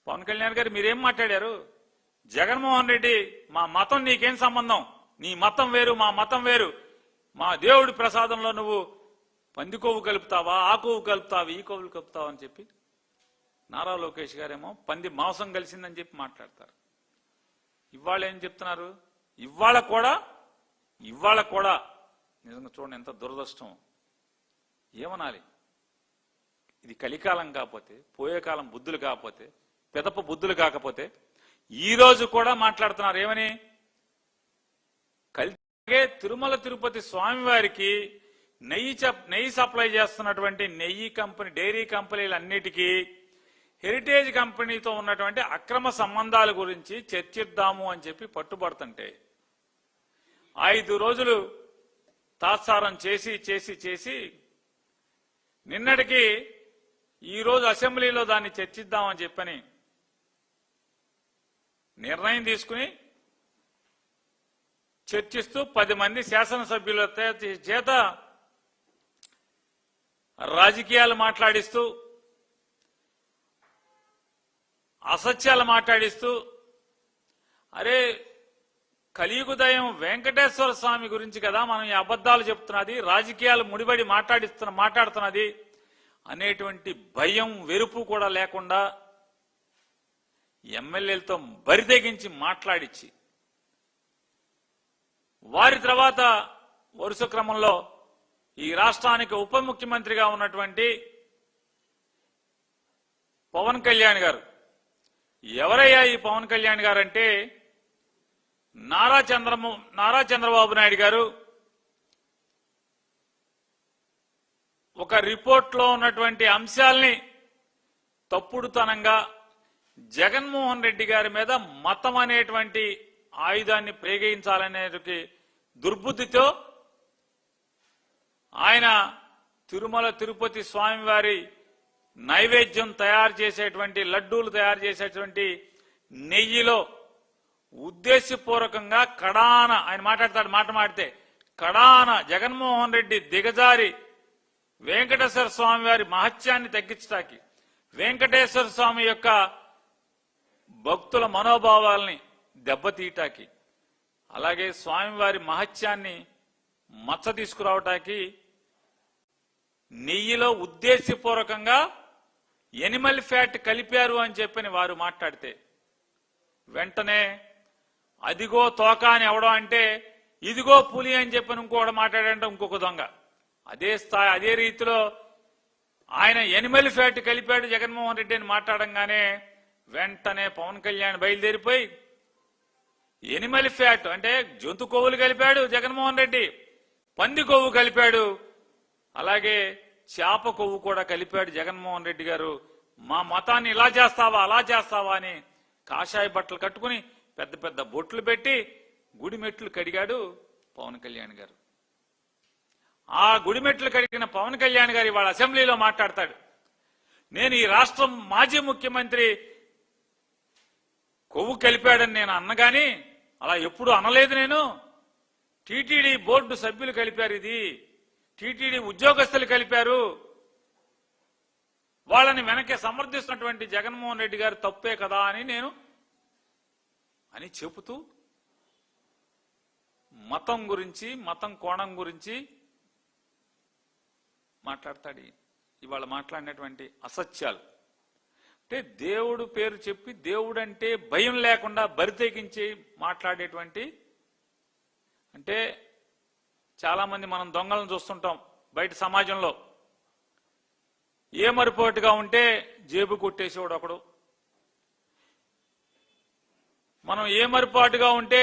పవన్ కళ్యాణ్ గారు మీరేం మాట్లాడారు? జగన్మోహన్ రెడ్డి మా మతం నీకేం సంబంధం, నీ మతం వేరు మా మతం వేరు, మా దేవుడి ప్రసాదంలో నువ్వు పంది కొవ్వు కలుపుతావా, ఆ కొవ్వు కలుపుతావా, ఈ కొవ్వులు కలుపుతావా అని చెప్పి నారా లోకేష్ గారేమో పంది మాంసం కలిసిందని చెప్పి మాట్లాడతారు. ఇవాళ ఏం చెప్తున్నారు? ఇవాళ కూడా నిజంగా చూడండి ఎంత దురదృష్టం. ఏమనాలి? ఇది కలికాలం కాకపోతే, పోయే కాలం బుద్ధులు కాకపోతే, పెదప బుద్ధులు కాకపోతే ఈ రోజు కూడా మాట్లాడుతున్నారు. ఏమని? కలిగే తిరుమల తిరుపతి స్వామివారికి నెయ్యి సప్లై చేస్తున్నటువంటి నెయ్యి కంపెనీ, డైరీ కంపెనీలన్నిటికీ హెరిటేజ్ కంపెనీతో ఉన్నటువంటి అక్రమ సంబంధాల గురించి చర్చిద్దాము అని చెప్పి పట్టుబడుతుంటే 5 రోజులు తాత్సారం చేసి నిన్నటికి ఈరోజు అసెంబ్లీలో దాన్ని చర్చిద్దామని చెప్పని నిర్ణయం తీసుకుని చర్చిస్తూ 10 మంది శాసనసభ్యుల చేత రాజకీయాలు మాట్లాడిస్తూ, అసత్యాలు మాట్లాడిస్తూ, అరే కలియుగదయం వెంకటేశ్వర స్వామి గురించి కదా మనం ఈ అబద్ధాలు చెప్తున్నది, రాజకీయాలు ముడిపడి మాట్లాడుతున్నది అనేటువంటి భయం వెరుపు కూడా లేకుండా ఎమ్మెల్యేలతో బరితెగించి మాట్లాడించి వారి తర్వాత వరుస క్రమంలో ఈ రాష్ట్రానికి ఉప ముఖ్యమంత్రిగా ఉన్నటువంటి పవన్ కళ్యాణ్ గారు, ఎవరయ్యా ఈ పవన్ కళ్యాణ్ గారు అంటే నారా చంద్రబాబు నాయుడు గారు ఒక రిపోర్ట్లో ఉన్నటువంటి అంశాల్ని తప్పుడుతనంగా జగన్మోహన్ రెడ్డి గారి మీద మతం అనేటువంటి ఆయుధాన్ని ప్రయోగించాలనే దుర్బుద్ధితో ఆయన తిరుమల తిరుపతి స్వామివారి నైవేద్యం తయారు చేసేటువంటి, లడ్డూలు తయారు చేసేటువంటి నెయ్యిలో ఉద్దేశపూర్వకంగా కడాన ఆయన మాట్లాడితే కడాన జగన్మోహన్ రెడ్డి దిగజారి వెంకటేశ్వర స్వామి వారి మహత్యాన్ని తగ్గించడానికి, వెంకటేశ్వర స్వామి యొక్క భక్తుల మనోభావాల్ని దెబ్బతీయటానికి, అలాగే స్వామివారి మహత్యాన్ని మచ్చ తీసుకురావటానికి నెయ్యిలో ఉద్దేశపూర్వకంగా ఎనిమల్ ఫ్యాట్ కలిపారు అని చెప్పని వారు మాట్లాడితే వెంటనే అదిగో తోక అని ఎవడం అంటే ఇదిగో పులి అని చెప్పని ఇంకోటి మాట్లాడంటే ఇంకొక దొంగ. అదే రీతిలో ఆయన ఎనిమల్ ఫ్యాట్ కలిపాడు జగన్మోహన్ రెడ్డి అని మాట్లాడంగానే వెంటనే పవన్ కళ్యాణ్ బయలుదేరిపోయి ఎనిమల్ ఫ్యాట్ అంటే జంతు కొవ్వులు కలిపాడు జగన్మోహన్ రెడ్డి, పంది కొవ్వు కలిపాడు, అలాగే చేప కొవ్వు కూడా కలిపాడు జగన్మోహన్ రెడ్డి గారు. మా మతాన్ని ఇలా చేస్తావా అలా చేస్తావా అని కాషాయ బట్టలు కట్టుకుని పెద్ద పెద్ద బొట్లు పెట్టి గుడిమెట్లు కడిగాడు పవన్ కళ్యాణ్ గారు. ఆ గుడిమెట్లు కడిగిన పవన్ కళ్యాణ్ గారు ఇవాళ అసెంబ్లీలో మాట్లాడతాడు, నేను ఈ రాష్ట్రం మాజీ ముఖ్యమంత్రి కొవ్వు కలిపాడని నేను అన్నగాని అలా ఎప్పుడు అనలేదు. నేను టీటీడీ బోర్డు సభ్యులు కలిపారు, ఇది టీటీడీ ఉద్యోగస్తులు కలిపారు, వాళ్ళని వెనక్కి సమర్థిస్తున్నటువంటి జగన్మోహన్ రెడ్డి గారు తప్పే కదా అని చెబుతూ మతం గురించి, మతం కోణం గురించి మాట్లాడతాడు. ఇవాళ మాట్లాడినటువంటి అసత్యాలు అంటే దేవుడు పేరు చెప్పి దేవుడంటే భయం లేకుండా బరితెగించి మాట్లాడేటువంటి, అంటే చాలా మంది మనం దొంగలను చూస్తుంటాం బయట సమాజంలో. ఏ మరిపోటుగా ఉంటే జేబు కొట్టేసేవాడు ఒకడు, మనం ఏ మరిపాటుగా ఉంటే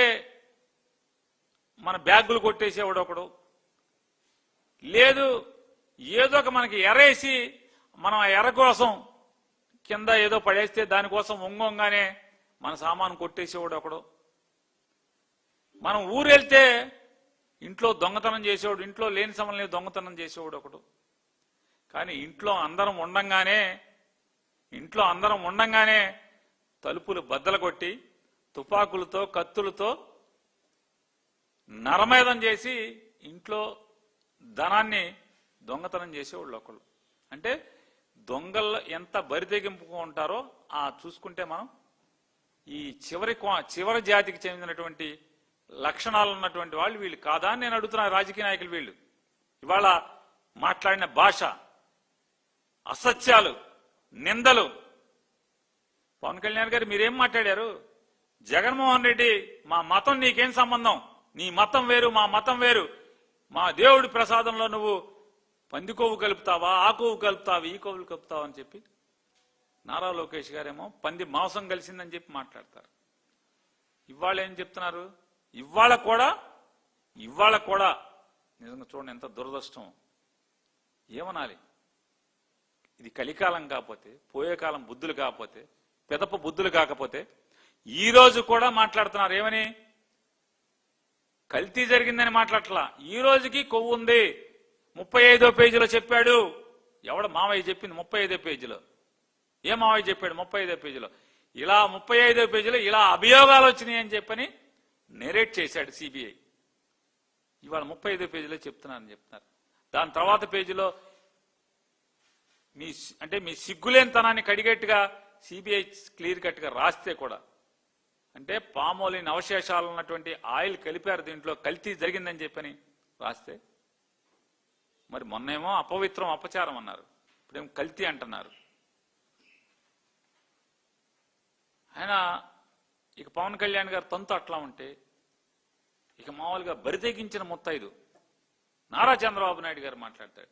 మన బ్యాగులు కొట్టేసేవాడు ఒకడు, లేదు ఏదో ఒక మనకి ఎరేసి మనం ఆ ఎర కోసం కింద ఏదో పడేస్తే దానికోసం ఒంగొంగానే మన సామాను కొట్టేసేవాడు ఒకడు, మనం ఊరెళ్తే ఇంట్లో దొంగతనం చేసేవాడు, ఇంట్లో లేని సమయంలో దొంగతనం చేసేవాడు ఒకడు. కానీ ఇంట్లో అందరం ఉండంగానే తలుపులు బద్దలు కొట్టి తుపాకులతో కత్తులతో నరమేధం చేసి ఇంట్లో ధనాన్ని దొంగతనం చేసేవాళ్ళు ఒకళ్ళు. అంటే దొంగలు ఎంత బరితెగింపుగా ఉంటారో చూసుకుంటే మనం ఈ చివరి జాతికి చెందినటువంటి లక్షణాలు ఉన్నటువంటి వాళ్ళు వీళ్ళు కాదా అని నేను అడుగుతున్నా. రాజకీయ నాయకులు వీళ్ళు ఇవాళ మాట్లాడిన భాష, అసత్యాలు, నిందలు. పవన్ కళ్యాణ్ గారు మీరేం మాట్లాడారు? జగన్మోహన్ రెడ్డి మా మతం నీకేం సంబంధం, నీ మతం వేరు మా మతం వేరు, మా దేవుడి ప్రసాదంలో నువ్వు పంది కొవ్వు కలుపుతావా, ఆ కొవ్వు కలుపుతావా, ఈ కొవ్వులు కలుపుతావా అని చెప్పి నారా లోకేష్ గారేమో పంది మాంసం కలిసిందని చెప్పి మాట్లాడతారు. ఇవాళ ఏం చెప్తున్నారు? ఇవాళ కూడా నిజంగా చూడండి ఎంత దురదృష్టం. ఏమనాలి? ఇది కలికాలం కాకపోతే, పోయే కాలం బుద్ధులు కాకపోతే, పెదప బుద్ధులు కాకపోతే ఈ రోజు కూడా మాట్లాడుతున్నారు. ఏమని? కల్తీ జరిగిందని మాట్లాడట్లా. ఈ రోజుకి కొవ్వు ఉంది. 35వ పేజీలో చెప్పాడు. ఎవడ మావయ్య చెప్పింది 35వ పేజీలో. ఏ మావయ్య చెప్పాడు 35వ పేజీలో? ఇలా 35వ పేజీలో ఇలా అభియోగాలు వచ్చినాయి అని చెప్పని నెరేట్ చేశాడు సిబిఐ. ఇవాళ 35వ పేజీలో చెప్తున్నారని చెప్తున్నారు. దాని తర్వాత పేజీలో మీ సిగ్గులేనితనాన్ని కడిగట్టుగా సిబిఐ క్లియర్ కట్ గా రాస్తే కూడా, అంటే పామోలిన్ అవశేషాలు ఉన్నటువంటి ఆయిల్ కలిపారు దీంట్లో, కల్తీ జరిగిందని చెప్పని రాస్తే, మరి మొన్నేమో అపవిత్రం అపచారం అన్నారు, ఇప్పుడేమో కల్తీ అంటున్నారు. ఆయన ఇక పవన్ కళ్యాణ్ గారు తంతు అట్లా ఉంటే, ఇక మామూలుగా బరితెగించిన ముత్తైదు నారా చంద్రబాబు నాయుడు గారు మాట్లాడతాడు.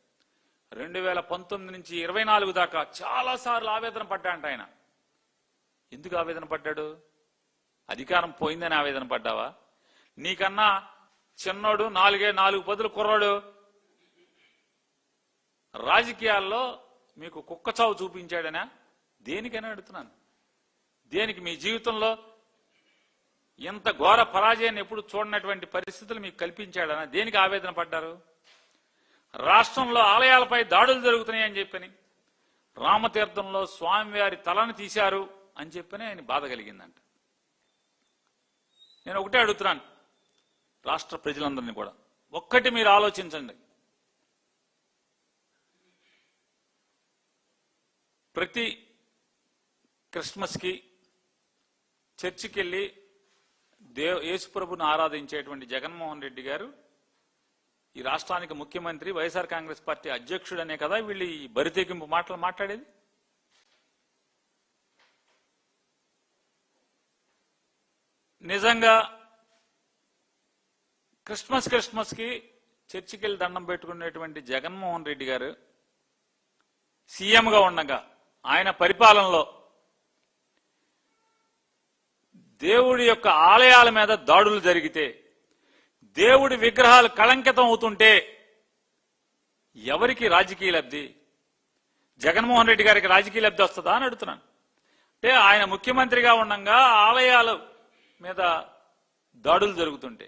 2019 నుంచి 24 దాకా చాలా సార్లు ఆవేదన పడ్డాంట ఆయన. ఎందుకు ఆవేదన పడ్డాడు? అధికారం పోయిందని ఆవేదన పడ్డావా? నీకన్నా చిన్నోడు 4 పదులు కుర్రాడు రాజకీయాల్లో మీకు కుక్క చావు చూపించాడనా? దేనికైనా అడుగుతున్నాను. దేనికి? మీ జీవితంలో ఇంత ఘోర పరాజయాన్ని ఎప్పుడు చూడనటువంటి పరిస్థితులు మీకు కల్పించాడనా? దేనికి ఆవేదన పడ్డారు? రాష్ట్రంలో ఆలయాలపై దాడులు జరుగుతున్నాయని చెప్పని, రామతీర్థంలో స్వామివారి తలను తీశారు అని చెప్పని ఆయన బాధ కలిగిందంట. నేను ఒకటే అడుగుతున్నాను రాష్ట్ర ప్రజలందరినీ కూడా, ఒక్కటి మీరు ఆలోచించండి. ప్రతి క్రిస్మస్కి చర్చికి వెళ్ళి యేసుప్రభుని ఆరాధించేటువంటి జగన్మోహన్ రెడ్డి గారు ఈ రాష్ట్రానికి ముఖ్యమంత్రి, వైఎస్ఆర్ కాంగ్రెస్ పార్టీ అధ్యక్షుడనే కదా వీళ్ళు ఈ బరితెగింపు మాటలు మాట్లాడేది. నిజంగా క్రిస్మస్ కి చర్చికి వెళ్ళి దండం పెట్టుకునేటువంటి జగన్మోహన్ రెడ్డి గారు సీఎంగా ఉండగా ఆయన పరిపాలనలో దేవుడి యొక్క ఆలయాల మీద దాడులు జరిగితే, దేవుడి విగ్రహాలు కళంకితం అవుతుంటే ఎవరికి రాజకీయ లబ్ధి? జగన్మోహన్ రెడ్డి గారికి రాజకీయ లబ్ధి వస్తుందా అని అడుగుతున్నాను. అంటే ఆయన ముఖ్యమంత్రిగా ఉండగా ఆలయాల మీద దాడులు జరుగుతుంటే,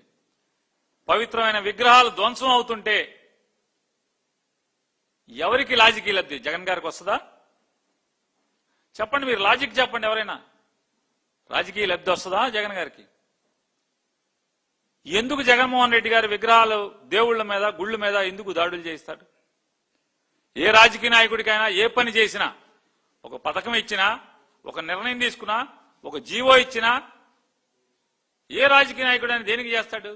పవిత్రమైన విగ్రహాలు ధ్వంసం అవుతుంటే ఎవరికి రాజకీయ లబ్ధి? జగన్ గారికి వస్తుందా? చెప్పండి, మీరు లాజిక్ చెప్పండి. ఎవరైనా రాజకీయ లబ్ధి వస్తుందా జగన్ గారికి? ఎందుకు జగన్మోహన్ రెడ్డి గారి విగ్రహాలు దేవుళ్ల మీద, గుళ్ళ మీద ఎందుకు దాడులు చేయిస్తాడు? ఏ రాజకీయ నాయకుడికైనా ఏ పని చేసినా, ఒక పథకం ఇచ్చినా, ఒక నిర్ణయం తీసుకున్నా, ఒక జీవో ఇచ్చినా, ఏ రాజకీయ నాయకుడైనా దేనికి చేస్తాడు?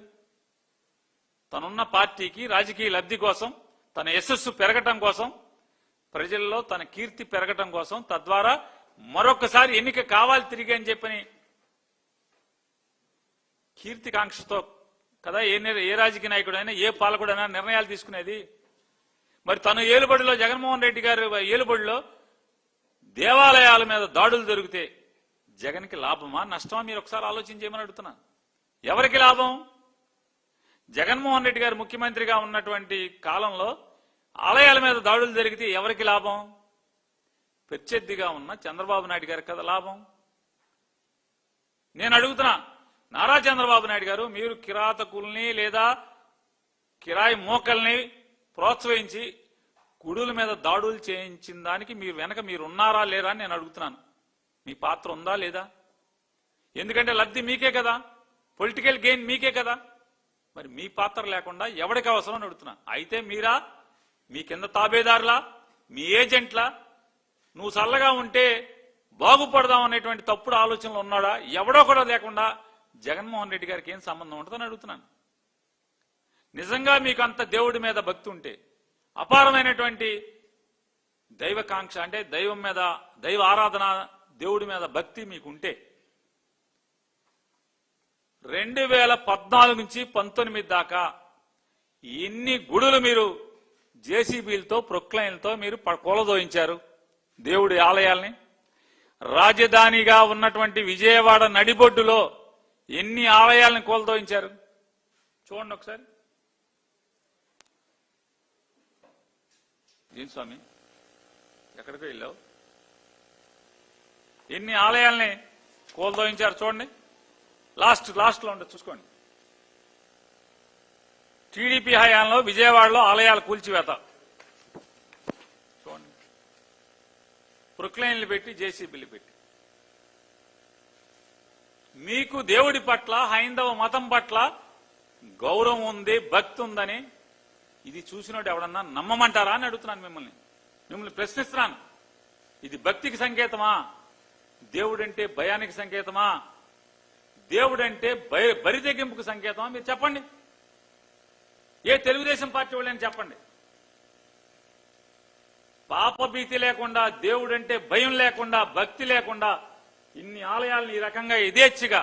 తనున్న పార్టీకి రాజకీయ లబ్ధి కోసం, తన యశస్సు పెరగటం కోసం, ప్రజల్లో తన కీర్తి పెరగటం కోసం, తద్వారా మరొకసారి ఎన్నిక కావాలి తిరిగి అని చెప్పని కీర్తికాంక్షతో కదా ఏ రాజకీయ నాయకుడైనా, ఏ పాలకుడైనా నిర్ణయాలు తీసుకునేది. మరి తను ఏలుబడిలో, జగన్మోహన్ రెడ్డి గారు ఏలుబడిలో దేవాలయాల మీద దాడులు జరిగితే జగన్కి లాభమా నష్టమా? మీరు ఒకసారి ఆలోచించేయమని అడుగుతున్నా. ఎవరికి లాభం? జగన్మోహన్ రెడ్డి గారు ముఖ్యమంత్రిగా ఉన్నటువంటి కాలంలో ఆలయాల మీద దాడులు జరిగితే ఎవరికి లాభం? ప్రత్యర్థిగా ఉన్న చంద్రబాబు నాయుడు గారికి కదా లాభం. నేను అడుగుతున్నా, నారా చంద్రబాబు నాయుడు గారు, మీరు కిరాతకుల్ని లేదా కిరాయి మోకల్ని ప్రోత్సహించి గుడుల మీద దాడులు చేయించిన దానికి మీరు వెనక మీరు ఉన్నారా లేరా అని నేను అడుగుతున్నాను. మీ పాత్ర ఉందా లేదా? ఎందుకంటే లబ్ధి మీకే కదా, పొలిటికల్ గెయిన్ మీకే కదా. మరి మీ పాత్ర లేకుండా ఎవరికి అవసరం అని అడుగుతున్నా. అయితే మీరా, మీ కింద తాబేదారులా, మీ ఏజెంట్లా, నువ్వు చల్లగా ఉంటే బాగుపడదాం అనేటువంటి తప్పుడు ఆలోచనలు ఉన్నాడా? ఎవడో కూడా లేకుండా జగన్మోహన్ రెడ్డి గారికి ఏం సంబంధం ఉంటుందని అడుగుతున్నాను. నిజంగా మీకు అంత దేవుడి మీద భక్తి ఉంటే, అపారమైనటువంటి దైవకాంక్ష అంటే దైవం మీద దైవ ఆరాధన, దేవుడి మీద భక్తి మీకుంటే 2014 నుంచి 19 దాకా ఎన్ని గుడులు మీరు జేసీబీలతో ప్రొక్లైన్లతో మీరు కూలదోయించారు? దేవుడి ఆలయాల్ని. రాజధానిగా ఉన్నటువంటి విజయవాడ నడిబొడ్డులో ఎన్ని ఆలయాలను కూలదోయించారు చూడండి ఒకసారి. ఏం స్వామి ఎక్కడికో వెళ్ళావు? ఎన్ని ఆలయాల్ని కూలదోయించారు చూడండి. లాస్ట్లో ఉంటుంది చూసుకోండి. టీడీపీ హయాంలో విజయవాడలో ఆలయాల కూల్చివేత చూడండి. ప్రొక్లైన్లు పెట్టి జేసీబీలు పెట్టి. మీకు దేవుడి పట్ల హైందవ మతం పట్ల గౌరవం ఉంది, భక్తి ఉందని ఇది చూసినోడు ఎవడన్నా నమ్మమంటారా అని అడుగుతున్నాను మిమ్మల్ని ప్రశ్నిస్తున్నాను. ఇది భక్తికి సంకేతమా? దేవుడంటే భయానికి సంకేతమా? దేవుడంటే బరితెగింపుకు సంకేతమా? మీరు చెప్పండి. ఏ తెలుగుదేశం పార్టీ వాళ్ళని చెప్పండి. పాపభీతి లేకుండా, దేవుడంటే భయం లేకుండా, భక్తి లేకుండా ఇన్ని ఆలయాలను ఈ రకంగా యథేచ్ఛగా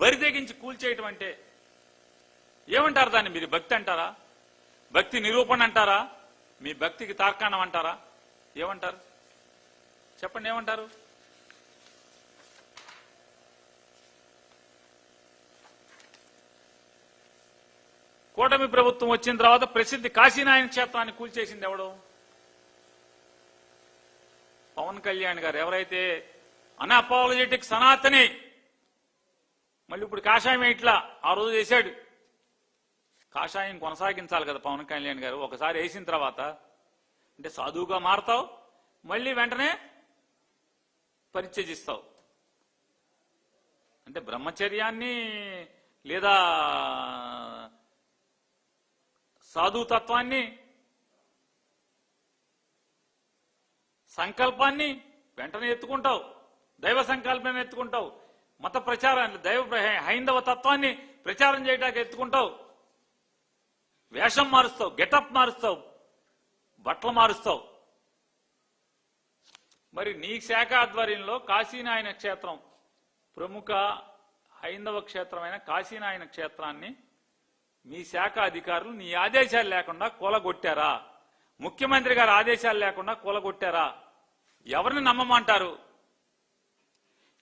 బరితెగించి కూల్చేయటం అంటే ఏమంటారు? దాన్ని మీరు భక్తి అంటారా? భక్తి నిరూపణ అంటారా? మీ భక్తికి తార్కాణం అంటారా? ఏమంటారు చెప్పండి, ఏమంటారు? కూటమి ప్రభుత్వం వచ్చిన తర్వాత ప్రసిద్ధి కాశీనాయన క్షేత్రాన్ని కూల్చేసింది ఎవడు? పవన్ కళ్యాణ్ గారు. ఎవరైతే అన్అపాలజెటిక్ సనాతని, మళ్ళీ ఇప్పుడు కాషాయం ఇట్లా ఆ రోజు వేశాడు. కాషాయం కొనసాగించాలి కదా పవన్ కళ్యాణ్ గారు. ఒకసారి వేసిన తర్వాత అంటే సాధువుగా మారతావు, మళ్ళీ వెంటనే పరిత్యజిస్తావు. అంటే బ్రహ్మచర్యాన్ని లేదా సాధుతత్వాన్ని, సంకల్పాన్ని వెంటనే ఎత్తుకుంటావు, దైవ సంకల్పాన్ని ఎత్తుకుంటావు, మత ప్రచారాన్ని, హైందవ తత్వాన్ని ప్రచారం చేయడానికి ఎత్తుకుంటావు, వేషం మారుస్తావు, గెటప్ మారుస్తావు, బట్టలు మారుస్తావు. మరి నీ శాఖ ఆధ్వర్యంలో కాశీనాయన క్షేత్రం, ప్రముఖ హైందవ క్షేత్రమైన కాశీనాయన క్షేత్రాన్ని మీ శాఖ అధికారులు నీ ఆదేశాలు లేకుండా కూలగొట్టారా? ముఖ్యమంత్రి గారి ఆదేశాలు లేకుండా కూలగొట్టారా? ఎవరిని నమ్మమంటారు?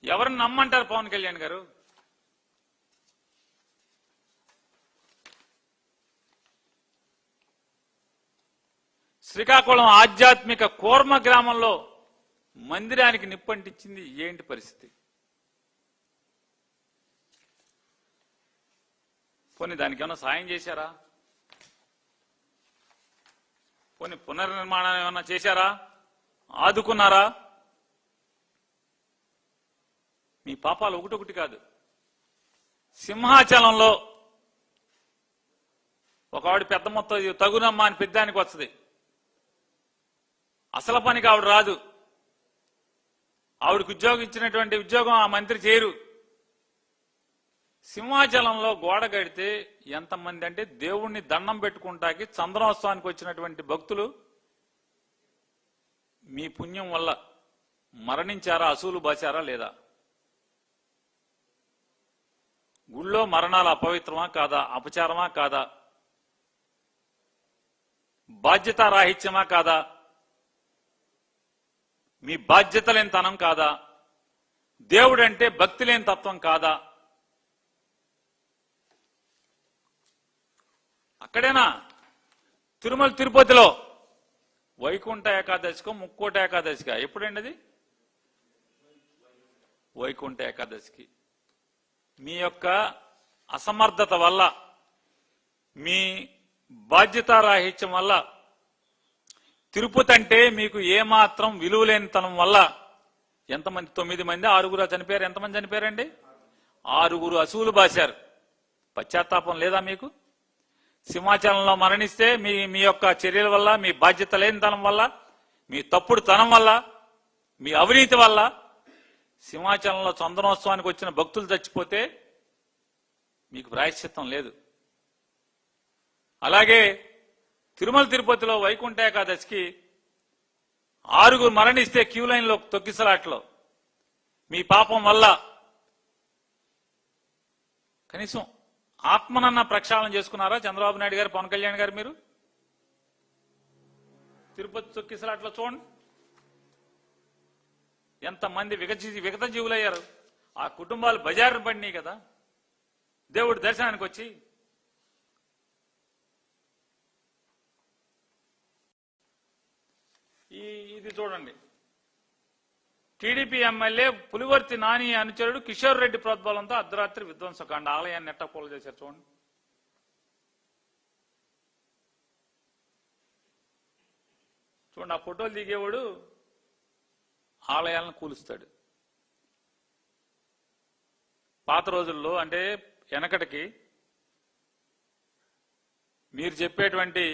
ఎవరిని నమ్మంటారు పవన్ కళ్యాణ్ గారు? శ్రీకాకుళం ఆధ్యాత్మిక కోర్మ గ్రామంలో మందిరానికి నిప్పంటించింది ఏంటి పరిస్థితి? పోనీ దానికి ఏమైనా సాయం చేశారా? పోనీ పునర్నిర్మాణం ఏమన్నా చేశారా? ఆదుకున్నారా? మీ పాపాలు ఒకటొకటి కాదు. సింహాచలంలో ఒక ఆవిడ పెద్ద మొత్తం తగునమ్మా అని పెద్దానికి వస్తుంది. అసలు పనికి ఆవిడ రాదు. ఆవిడకి ఉద్యోగం ఇచ్చినటువంటి ఉద్యోగం ఆ మంత్రి చేయరు. సింహాచలంలో గోడ కడితే ఎంతమంది అంటే దేవుణ్ణి దండం పెట్టుకుంటాకి చంద్రోత్సవానికి వచ్చినటువంటి భక్తులు మీ పుణ్యం వల్ల మరణించారా, అసూలు బాచారా లేదా? గుళ్ళో మరణాలు అపవిత్రమా కాదా? అపచారమా కాదా? బాధ్యతారాహిత్యమా కాదా? మీ బాధ్యత లేని తనం కాదా? దేవుడంటే భక్తి లేని తత్వం కాదా? అక్కడేనా? తిరుమల తిరుపతిలో వైకుంఠ ఏకాదశికో ముక్కోట ఏకాదశిగా ఎప్పుడండి అది? వైకుంఠ ఏకాదశికి. మీ యొక్క అసమర్థత వల్ల, మీ బాధ్యతారాహిత్యం వల్ల, తిరుపతి అంటే మీకు ఏమాత్రం విలువలేనితనం వల్ల ఎంతమంది? 9 మంది, 6 చనిపోయారు. ఎంతమంది చనిపోయారండి? 6 అసూలు బాశారు. పశ్చాత్తాపం లేదా మీకు? సింహాచలంలో మరణిస్తే మీ యొక్క చర్యల వల్ల, మీ బాధ్యత లేనితనం వల్ల, మీ తప్పుడు తనం వల్ల మీ అవినీతి వల్ల సింహాచలంలో చందనోత్సవానికి వచ్చిన భక్తులు చచ్చిపోతే మీకు ప్రాయశ్చిత్తం లేదు. అలాగే తిరుమల తిరుపతిలో వైకుంఠ ఏకాదశికి 6 మరణిస్తే క్యూ లైన్లో తొక్కిసలాట్లో మీ పాపం వల్ల కనీసం ఆత్మనన్న ప్రక్షాళన చేసుకున్నారా చంద్రబాబు నాయుడు గారు, పవన్ కళ్యాణ్ గారు? మీరు తిరుపతి తొక్కిసలాట్లో చూడండి ఎంతమంది విగత జీవులయ్యారు. ఆ కుటుంబాలు బజారు పడినాయి కదా దేవుడి దర్శనానికి వచ్చి. ఇది చూడండి, టీడీపీ ఎమ్మెల్యే పులివర్తి నాని అనుచరుడు కిషోర్ రెడ్డి ప్రోద్బలంతో అర్ధరాత్రి విధ్వంసకాండ, ఆలయాన్ని నెట్టపోలు చేశారు. చూడండి, చూడండి, ఆ ఫోటోలు దిగేవాడు ఆలయాలను కూలుస్తాడు. పాత రోజుల్లో అంటే వెనకటికి మీరు చెప్పేటువంటి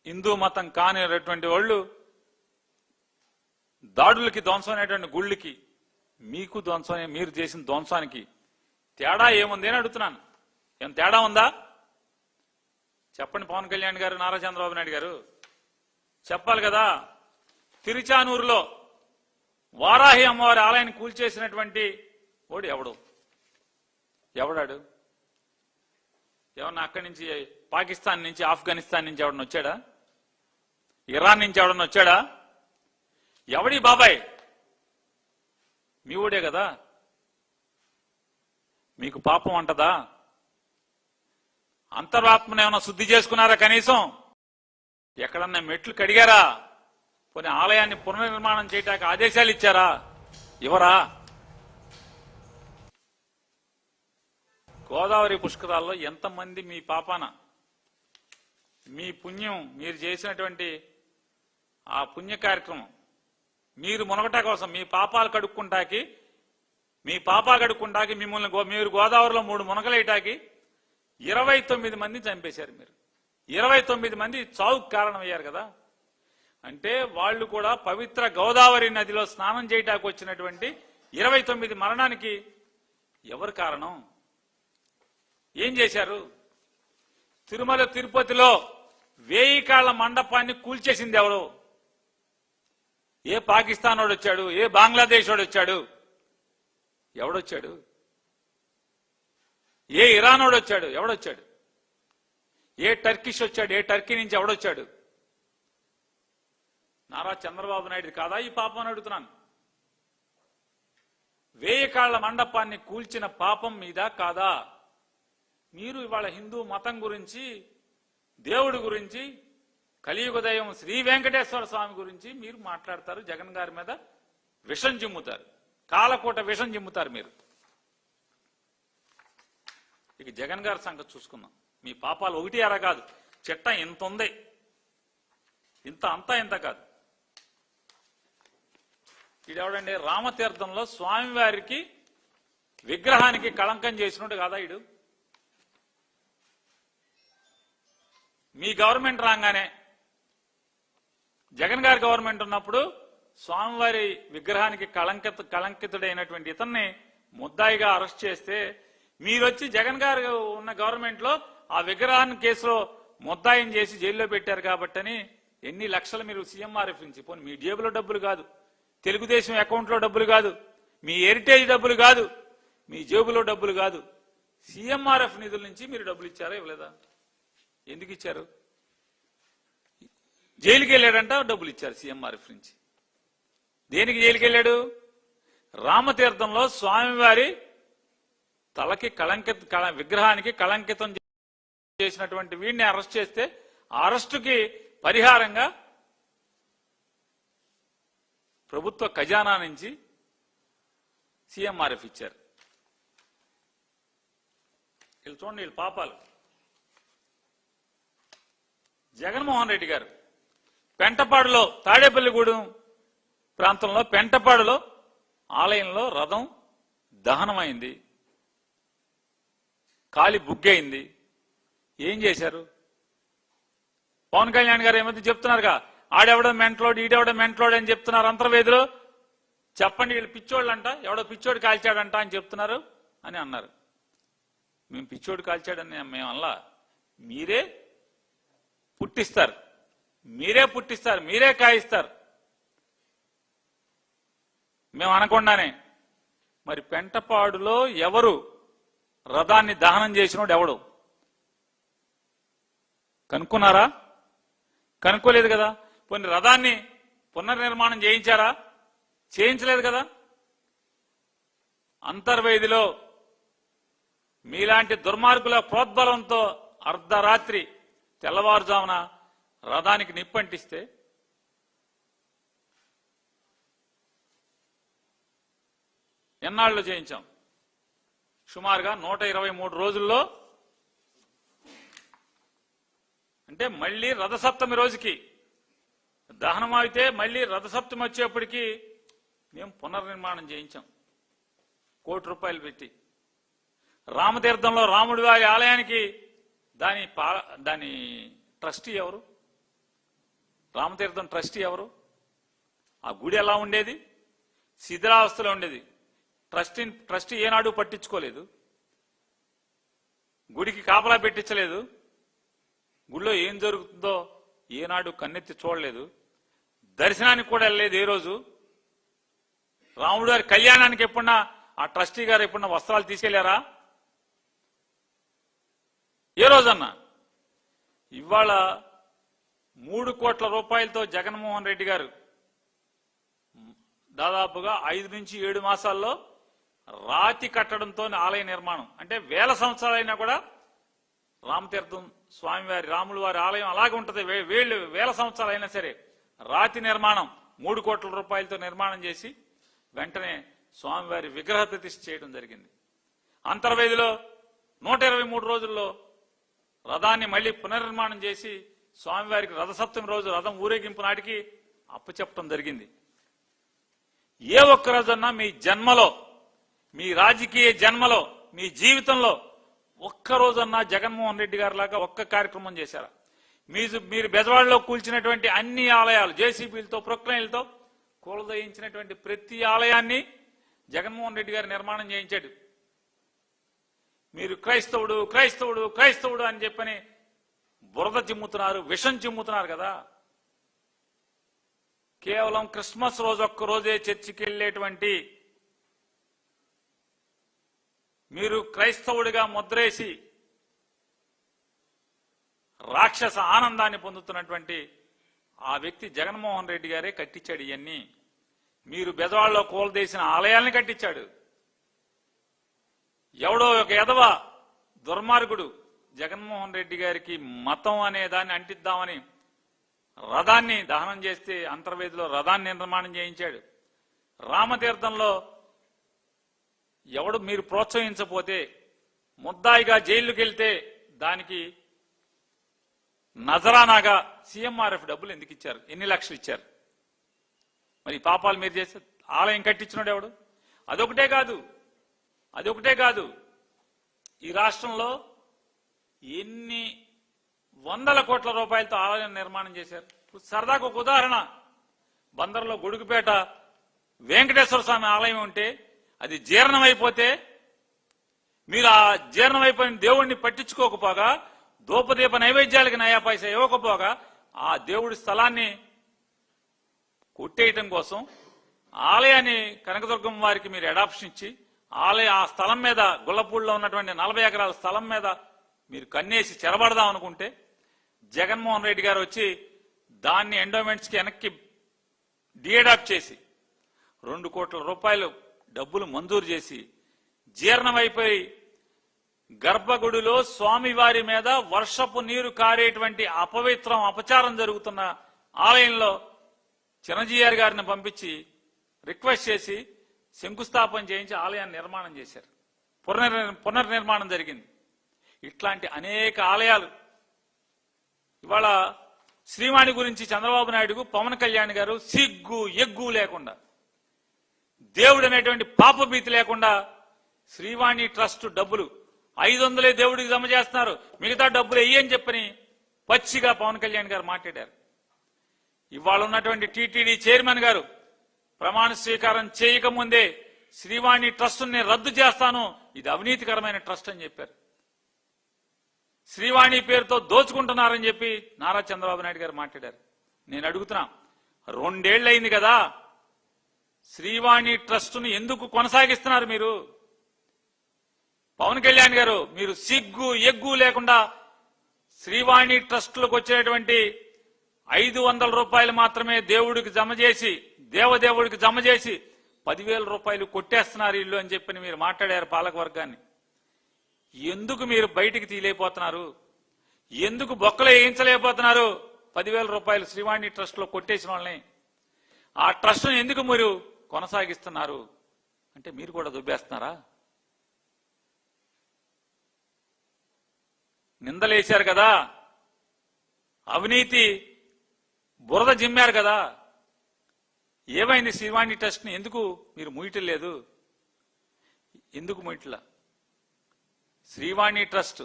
హిందూ మతం కానిటువంటి వాళ్ళు దాడులకి ధ్వంసమైనటువంటి గుళ్ళకి మీకు ధ్వంసం, మీరు చేసిన ధ్వంసానికి తేడా ఏముంది అని అడుగుతున్నాను. ఏం తేడా ఉందా చెప్పండి పవన్ కళ్యాణ్ గారు, నారా చంద్రబాబు నాయుడు గారు చెప్పాలి కదా. తిరుచానూరులో వారాహి అమ్మవారి ఆలయాన్ని కూల్చేసినటువంటి ఓడి ఎవడాడు? ఏమన్నా అక్కడి నుంచి పాకిస్తాన్ నుంచి, ఆఫ్ఘనిస్తాన్ నుంచి ఎవడన్నా వచ్చాడా? ఇరాన్ నుంచి ఎవడన్నా వచ్చాడా? ఎవడి బాబాయ్? మీ ఊడే కదా. మీకు పాపం అంటదా? అంతరాత్మను ఏమన్నా శుద్ధి చేసుకున్నారా? కనీసం ఎక్కడన్నా మెట్లు కడిగారా? కొన్ని ఆలయాన్ని పునర్నిర్మాణం చేయడానికి ఆదేశాలు ఇచ్చారా? ఇవరా? గోదావరి పుష్కరాల్లో ఎంతమంది మీ పాపాన, మీ పుణ్యం, మీరు చేసినటువంటి ఆ పుణ్య కార్యక్రమం, మీరు మునగట కోసం, మీ పాపాలు కడుక్కుంటాకి మిమ్మల్ని మీరు గోదావరిలో 3 మునగలేయటాకి 29 మందిని చంపేశారు. మీరు 29 మంది చావుకు కారణమయ్యారు కదా. అంటే వాళ్ళు కూడా పవిత్ర గోదావరి నదిలో స్నానం చేయటానికి వచ్చినటువంటి 29 మరణానికి ఎవరు కారణం? ఏం చేశారు? తిరుమల తిరుపతిలో 1000 కాళ్ల మండపాన్ని కూల్చేసింది ఎవరు? ఏ పాకిస్తాన్ వాడు వచ్చాడు? ఏ బంగ్లాదేశ్ వాడు వచ్చాడు? ఎవడొచ్చాడు? ఏ ఇరాన్ వాడు వచ్చాడు? ఎవడొచ్చాడు? ఏ టర్కిష్ వచ్చాడు? ఏ టర్కీ నుంచి ఎవడొచ్చాడు? నారా చంద్రబాబు నాయుడు కాదా ఈ పాపం అని అడుగుతున్నాను. 1000 కాళ్ల మండపాన్ని కూల్చిన పాపం మీద కాదా? మీరు ఇవాళ హిందూ మతం గురించి, దేవుడి గురించి, కలియుగ దైవం శ్రీ వెంకటేశ్వర స్వామి గురించి మీరు మాట్లాడతారు. జగన్ గారి మీద విషం చిమ్ముతారు, కాలకోట విషం చిమ్ముతారు మీరు. ఇక జగన్ గారి సంగతి చూసుకుందాం. మీ పాపాలు ఒకటి అరా కాదు, చట్టం ఇంత ఉంది, ఇంత కాదు. ఈడెవడండి? రామతీర్థంలో స్వామివారికి విగ్రహానికి కళంకం చేసినట్టు కాదా ఈడు? మీ గవర్నమెంట్ రాగానే, జగన్ గారి గవర్నమెంట్ ఉన్నప్పుడు స్వామివారి విగ్రహానికి కళంకితుడైనటువంటి ఇతన్ని ముద్దాయిగా అరెస్ట్ చేస్తే, మీరొచ్చి జగన్ గారు ఉన్న గవర్నమెంట్ లో ఆ విగ్రహాన్ని కేసులో ముద్దాయిని చేసి జైల్లో పెట్టారు కాబట్టని ఎన్ని లక్షలు మీరు సీఎంఆర్ఎఫ్ నుంచి, పోనీ మీ జేబులో డబ్బులు కాదు, తెలుగుదేశం అకౌంట్ లో డబ్బులు కాదు, మీ హెరిటేజ్ డబ్బులు కాదు, మీ జేబులో డబ్బులు కాదు, సీఎంఆర్ఎఫ్ నిధుల నుంచి మీరు డబ్బులు ఇచ్చారా? ఇవ్వలేదా? ఎందుకు ఇచ్చారు? జైలుకి వెళ్ళాడంట, డబ్బులు ఇచ్చారు సీఎంఆర్ఎఫ్ నుంచి. దేనికి జైలుకి వెళ్ళాడు? రామతీర్థంలో స్వామివారి తలకి విగ్రహానికి కళంకితం చేసినటువంటి వీడిని అరెస్ట్ చేస్తే, ఆ అరెస్టుకి పరిహారంగా ప్రభుత్వ ఖజానా నుంచి సీఎంఆర్ఎఫ్ ఇచ్చారు. వీళ్ళు చూడండి, వీళ్ళు పాపాలు. జగన్మోహన్ రెడ్డి గారు పెంటపాడులో, తాడేపల్లిగూడెం ప్రాంతంలో పెంటపాడులో ఆలయంలో రథం దహనమైంది, కాలి బుగ్గైంది. ఏం చేశారు? పవన్ కళ్యాణ్ గారు ఏమైతే చెప్తున్నారుగా, ఆడెవడ మెంట్లోడ్, ఈడెవడ మెంట్లోడ్ అని చెప్తున్నారు అంతర్వేదిలో. చెప్పండి, వీళ్ళు పిచ్చోళ్ళంట, ఎవడో పిచ్చోడు కాల్చాడంట అని చెప్తున్నారు అని అన్నారు. మేము పిచ్చోడు కాల్చాడని మేము అలా, మీరే పుట్టిస్తారు, మీరే కాయిస్తారు. మేము అనకుండానే మరి పెంటపాడులో ఎవరు రథాన్ని దహనం చేసినోడు ఎవడు కనుక్కున్నారా? కనుక్కోలేదు కదా. కొన్ని రథాన్ని పునర్నిర్మాణం చేయించారా? చేయించలేదు కదా. అంతర్వేదిలో మీలాంటి దుర్మార్గుల ప్రోద్బలంతో అర్ధరాత్రి తెల్లవారుజామున రథానికి నిప్పంటిస్తే ఎన్నాళ్ళు చేయించాం? సుమారుగా 123 రోజుల్లో. అంటే మళ్ళీ రథసప్తమి రోజుకి దహనం అయితే మళ్ళీ రథసప్తమి వచ్చేప్పటికి మేము పునర్నిర్మాణం చేయించాం ₹1 కోటి పెట్టి. రామతీర్థంలో రాముడి వారి ఆలయానికి దాని ట్రస్టీ ఎవరు? రామతీర్థం ట్రస్టీ ఎవరు? ఆ గుడి ఎలా ఉండేది? శిథిలావస్థలో ఉండేది. ట్రస్టీ ఏనాడు పట్టించుకోలేదు, గుడికి కాపలా పెట్టించలేదు, గుడిలో ఏం జరుగుతుందో ఏనాడు కన్నెత్తి చూడలేదు, దర్శనానికి కూడా వెళ్ళలేదు. ఏ రోజు రాముడు గారి కళ్యాణానికి ఎప్పుడన్నా ఆ ట్రస్టీ గారు ఎప్పుడన్నా వస్త్రాలు తీసుకెళ్లారా? ఏ రోజన్నా? ఇవాళ ₹3 కోట్ల జగన్మోహన్ రెడ్డి గారు దాదాపుగా 5 నుంచి 7 మాసాల్లో రాతి కట్టడంతో ఆలయ నిర్మాణం, అంటే 1000 సంవత్సరాలైనా కూడా రామతీర్థం స్వామివారి రాముల వారి ఆలయం అలాగే ఉంటుంది. 1000 సంవత్సరాలైనా సరే రాతి నిర్మాణం ₹3 కోట్ల నిర్మాణం చేసి వెంటనే స్వామివారి విగ్రహ ప్రతిష్ఠ చేయడం జరిగింది. అంతర్వేదిలో 123 రోజుల్లో రథాన్ని మళ్లీ పునర్నిర్మాణం చేసి స్వామివారికి రథసప్తమి రోజు రథం ఊరేగింపు నాటికి అప్పచెప్పడం జరిగింది. ఏ ఒక్క రోజన్నా మీ జన్మలో, మీ రాజకీయ జన్మలో, మీ జీవితంలో ఒక్కరోజన్నా జగన్మోహన్ రెడ్డి గారి లాగా ఒక్క కార్యక్రమం చేశారా? మీరు బెజవాడలో కూల్చినటువంటి అన్ని ఆలయాలు జేసీబీలతో ప్రొక్లైన్లతో కూలదయించినటువంటి ప్రతి ఆలయాన్ని జగన్మోహన్ రెడ్డి గారు నిర్మాణం చేయించాడు. మీరు క్రైస్తవుడు క్రైస్తవుడు క్రైస్తవుడు అని చెప్పని బురద చిమ్ముతున్నారు, విషం చిమ్ముతున్నారు కదా. కేవలం క్రిస్మస్ రోజు ఒక్కరోజే చర్చికి వెళ్ళేటువంటి మీరు క్రైస్తవుడిగా ముద్రేసి రాక్షస ఆనందాన్ని పొందుతున్నటువంటి ఆ వ్యక్తి జగన్మోహన్ రెడ్డి గారే కట్టించాడు. ఇవన్నీ మీరు బెజవాడలో కూలదేసిన ఆలయాల్ని కట్టించాడు. ఎవడో ఒక ఎదవ దుర్మార్గుడు జగన్మోహన్ రెడ్డి గారికి మతం అనే దాన్ని అంటిద్దామని రథాన్ని దహనం చేస్తే అంతర్వేదిలో రథాన్ని నిర్మాణం చేయించాడు. రామతీర్థంలో ఎవడు మీరు ప్రోత్సహించకపోతే ముద్దాయిగా జైలుకి వెళ్తే దానికి నజరానాగా సీఎంఆర్ఎఫ్ డబ్బులు ఎందుకు ఇచ్చారు? ఎన్ని లక్షలు ఇచ్చారు? మరి పాపాలు మీరు చేస్తే ఆలయం కట్టించినాడు ఎవడు? అదొకటే కాదు, ఈ రాష్ట్రంలో ఎన్ని వందల కోట్ల రూపాయలతో ఆలయం నిర్మాణం చేశారు. సరదాకు ఒక ఉదాహరణ, బందర్లో గొడుగుపేట వెంకటేశ్వర స్వామి ఆలయం ఉంటే అది జీర్ణమైపోతే మీరు ఆ జీర్ణమైపోయిన దేవుణ్ణి పట్టించుకోకపోగా, ధూపదీప నైవేద్యాలకి నయా పైసా ఇవ్వకపోగా ఆ దేవుడి స్థలాన్ని కొట్టేయటం కోసం ఆలయాన్ని కనకదుర్గం వారికి మీరు అడాప్షన్ ఇచ్చి ఆ స్థలం మీద గుల్లపూడిలో ఉన్నటువంటి 40 ఎకరాల స్థలం మీద మీరు కన్నేసి చెరబడదాం అనుకుంటే జగన్మోహన్ రెడ్డి గారు వచ్చి దాన్ని ఎండోమెంట్స్ కి వెనక్కి డిఎడాప్ట్ చేసి ₹2 కోట్ల డబ్బులు మంజూరు చేసి జీర్ణమైపోయి గర్భగుడిలో స్వామివారి మీద వర్షపు నీరు కారేటువంటి అపచారం జరుగుతున్న ఆలయంలో చిరంజీవి గారిని పంపించి రిక్వెస్ట్ చేసి శంకుస్థాపన చేయించి ఆలయాన్ని నిర్మాణం చేశారు. పునర్నిర్మాణం జరిగింది. ఇట్లాంటి అనేక ఆలయాలు. ఇవాళ శ్రీవాణి గురించి చంద్రబాబు నాయుడుకు పవన్ కళ్యాణ్ గారు సిగ్గు ఎగ్గు లేకుండా, దేవుడు అనేటువంటి పాపభీతి లేకుండా శ్రీవాణి ట్రస్ట్ డబ్బులు 500 దేవుడికి జమ చేస్తున్నారు, మిగతా డబ్బులు వెయ్యని చెప్పని పచ్చిగా పవన్ కళ్యాణ్ గారు మాట్లాడారు. ఇవాళ ఉన్నటువంటి టీటీడీ చైర్మన్ గారు ప్రమాణ స్వీకారం చేయకముందే శ్రీవాణి ట్రస్టుని రద్దు చేస్తాను, ఇది అవినీతికరమైన ట్రస్ట్ అని చెప్పారు. శ్రీవాణి పేరుతో దోచుకుంటున్నారని చెప్పి నారా చంద్రబాబు నాయుడు గారు మాట్లాడారు. నేను అడుగుతున్నా, 2 ఏళ్ళు అయింది కదా, శ్రీవాణి ట్రస్టును ఎందుకు కొనసాగిస్తున్నారు మీరు? పవన్ కళ్యాణ్ గారు, మీరు సిగ్గు ఎగ్గు లేకుండా శ్రీవాణి ట్రస్టులకు వచ్చేటువంటి 500 రూపాయలు మాత్రమే దేవుడికి జమ చేసి, దేవదేవుడికి జమ చేసి 10,000 రూపాయలు కొట్టేస్తున్నారు ఇల్లు అని చెప్పి మీరు మాట్లాడారు పాలకవర్గాన్ని. ఎందుకు మీరు బయటికి తీయలేకపోతున్నారు? ఎందుకు బొక్కలు వేయించలేకపోతున్నారు? 10,000 రూపాయలు శ్రీవాణి ట్రస్ట్ లో కొట్టేసిన వాళ్ళని, ఆ ట్రస్ట్ ఎందుకు మీరు కొనసాగిస్తున్నారు? అంటే మీరు కూడా దుబ్బేస్తున్నారా? నిందలేశారు కదా, అవినీతి బురద జిమ్మారు కదా, ఏమైంది? శ్రీవాణి ట్రస్ట్ని ఎందుకు మీరు ముయ్యటలేదు? ఎందుకు ముయ్యట్లా? శ్రీవాణి ట్రస్ట్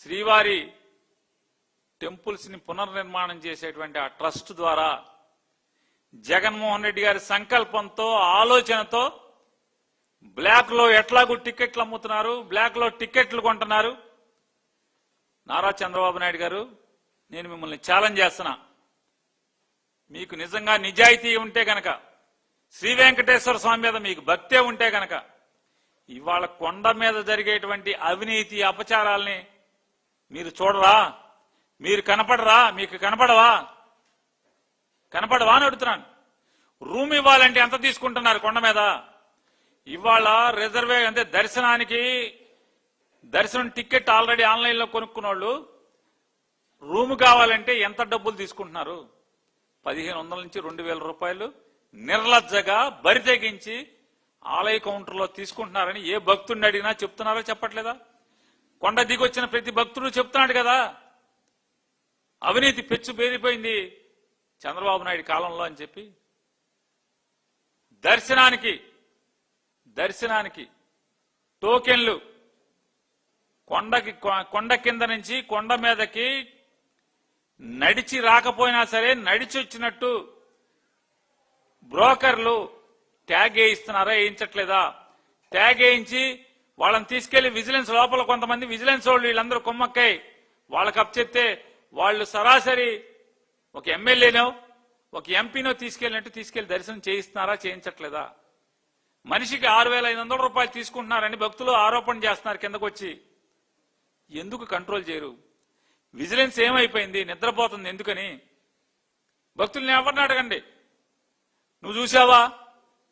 శ్రీవారి టెంపుల్స్ ని పునర్నిర్మాణం చేసేటువంటి ఆ ట్రస్ట్ ద్వారా జగన్మోహన్ రెడ్డి గారి సంకల్పంతో, ఆలోచనతో బ్లాక్ లో ఎట్లాగూ టికెట్లు అమ్ముతున్నారు, బ్లాక్ లో టికెట్లు కొంటున్నారు. నారా చంద్రబాబు నాయుడు గారు, నేను మిమ్మల్ని ఛాలెంజ్ చేస్తున్నా. మీకు నిజంగా నిజాయితీ ఉంటే గనక, శ్రీ వెంకటేశ్వర స్వామి మీద మీకు భక్తే ఉంటే గనక, ఇవాళ కొండ మీద జరిగేటువంటి అవినీతి అపచారాల్ని మీరు చూడరా? మీరు కనపడరా? మీకు కనపడవా అని అడుగుతున్నాను. రూమ్ ఇవ్వాలంటే ఎంత తీసుకుంటున్నారు కొండ మీద? ఇవాళ రిజర్వే అంటే దర్శనం టికెట్ ఆల్రెడీ ఆన్లైన్ లో కొనుక్కున్న వాళ్ళు రూమ్ కావాలంటే ఎంత డబ్బులు తీసుకుంటున్నారు? 1,500 నుంచి 2,000 రూపాయలు నిర్లజ్జగా బరి తెగించి ఆలయ కౌంటర్లో తీసుకుంటున్నారని ఏ భక్తుడిని అడిగినా చెప్తున్నారో చెప్పట్లేదా? కొండ దిగొచ్చిన ప్రతి భక్తుడు చెప్తున్నాడు కదా, అవినీతి పెచ్చు పేరిపోయింది చంద్రబాబు నాయుడు కాలంలో అని చెప్పి. దర్శనానికి టోకెన్లు కొండ కింద నుంచి కొండ మీదకి నడిచి రాకపోయినా సరే నడిచి వచ్చినట్టు బ్రోకర్లు ట్యాగ్ వేయిస్తున్నారా, వేయించట్లేదా? ట్యాగ్ వేయించి వాళ్ళని తీసుకెళ్లి విజిలెన్స్ లోపల కొంతమంది విజిలెన్స్ వాళ్ళు వీళ్ళందరూ కొమ్మక్కై వాళ్ళకి అప్పచెప్తే వాళ్ళు సరాసరి ఒక ఎమ్మెల్యేనో ఒక ఎంపీనో తీసుకెళ్లి దర్శనం చేయిస్తున్నారా, చేయించట్లేదా? మనిషికి 6,500 రూపాయలు తీసుకుంటున్నారని భక్తులు ఆరోపణ చేస్తున్నారు కిందకు వచ్చి. ఎందుకు కంట్రోల్ చేయరు? విజిలెన్స్ ఏమైపోయింది? నిద్రపోతుంది ఎందుకని? భక్తుల్ని ఎవరిని అడగండి, నువ్వు చూసావా?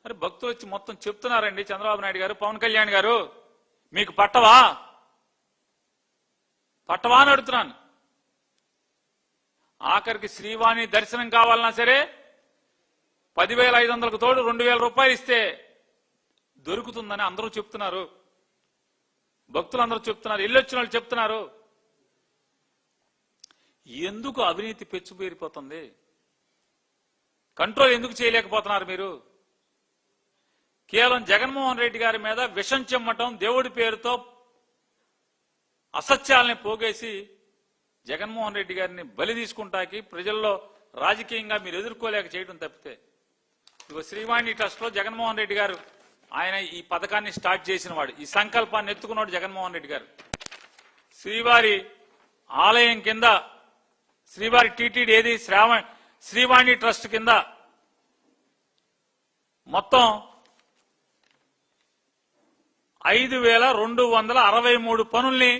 అరే భక్తులు వచ్చి మొత్తం చెప్తున్నారండి, చంద్రబాబు నాయుడు గారు, పవన్ కళ్యాణ్ గారు, మీకు పట్టవా అని అడుగుతున్నాను. ఆఖరికి శ్రీవాణి దర్శనం కావాలన్నా సరే 10,500కు తోడు 2,000 రూపాయలు ఇస్తే దొరుకుతుందని అందరూ చెప్తున్నారు, భక్తులందరూ చెప్తున్నారు, ఇల్లొచ్చిన వాళ్ళు చెప్తున్నారు. ఎందుకు అవినీతి పెచ్చు పేరిపోతుంది? కంట్రోల్ ఎందుకు చేయలేకపోతున్నారు మీరు? కేవలం జగన్మోహన్ రెడ్డి గారి మీద విషం చెమ్మటం, దేవుడి పేరుతో అసత్యాలని పోగేసి జగన్మోహన్ రెడ్డి గారిని బలి తీసుకుంటాకి ప్రజల్లో రాజకీయంగా మీరు ఎదుర్కోలేక చేయడం తప్పితే. ఇదిగో శ్రీవాణి ట్రస్ట్ లో జగన్మోహన్ రెడ్డి గారు ఆయన ఈ పథకాన్ని స్టార్ట్ చేసిన వాడు, ఈ సంకల్పాన్ని ఎత్తుకున్నాడు జగన్మోహన్ రెడ్డి గారు. శ్రీవారి ఆలయం కింద శ్రీవారి టీటీడీ ఏది శ్రీవాణి ట్రస్ట్ కింద మొత్తం 5,263 పనుల్ని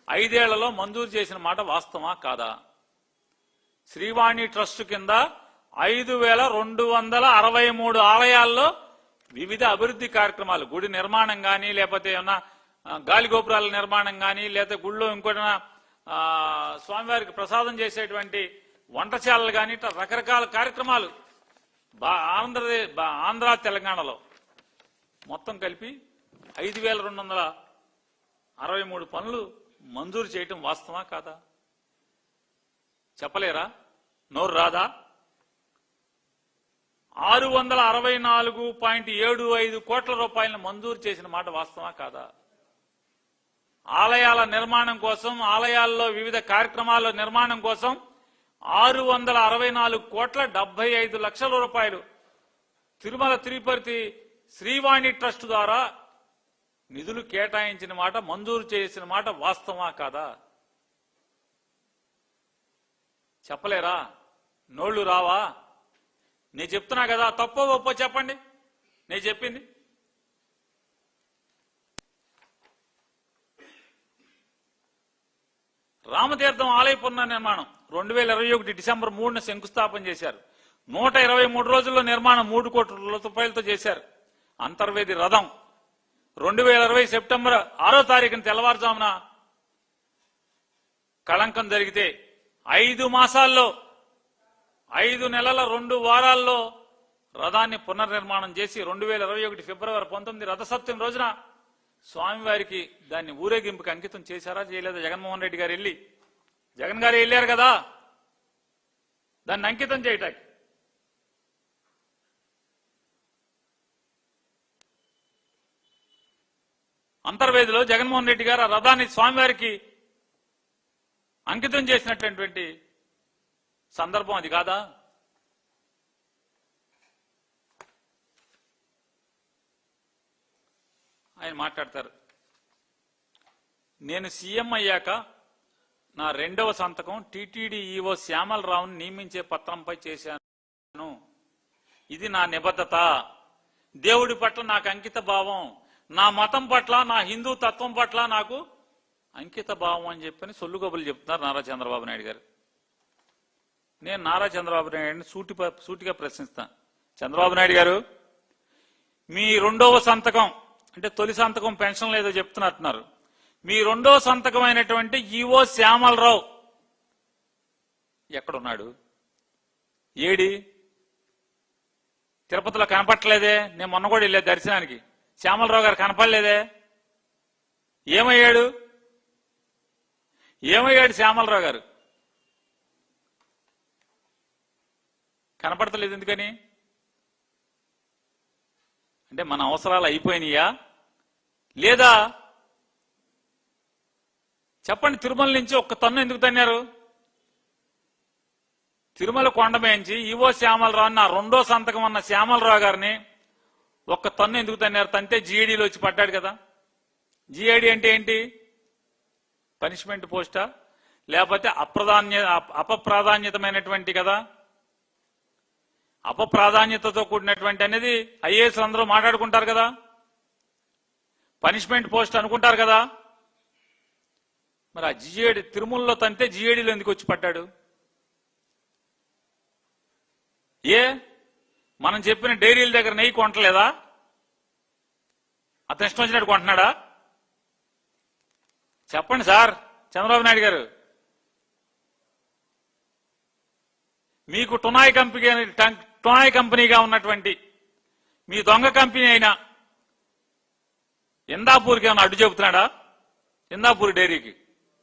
5 ఏళ్లలో మంజూరు చేసిన మాట వాస్తవమా కాదా? శ్రీవాణి ట్రస్ట్ కింద 5,263 ఆలయాల్లో వివిధ అభివృద్ధి కార్యక్రమాలు, గుడి నిర్మాణం కానీ, లేకపోతే ఏమన్నా గాలి గోపురాల నిర్మాణం కానీ, లేకపోతే గుళ్ళో ఇంకోటి స్వామివారికి ప్రసాదం చేసేటువంటి వంటశాలలు కానీ, ఇట్లా రకరకాల కార్యక్రమాలు ఆంధ్ర తెలంగాణలో మొత్తం కలిపి 5,263 పనులు మంజూరు చేయటం వాస్తవా కాదా? చెప్పలేరా? నోరు రాదా? 664.75 కోట్ల రూపాయలను మంజూరు చేసిన మాట వాస్తవా కాదా? ఆలయాల నిర్మాణం కోసం, ఆలయాల్లో వివిధ కార్యక్రమాల నిర్మాణం కోసం 664,75,00,000 తిరుమల తిరుపతి శ్రీవాణి ట్రస్ట్ ద్వారా నిధులు కేటాయించిన మాట, మంజూరు చేసిన మాట వాస్తవమా కాదా? చెప్పలేరా? నోళ్లు రావా? నేను చెప్తున్నా కదా, తప్పో ఒప్పో చెప్పండి. నేను చెప్పింది రామతీర్థం ఆలయ పునర్నిర్మాణం 2021 డిసెంబర్ 3న శంకుస్థాపన చేశారు. 123 రోజుల్లో నిర్మాణం 3 కోట్ల రూపాయలతో చేశారు. అంతర్వేది రథం 2020 సెప్టెంబర్ 6వ తారీఖున తెల్లవారుజామున కళంకం జరిగితే 5 మాసాల్లో 5 నెలల 2 వారాల్లో రథాన్ని పునర్నిర్మాణం చేసి 2021 ఫిబ్రవరి 19 రథసప్తమి రోజున స్వామివారికి దాన్ని ఊరేగింపుకి అంకితం చేశారా చేయలేదా? జగన్మోహన్ రెడ్డి గారు జగన్ గారు వెళ్ళారు కదా దాన్ని అంకితం చేయటానికి. అంతర్వేదిలో జగన్మోహన్ రెడ్డి గారు ఆ రథాన్ని స్వామివారికి అంకితం చేసినటువంటి సందర్భం అది కాదా? ఆయన మాట్లాడతారు, నేను సీఎం అయ్యాక నా 2వ సంతకం టీటీడీ ఈవో శ్యామలరావుని నియమించే పత్రంపై చేశాను. ఇది నా నిబద్ధత, దేవుడి పట్ల నాకు అంకిత భావం, నా మతం పట్ల, నా హిందూ తత్వం పట్ల నాకు అంకిత భావం అని చెప్పని సొల్లుగొబ్బలు చెప్తున్నారు నారా చంద్రబాబు నాయుడు గారు. నేను నారా చంద్రబాబు నాయుడిని సూటిగా ప్రశ్నిస్తాను. చంద్రబాబు నాయుడు గారు, మీ 2వ సంతకం అంటే తొలి సంతకం పెన్షన్ లేదో చెప్తున్నట్టున్నారు. మీ 2వ సంతకం అయినటువంటి ఈవో శ్యామలరావు ఎక్కడున్నాడు? ఏడి? తిరుపతిలో కనపట్టలేదే? నేను మొన్న కూడా వెళ్ళే దర్శనానికి, శ్యామలరావు గారు కనపడలేదే? ఏమయ్యాడు శ్యామలరావు గారు? కనపడతలేదు ఎందుకని? అంటే మన అవసరాలు అయిపోయినాయా లేదా? చెప్పండి. తిరుమల నుంచి ఒక్క తన్ను ఎందుకు తన్నారు? తిరుమల కొండ మేంచి ఈవో శ్యామలరావు నా 2వ సంతకం అన్న శ్యామలరావు గారిని ఒక్క తన్ను ఎందుకు తన్నారు? తంతే జీఐడీలో వచ్చి పడ్డాడు కదా. జీఐడీ అంటే ఏంటి? పనిష్మెంట్ పోస్టా లేకపోతే అపప్రాధాన్యతమైనటువంటి కదా? అపప్రాధాన్యతతో కూడినటువంటి అనేది ఐఏఎస్ అందరూ మాట్లాడుకుంటారు కదా, పనిష్మెంట్ పోస్ట్ అనుకుంటారు కదా. మరి ఆ జీఏడి తిరుమలలో తంతే జీఏడీలో ఎందుకు వచ్చి పడ్డాడు? మనం చెప్పిన డైరీల దగ్గర నెయ్యి కొంటలేదా? అతను ఇష్టం వచ్చినట్టు కొంటున్నాడా? చెప్పండి సార్ చంద్రబాబు నాయుడు గారు. మీకు టునాయ్ కంపెనీగా ఉన్నటువంటి మీ దొంగ కంపెనీ అయినా ఇందాపూర్కి ఏమైనా అడ్డు చెబుతున్నాడా? ఇందాపూర్ డైరీకి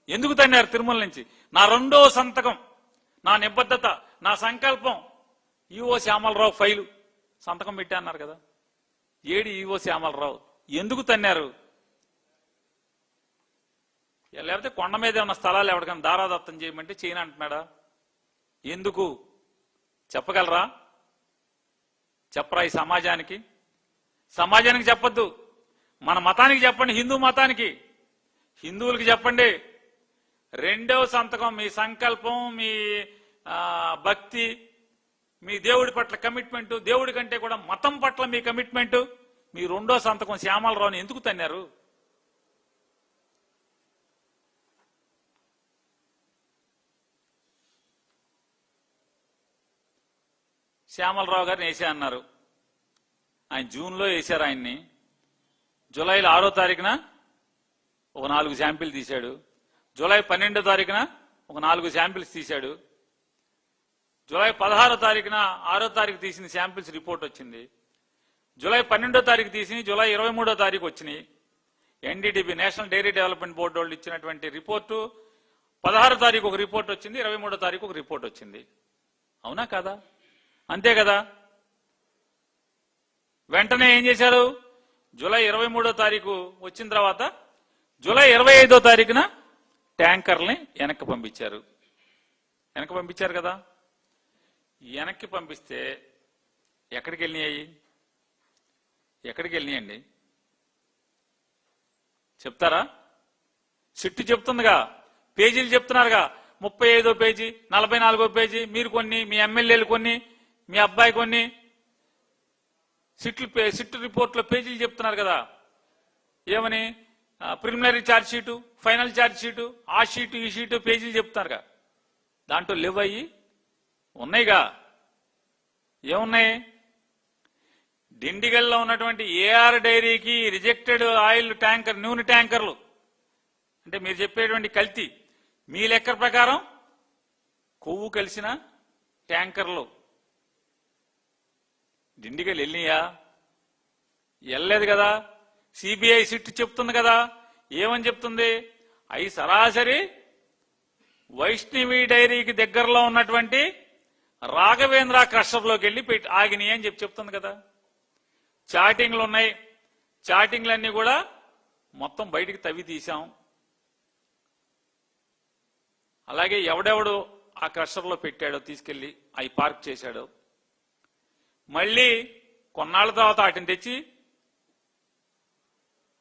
ఎందుకు తన్నారు తిరుమల నుంచి? నా 2వ సంతకం, నా నిబద్ధత, నా సంకల్పం ఈవో శ్యామలరావు ఫైలు సంతకం పెట్టి అన్నారు కదా. ఏడి ఈవో శ్యామలరావు? ఎందుకు తన్నారు? లేకపోతే కొండ మీద ఉన్న స్థలాలు ఎవరికైనా దారాదత్తం చేయమంటే చేయను అంటున్నాడా? ఎందుకు చెప్పగలరా? చెప్పరా ఈ సమాజానికి చెప్పొద్దు. మన మతానికి చెప్పండి, హిందూ మతానికి, హిందువులకి చెప్పండి. 2వ సంతకం మీ సంకల్పం, మీ భక్తి, మీ దేవుడి పట్ల కమిట్మెంట్, దేవుడి కంటే కూడా మతం పట్ల మీ కమిట్మెంట్, మీ 2వ సంతకం శ్యామలరావుని ఎందుకు తన్నారు? శ్యామలరావు గారిని వేసే అన్నారు. ఆయన జూన్లో వేశారు. ఆయన్ని జూలైలో 6వ తారీఖున ఒక 4 శాంపిల్ తీశాడు. జూలై 12వ తారీఖున ఒక 4 శాంపిల్స్ తీశాడు. జూలై 16వ తారీఖున 6వ తారీఖు తీసిన శాంపిల్స్ రిపోర్ట్ వచ్చింది. జూలై 12వ తారీఖు తీసి జూలై 23వ తారీఖు వచ్చినాయి. NDDB national dairy development board వాళ్ళు ఇచ్చినటువంటి రిపోర్టు 16వ తారీఖు ఒక రిపోర్ట్ వచ్చింది, 23వ తారీఖు ఒక రిపోర్ట్ వచ్చింది. అవునా కాదా? అంతే కదా. వెంటనే ఏం చేశారు? జూలై 23వ తారీఖు వచ్చిన తర్వాత జూలై 25వ తారీఖున ట్యాంకర్ని వెనక్కి పంపించారు. వెనక్కి పంపించారు కదా. వెనక్కి పంపిస్తే ఎక్కడికి వెళ్ళినాయి? ఎక్కడికి వెళ్ళినాయండి చెప్తారా? సిట్టు చెప్తుందిగా, పేజీలు చెప్తున్నారుగా. 35వ పేజీ, 44వ పేజీ, మీరు కొన్ని, మీ ఎమ్మెల్యేలు కొన్ని, మీ అబ్బాయి కొన్ని సిట్టు రిపోర్ట్లో పేజీలు చెప్తున్నారు కదా. ఏమని? Preliminary charge sheet, final charge sheet, ఆ షీటు ఈ షీటు పేజీలు చెప్తున్నారుగా. దాంట్లో లేవు, అయ్యి ఉన్నాయిగా. ఏమున్నాయి? డిండిగల్లో ఉన్నటువంటి ఏఆర్ డైరీకి రిజెక్టెడ్ ఆయిల్ ట్యాంకర్, నూనె ట్యాంకర్లు అంటే మీరు చెప్పేటువంటి కల్తీ, మీ లెక్క ప్రకారం కొవ్వు కలిసిన ట్యాంకర్లు డిండిగల్ వెళ్ళినాయా? వెళ్ళలేదు కదా. సిబిఐ సిట్ చెప్తుంది కదా. ఏమని చెప్తుంది? అవి సరాసరి వైష్ణవి డైరీకి దగ్గరలో ఉన్నటువంటి రాఘవేంద్ర క్రషర్లోకి వెళ్ళి ఆగినాయి అని చెప్తుంది కదా. చాటింగ్లు ఉన్నాయి, చాటింగ్లన్నీ కూడా మొత్తం బయటికి తవ్వి తీశాం. అలాగే ఎవడెవడు ఆ క్రషర్లో పెట్టాడో తీసుకెళ్లి అవి పార్క్ చేశాడో, మళ్ళీ కొన్నాళ్ల తర్వాత వాటిని తెచ్చి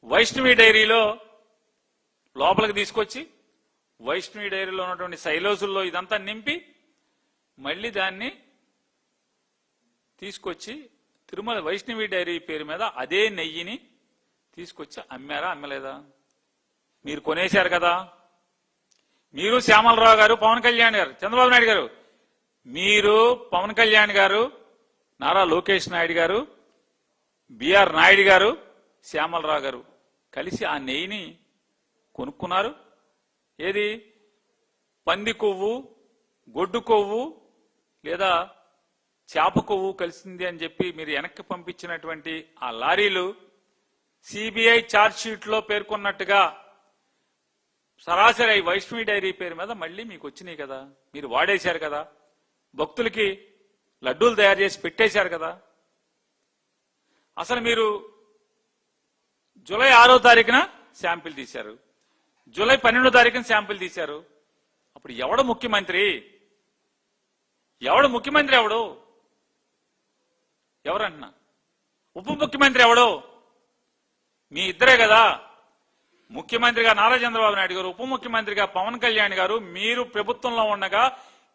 వైష్ణవి డైరీలో లోపలికి తీసుకొచ్చి వైష్ణవి డైరీలో ఉన్నటువంటి సైలోజుల్లో ఇదంతా నింపి మళ్ళీ దాన్ని తీసుకొచ్చి తిరుమల వైష్ణవి డైరీ పేరు మీద అదే నెయ్యిని తీసుకొచ్చి అమ్మారా? అమ్మలేదా? మీరు కొనేశారు కదా. మీరు, శ్యామలరావు గారు, పవన్ కళ్యాణ్ గారు, చంద్రబాబు నాయుడు గారు, మీరు, పవన్ కళ్యాణ్ గారు, నారా లోకేష్ నాయుడు గారు, బిఆర్ నాయుడు గారు, శ్యామలరావు గారు కలిసి ఆ నెయ్యిని కొనుక్కున్నారు. ఏది? పంది కొవ్వు, గొడ్డు కొవ్వు లేదా చేప కొవ్వు కలిసింది అని చెప్పి మీరు వెనక్కి పంపించినటువంటి ఆ లారీలు సిబిఐ ఛార్జ్ షీట్ లో పేర్కొన్నట్టుగా సరాసరి వైష్ణవి డైరీ పేరు మీద మళ్ళీ మీకు వచ్చినాయి కదా. మీరు వాడేశారు కదా. భక్తులకి లడ్డూలు తయారు చేసి పెట్టేశారు కదా. అసలు మీరు జూలై 6వ తారీఖున శాంపిల్ తీశారు, జూలై 12వ తారీఖున శాంపిల్ తీశారు. అప్పుడు ఎవడు ముఖ్యమంత్రి? ఎవడు ముఖ్యమంత్రి? ఎవరన్నా? ఉప ముఖ్యమంత్రి ఎవడు? మీ ఇద్దరే కదా. ముఖ్యమంత్రిగా నారా చంద్రబాబు నాయుడు గారు, ఉప ముఖ్యమంత్రిగా పవన్ కళ్యాణ్ గారు. మీరు ప్రభుత్వంలో ఉండగా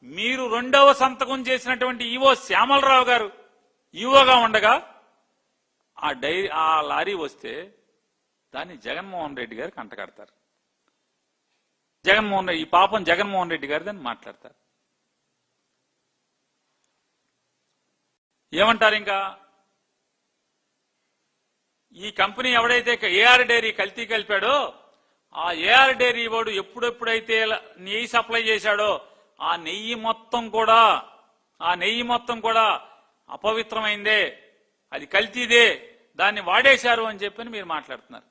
మీరు 2వ సంతకం చేసినటువంటి ఈవో శ్యామలరావు గారు ఈవోగా ఉండగా ఆ లారీ వస్తే దాన్ని జగన్మోహన్ రెడ్డి గారికి అంటగడతారు. ఈ పాపం జగన్మోహన్ రెడ్డి గారు దాన్ని మాట్లాడతారు. ఏమంటారు? ఇంకా ఈ కంపెనీ ఎవడైతే ఏఆర్ డైరీ కల్తీ కలిపాడో ఆ ఏఆర్ డైరీ వాడు ఎప్పుడెప్పుడైతే నెయ్యి సప్లై చేశాడో ఆ నెయ్యి మొత్తం కూడా అపవిత్రమైందే, అది కల్తీదే, దాన్ని వాడేశారు అని చెప్పని మీరు మాట్లాడుతున్నారు.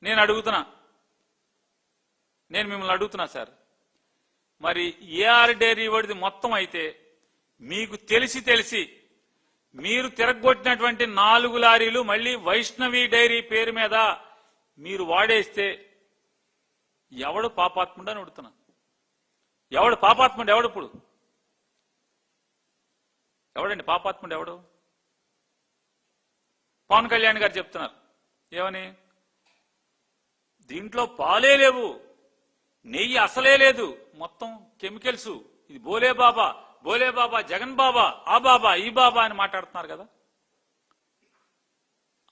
నేను మిమ్మల్ని అడుగుతున్నా సార్, మరి ఏఆర్ డైరీ వాడిది మొత్తం అయితే మీకు తెలిసి మీరు తిరగొట్టినటువంటి 4 లారీలు మళ్ళీ వైష్ణవి డైరీ పేరు మీద మీరు వాడేస్తే ఎవడు పాపాత్ముడు అని అడుగుతున్నా. ఎవడు పాపాత్ముడు? ఇప్పుడు ఎవడండి పాపాత్ముడు? ఎవడు? పవన్ కళ్యాణ్ గారు చెప్తున్నారు. ఏమని? దీంట్లో పాలే లేవు, నెయ్యి అసలే లేదు, మొత్తం కెమికల్స్, ఇది బోలే బాబా, జగన్ బాబా, ఆ బాబా, ఈ బాబా అని మాట్లాడుతున్నారు కదా.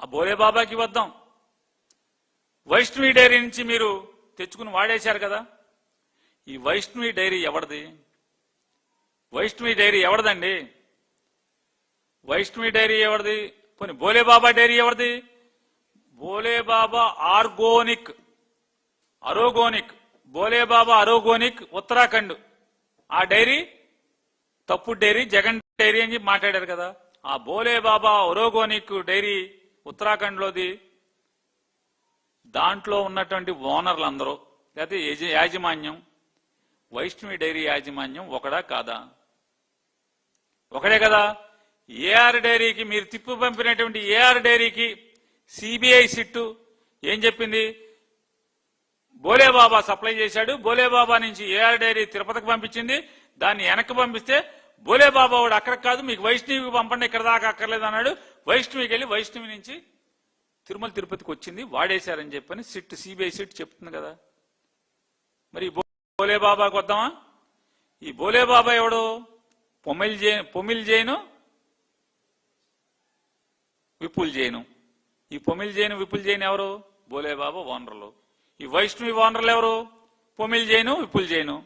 ఆ బోలే బాబాకి వద్దాం. వైష్ణవి డైరీ నుంచి మీరు తెచ్చుకుని వాడేశారు కదా. ఈ వైష్ణవి డైరీ ఎవరిది? వైష్ణవి డైరీ ఎవరిదండి? వైష్ణవి డైరీ ఎవరిది? పోనీ బోలే బాబా డైరీ ఎవరిది? బోలే బాబా అరోగోనిక్ బోలే బాబా అరోగోనిక్ ఉత్తరాఖండ్. ఆ డైరీ తప్పుడు డైరీ, జగన్ డైరీ అని చెప్పి మాట్లాడారు కదా. ఆ బోలే బాబా అరోగోనిక్ డైరీ ఉత్తరాఖండ్ లోది. దాంట్లో ఉన్నటువంటి ఓనర్లు అందరూ లేకపోతే యాజమాన్యం, వైష్ణవి డైరీ యాజమాన్యం ఒకడా కాదా? ఒకడే కదా. ఏఆర్ డైరీకి మీరు తిప్పు పంపినటువంటి ఏఆర్ డైరీకి సిబిఐ సిట్టు ఏం చెప్పింది? బోలేబాబా సప్లై చేశాడు. బోలేబాబా నుంచి ఏఆర్ డైరీ తిరుపతికి పంపించింది. దాన్ని వెనక్కి పంపిస్తే బోలేబాబా వాడు అక్కడికి కాదు, మీకు వైష్ణవికి పంపండి, ఇక్కడ దాకా అక్కర్లేదు అన్నాడు. వైష్ణవికి వెళ్ళి వైష్ణవి నుంచి తిరుమల తిరుపతికి వచ్చింది. వాడేశారని చెప్పని సిట్ సిబిఐ సిట్ చెప్తుంది కదా. మరి బోలేబాబాకి వద్దామా? ఈ బోలేబాబా ఎవడు? పొమిల్ జైను విపుల్ జైను. ఈ పొమిల్ జైను విపుల్ జైన్ ఎవరు? బోలేబాబా ఓనర్లు. ఈ వైష్ణవి ఓనర్లు ఎవరు? పొమిల్ జైను విపుల్ జైను.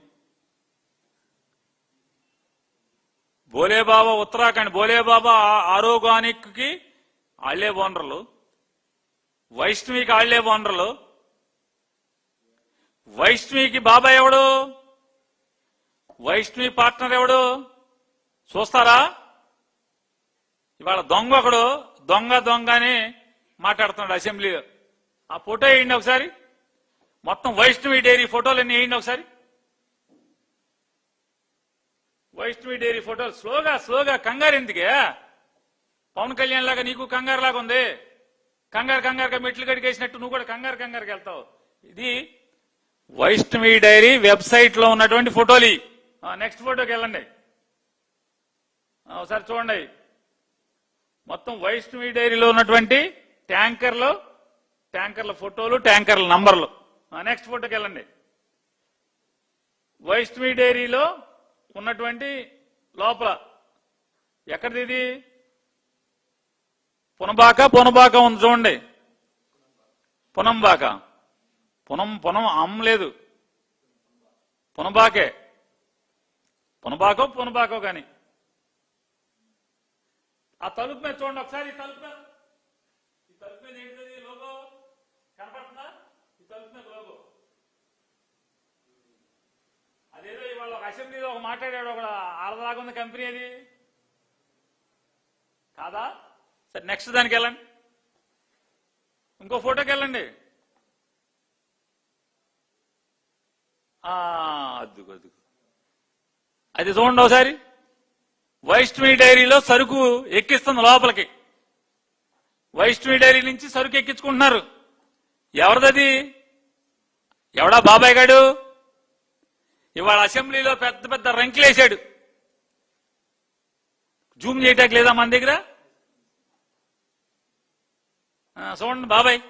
బోలేబాబా ఉత్తరాఖండ్, బోలేబాబా ఆరోగానిక్ కి ఆళ్లే ఓనర్లు, వైష్ణవికి ఆళ్లే ఓనర్లు. వైష్ణవికి బాబాయ్ ఎవడు? వైష్ణవి పార్ట్నర్ ఎవడు? చూస్తారా? ఇవాళ దొంగ ఒకడు దొంగ అని మాట్లాడుతున్నాడు అసెంబ్లీలో. ఆ ఫోటో వేయండి ఒకసారి. మొత్తం వైష్ణవి డైరీ ఫోటోలన్నీ వేయండి ఒకసారి. వైష్ణవి డైరీ ఫోటోలు స్లోగా కంగారు ఎందుకే? పవన్ కళ్యాణ్ లాగా నీకు కంగారు లాగా ఉంది. కంగారుగా మెట్లు కడిగేసినట్టు నువ్వు కూడా కంగారుకి వెళ్తావు. ఇది వైష్ణవి డైరీ వెబ్సైట్ లో ఉన్నటువంటి ఫోటోలు. నెక్స్ట్ ఫోటోకి వెళ్ళండి ఒకసారి చూడండి. మొత్తం వైష్ణవి డైరీలో ఉన్నటువంటి ట్యాంకర్ల ఫోటోలు, ట్యాంకర్ల నంబర్లు. నెక్స్ట్ ఫోటోకి వెళ్ళండి. వైష్ణవి డైరీలో ఉన్నటువంటి లోపల ఎక్కడిది? ఇది పునబాక ఉంది చూడండి. పునంబాక పునం అమ్మలేదు, పునబాకే. పునబాకో కానీ ఆ తలుపు మీద చూడండి ఒకసారి. ఈ తలుపు మీద ఏంటిది? లోగో కనపడుతుందా? ఈ తలుపు మీద లోగో. అదేదో ఇవాళ ఒక అసెంబ్లీలో ఒక మాట్లాడాడు, ఒక ఆడదాగా ఉంది కంపెనీ. అది కాదా? సరే నెక్స్ట్ దానికి వెళ్ళండి. ఇంకో ఫోటోకి వెళ్ళండి. అద్దుకు అది చూడండి ఒకసారి. వైష్ణవి డైరీలో సరుకు ఎక్కిస్తుంది లోపలికి. వైష్ణవి డైరీ నుంచి సరుకు ఎక్కించుకుంటున్నారు. ఎవరిదది? ఎవడా బాబాయ్ గాడు? ఇవాళ అసెంబ్లీలో పెద్ద రంకులేశాడు. జూమ్ చేయటానికి లేదా మన దగ్గర? చూడండి బాబాయ్.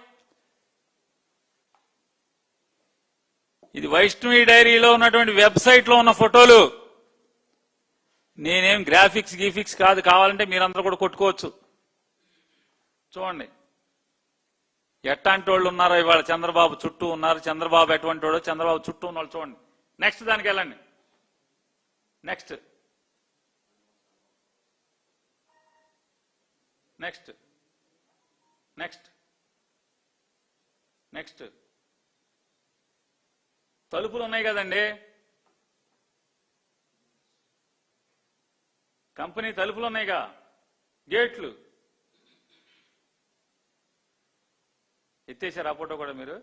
ఇది వైష్ణవి డైరీలో ఉన్నటువంటి వెబ్సైట్ లో ఉన్న ఫోటోలు. నేనేం గ్రాఫిక్స్ కాదు, కావాలంటే మీరందరూ కూడా కొట్టుకోవచ్చు. చూడండి ఎట్లాంటి వాళ్ళు ఉన్నారో ఇవాళ చంద్రబాబు చుట్టూ ఉన్నారు. చంద్రబాబు ఎటువంటి వాడు, చంద్రబాబు చుట్టూ ఉన్న వాళ్ళు చూడండి. నెక్స్ట్ దానికి వెళ్ళండి. నెక్స్ట్ తలుపులు ఉన్నాయి కదండి, కంపెనీ తలుపులు ఉన్నాయిగా, గేట్లు ఎత్తేసారు. ఆ ఫోటో కూడా మీరు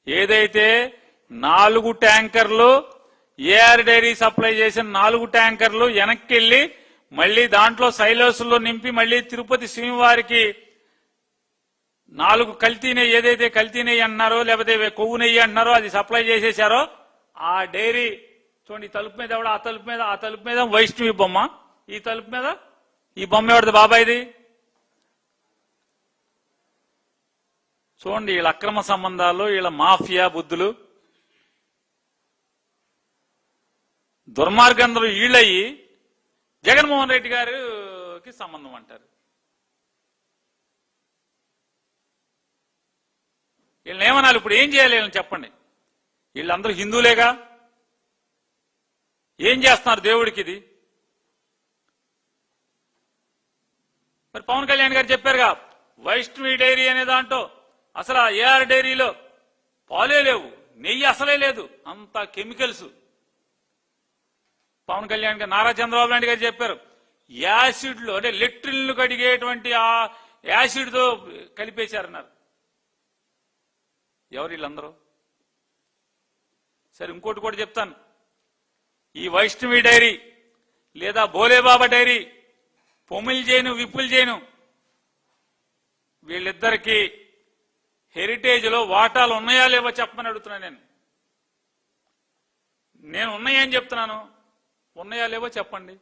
ఏదైతే 4 ట్యాంకర్లు ఏఆర్ డైరీ సప్లై చేసిన 4 ట్యాంకర్లు వెనక్కి వెళ్లి మళ్లీ దాంట్లో సైలోసుల్లో నింపి మళ్లీ తిరుపతి శ్రీవారికి 4 కల్తీ నెయ్యి, ఏదైతే కల్తీ నెయ్యి అన్నారో లేకపోతే కొవ్వు నెయ్యి అంటున్నారో అది సప్లై చేసేశారో ఆ డైరీ చూడండి. ఈ తలుపు మీద ఎవడ? ఆ తలుపు మీద వైష్ణవి బొమ్మ. ఈ తలుపు మీద ఈ బొమ్మ ఎవడది? బాబాయిది. చూడండి వీళ్ళ అక్రమ సంబంధాలు, వీళ్ళ మాఫియా బుద్ధులు, దుర్మార్గందరూ వీళ్ళయి జగన్మోహన్ రెడ్డి గారికి సంబంధం అంటారు. వీళ్ళని ఏమనాలి? ఇప్పుడు ఏం చేయాలి వీళ్ళని చెప్పండి. వీళ్ళందరూ హిందువులేగా, ఏం చేస్తున్నారు దేవుడికి? ఇది మరి పవన్ కళ్యాణ్ గారు చెప్పారుగా, వైష్ణవి డైరీ అనే దాంట్లో అసలు ఏఆర్ డైరీలో పాలే లేవు, నెయ్యి అసలే లేదు, అంతా కెమికల్స్. పవన్ కళ్యాణ్ గారు, నారా చంద్రబాబు నాయుడు గారు చెప్పారు, యాసిడ్లు అంటే లెట్రిన్లు కడిగేటువంటి ఆ యాసిడ్ తో కలిపేశారన్నారు. ఎవరు వీళ్ళందరూ? సరే ఇంకోటి కూడా చెప్తాను. ఈ వైష్ణవి డైరీ లేదా బోలేబాబా డైరీ, పొమిల్ జైను విపుల్ జైను వీళ్ళిద్దరికీ హెరిటేజ్లో వాటాలు ఉన్నాయా లేవో చెప్పమని అడుగుతున్నాను. నేను ఉన్నాయని చెప్తున్నాను, ఉన్నాయా లేవో చెప్పండి.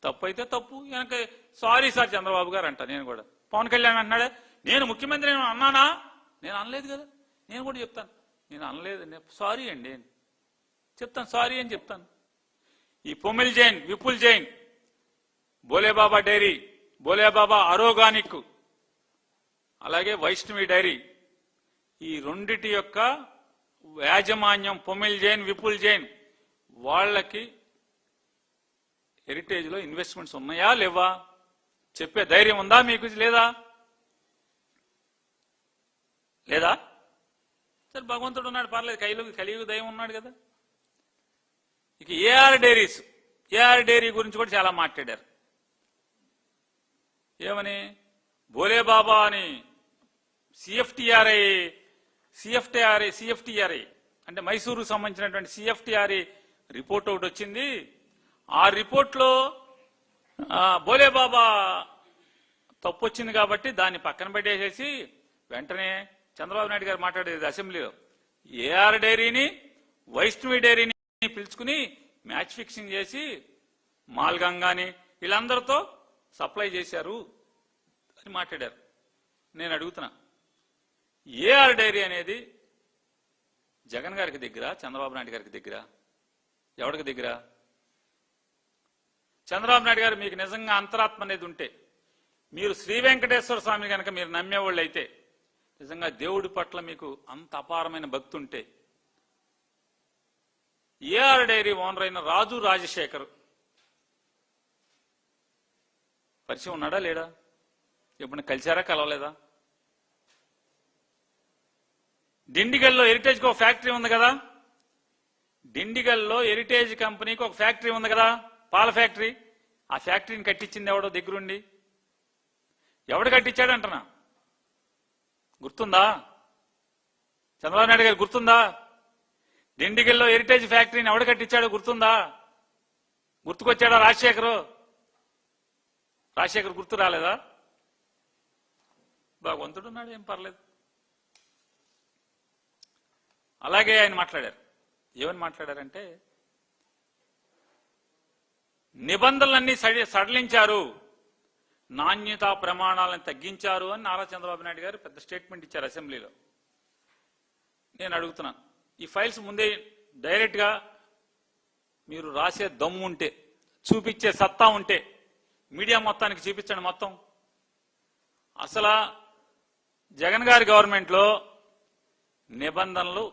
తప్పు అయితే తప్పు, వెనక సారీ సార్ చంద్రబాబు గారు అంట. నేను కూడా పవన్ కళ్యాణ్ అంటున్నాడే, నేను ముఖ్యమంత్రి అన్నానా? నేను అనలేదు కదా. నేను కూడా చెప్తాను, నేను అనలేదు, సారీ అండి చెప్తాను, సారీ అని చెప్తాను. ఈ పొమిల్ జైన్, విపుల్ జైన్, బోలేబాబా డైరీ, బోలేబాబా ఆర్గానిక్, అలాగే వైష్ణవి డైరీ, ఈ రెండిటి యొక్క యాజమాన్యం పొమిల్ జైన్, విపుల్ జైన్, వాళ్ళకి హెరిటేజ్లో ఇన్వెస్ట్మెంట్స్ ఉన్నాయా లేవా చెప్పే ధైర్యం ఉందా మీకు? లేదా లేదా సరే, భగవంతుడు ఉన్నాడు, పర్లేదు, కలియుగ దైవం ఉన్నాడు కదా. ఇక ఏఆర్ డైరీస్, ఏఆర్ డైరీ గురించి కూడా చాలా మాట్లాడారు. ఏమని? బోలేబాబా అని సిఎఫ్టిఆర్ఐ అంటే మైసూరు సంబంధించినటువంటి సిఎఫ్టిఆర్ఐ రిపోర్ట్ ఒకటి వచ్చింది. ఆ రిపోర్ట్లో బోలేబాబా తప్పు వచ్చింది కాబట్టి దాన్ని పక్కన పెట్టేసేసి వెంటనే చంద్రబాబు నాయుడు గారు మాట్లాడేది అసెంబ్లీలో, ఏఆర్ డైరీని, వైష్ణవి డైరీని పిలుచుకుని మ్యాచ్ ఫిక్సింగ్ చేసి మాల్గంగాని వీళ్ళందరితో సప్లై చేశారు అని మాట్లాడారు. నేను అడుగుతున్నా, ఏఆర్ డైరీ అనేది జగన్ గారికి దగ్గర, చంద్రబాబు నాయుడు గారికి దగ్గర, ఎవరికి దగ్గర? చంద్రబాబు నాయుడు గారు మీకు నిజంగా అంతరాత్మ అనేది ఉంటే, మీరు శ్రీ వెంకటేశ్వర స్వామిని కనుక మీరు నమ్మేవాళ్ళు అయితే, నిజంగా దేవుడి పట్ల మీకు అంత అపారమైన భక్తి ఉంటే, ఏఆర్ డైరీ ఓనర్ అయిన రాజు రాజశేఖర్ పరిచయం ఉన్నాడా లేడా? ఎప్పుడు కలిశారా, కలవలేదా? డిండిగల్లో హెరిటేజ్కి ఒక ఫ్యాక్టరీ ఉంది కదా, డిండిగల్లో హెరిటేజ్ కంపెనీకి ఒక ఫ్యాక్టరీ ఉంది కదా, పాల ఫ్యాక్టరీ. ఆ ఫ్యాక్టరీని కట్టించింది ఎవడో దగ్గరుండి? ఎవడు కట్టించాడంటున్నా? గుర్తుందా? చంద్రబాబు నాయుడు గారు గుర్తుందా? డిండిగల్లో హెరిటేజ్ ఫ్యాక్టరీని ఎవడు కట్టించాడో గుర్తుందా? గుర్తుకొచ్చాడా రాజశేఖర్ గుర్తు రాలేదా? భగవంతుడు ఉన్నాడు, ఏం పర్లేదు. అలాగే ఆయన మాట్లాడారు. ఏమని మాట్లాడారంటే, నిబంధనలన్నీ సడలించారు, నాణ్యతా ప్రమాణాలను తగ్గించారు అని నారా చంద్రబాబు నాయుడు గారు పెద్ద స్టేట్మెంట్ ఇచ్చారు అసెంబ్లీలో. నేను అడుగుతున్నాను, ఈ ఫైల్స్ ముందే డైరెక్ట్ గా మీరు రాసే దమ్ము ఉంటే, చూపించే సత్తా ఉంటే మీడియా మొత్తానికి చూపించండి. మొత్తం అసలు జగన్ గారి గవర్నమెంట్ లో నిబంధనలు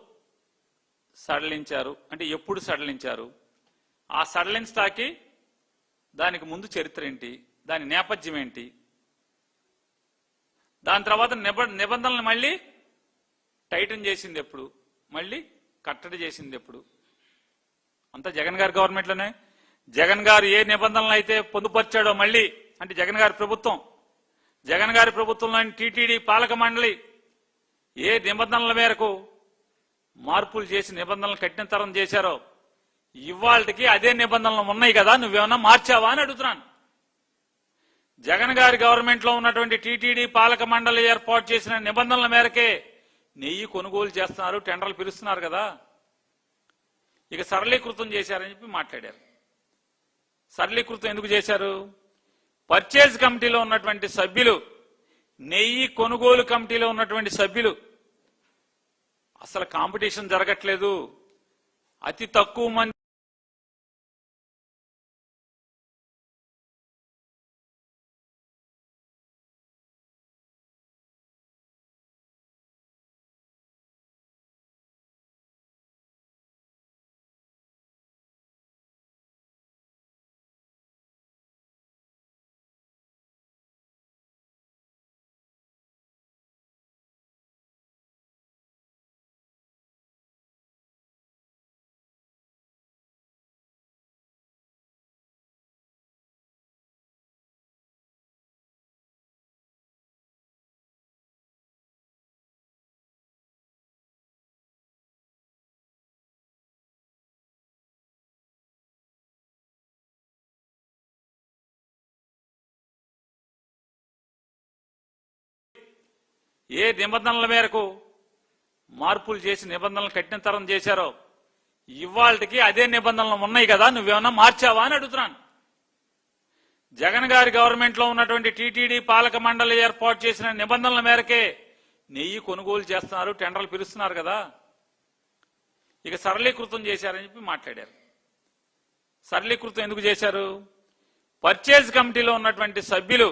సడలించారు అంటే ఎప్పుడు సడలించారు? ఆ సడలించటానికి దానికి ముందు చరిత్ర ఏంటి, దాని నేపథ్యం ఏంటి, దాని తర్వాత నిబంధనలు మళ్ళీ టైటన్ చేసింది ఎప్పుడు, మళ్ళీ కట్టడి చేసింది ఎప్పుడు? అంతా జగన్ గారి గవర్నమెంట్లోనే. జగన్ గారు ఏ నిబంధనలు అయితే పొందుపరిచాడో మళ్ళీ, అంటే జగన్ గారి ప్రభుత్వంలోని టీటీడీ పాలక మండలి ఏ నిబంధనల మేరకు మార్పులు చేసి నిబంధనలు కఠినతరం చేశారో, ఇవాళకి అదే నిబంధనలు ఉన్నాయి కదా, నువ్వేమన్నా మార్చావా అని అడుగుతున్నాను. జగన్ గారి గవర్నమెంట్ లో ఉన్నటువంటి టీటీడీ పాలక మండలి ఏర్పాటు చేసిన నిబంధనల మేరకే నెయ్యి కొనుగోలు చేస్తున్నారు, టెండర్లు పిలుస్తున్నారు కదా. ఇక సరళీకృతం చేశారని చెప్పి మాట్లాడారు. సరళీకృతం ఎందుకు చేశారు? పర్చేజ్ కమిటీలో ఉన్నటువంటి సభ్యులు, నెయ్యి కొనుగోలు కమిటీలో ఉన్నటువంటి సభ్యులు, అసలు కాంపిటీషన్ జరగట్లేదు, అతి తక్కువ మంది ఏ నిబంధనల మేరకు మార్పులు చేసి నిబంధనలు కఠినతరం చేశారో ఇవాళకి అదే నిబంధనలు ఉన్నాయి కదా, నువ్వేమన్నా మార్చావా అని అడుగుతున్నాను. జగన్ గారి గవర్నమెంట్ లో ఉన్నటువంటి టీటీడీ పాలక మండలి ఏర్పాటు చేసిన నిబంధనల మేరకే నెయ్యి కొనుగోలు చేస్తున్నారు, టెండర్లు పిలుస్తున్నారు కదా. ఇక సరళీకృతం చేశారని చెప్పి మాట్లాడారు. సరళీకృతం ఎందుకు చేశారు? పర్చేజ్ కమిటీలో ఉన్నటువంటి సభ్యులు,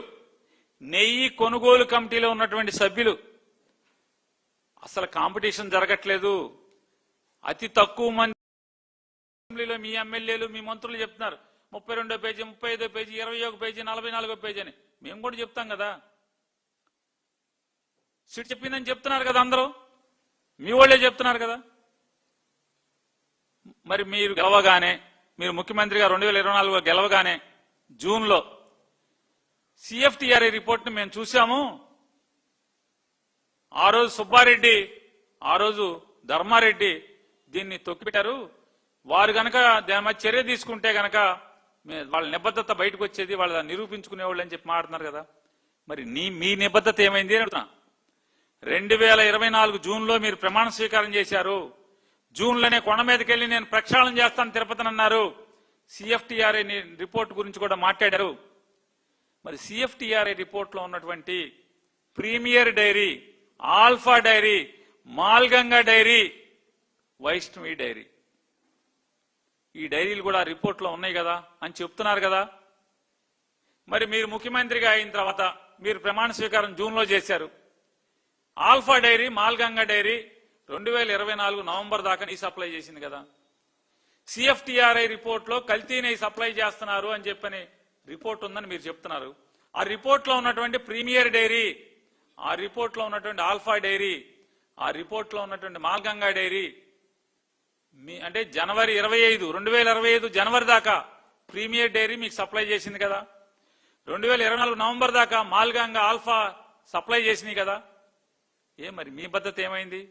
నెయ్యి కొనుగోలు కమిటీలో ఉన్నటువంటి సభ్యులు అసలు కాంపిటీషన్ జరగట్లేదు. అతి తక్కువ మంది మీ ఎమ్మెల్యేలు మీ మంత్రులు చెప్తున్నారు 32వ పేజీ, 35వ పేజీ, 21వ పేజీ, 44వ పేజీ అని. మేము కూడా చెప్తాం కదా. సిట్ చెప్పిందని చెప్తున్నారు కదా, అందరూ మీ వాళ్ళే చెప్తున్నారు కదా. మరి మీరు గెలవగానే, మీరు ముఖ్యమంత్రిగా 2024లో గెలవగానే జూన్లో సిఎఫ్టిఆర్ఐ రిపోర్ట్ ని మేము చూసాము. ఆ రోజు సుబ్బారెడ్డి, ఆ రోజు ధర్మారెడ్డి దీన్ని తొక్కిపెట్టారు. వారు గనక దాని మీద చర్య తీసుకుంటే గనక వాళ్ళ నిబద్ధత బయటకు వచ్చేది, వాళ్ళ నిరూపించుకునేవాళ్ళు అని చెప్పి మాట్లాడుతున్నారు కదా. మరి మీ నిబద్ధత ఏమైంది అని అడుగుతున్నా. 2024 జూన్లో మీరు ప్రమాణ స్వీకారం చేశారు. జూన్లోనే కొండ మీదకి వెళ్ళి నేను ప్రక్షాళన చేస్తాను తిరుపతిని అన్నారు. సిఎఫ్టిఆర్ఐ రిపోర్ట్ గురించి కూడా మాట్లాడారు. మరి సిఎఫ్టిఆర్ఐ రిపోర్ట్ లో ఉన్నటువంటి premier Dairy, Alpha dairy, మాల్గంగా dairy, Vaishnavi dairy, ఈ డైరీలు కూడా రిపోర్ట్ లో ఉన్నాయి కదా అని చెప్తున్నారు కదా. మరి మీరు ముఖ్యమంత్రిగా అయిన తర్వాత మీరు ప్రమాణ స్వీకారం జూన్లో చేశారు. ఆల్ఫా డైరీ, మాల్గంగా డైరీ 2024 నవంబర్ దాకా నెయ్యి సప్లై చేసింది కదా. సిఎఫ్టిఆర్ఐ రిపోర్ట్ లో కల్తీ నెయ్యి సప్లై చేస్తున్నారు అని చెప్పని రిపోర్ట్ ఉందని మీరు చెప్తున్నారు. ఆ రిపోర్ట్ లో ఉన్నటువంటి ప్రీమియర్ డైరీ, ఆ రిపోర్ట్ లో ఉన్నటువంటి ఆల్ఫా డైరీ, ఆ రిపోర్ట్ లో ఉన్నటువంటి మాల్గంగా డైరీ అంటే జనవరి 25, 2025 జనవరి దాకా ప్రీమియర్ డైరీ మీకు సప్లై చేసింది కదా. 2024 నవంబర్ దాకా మాల్గంగా, ఆల్ఫా సప్లై చేసినాయి కదా. మరి మీ పద్ధతి ఏమైంది?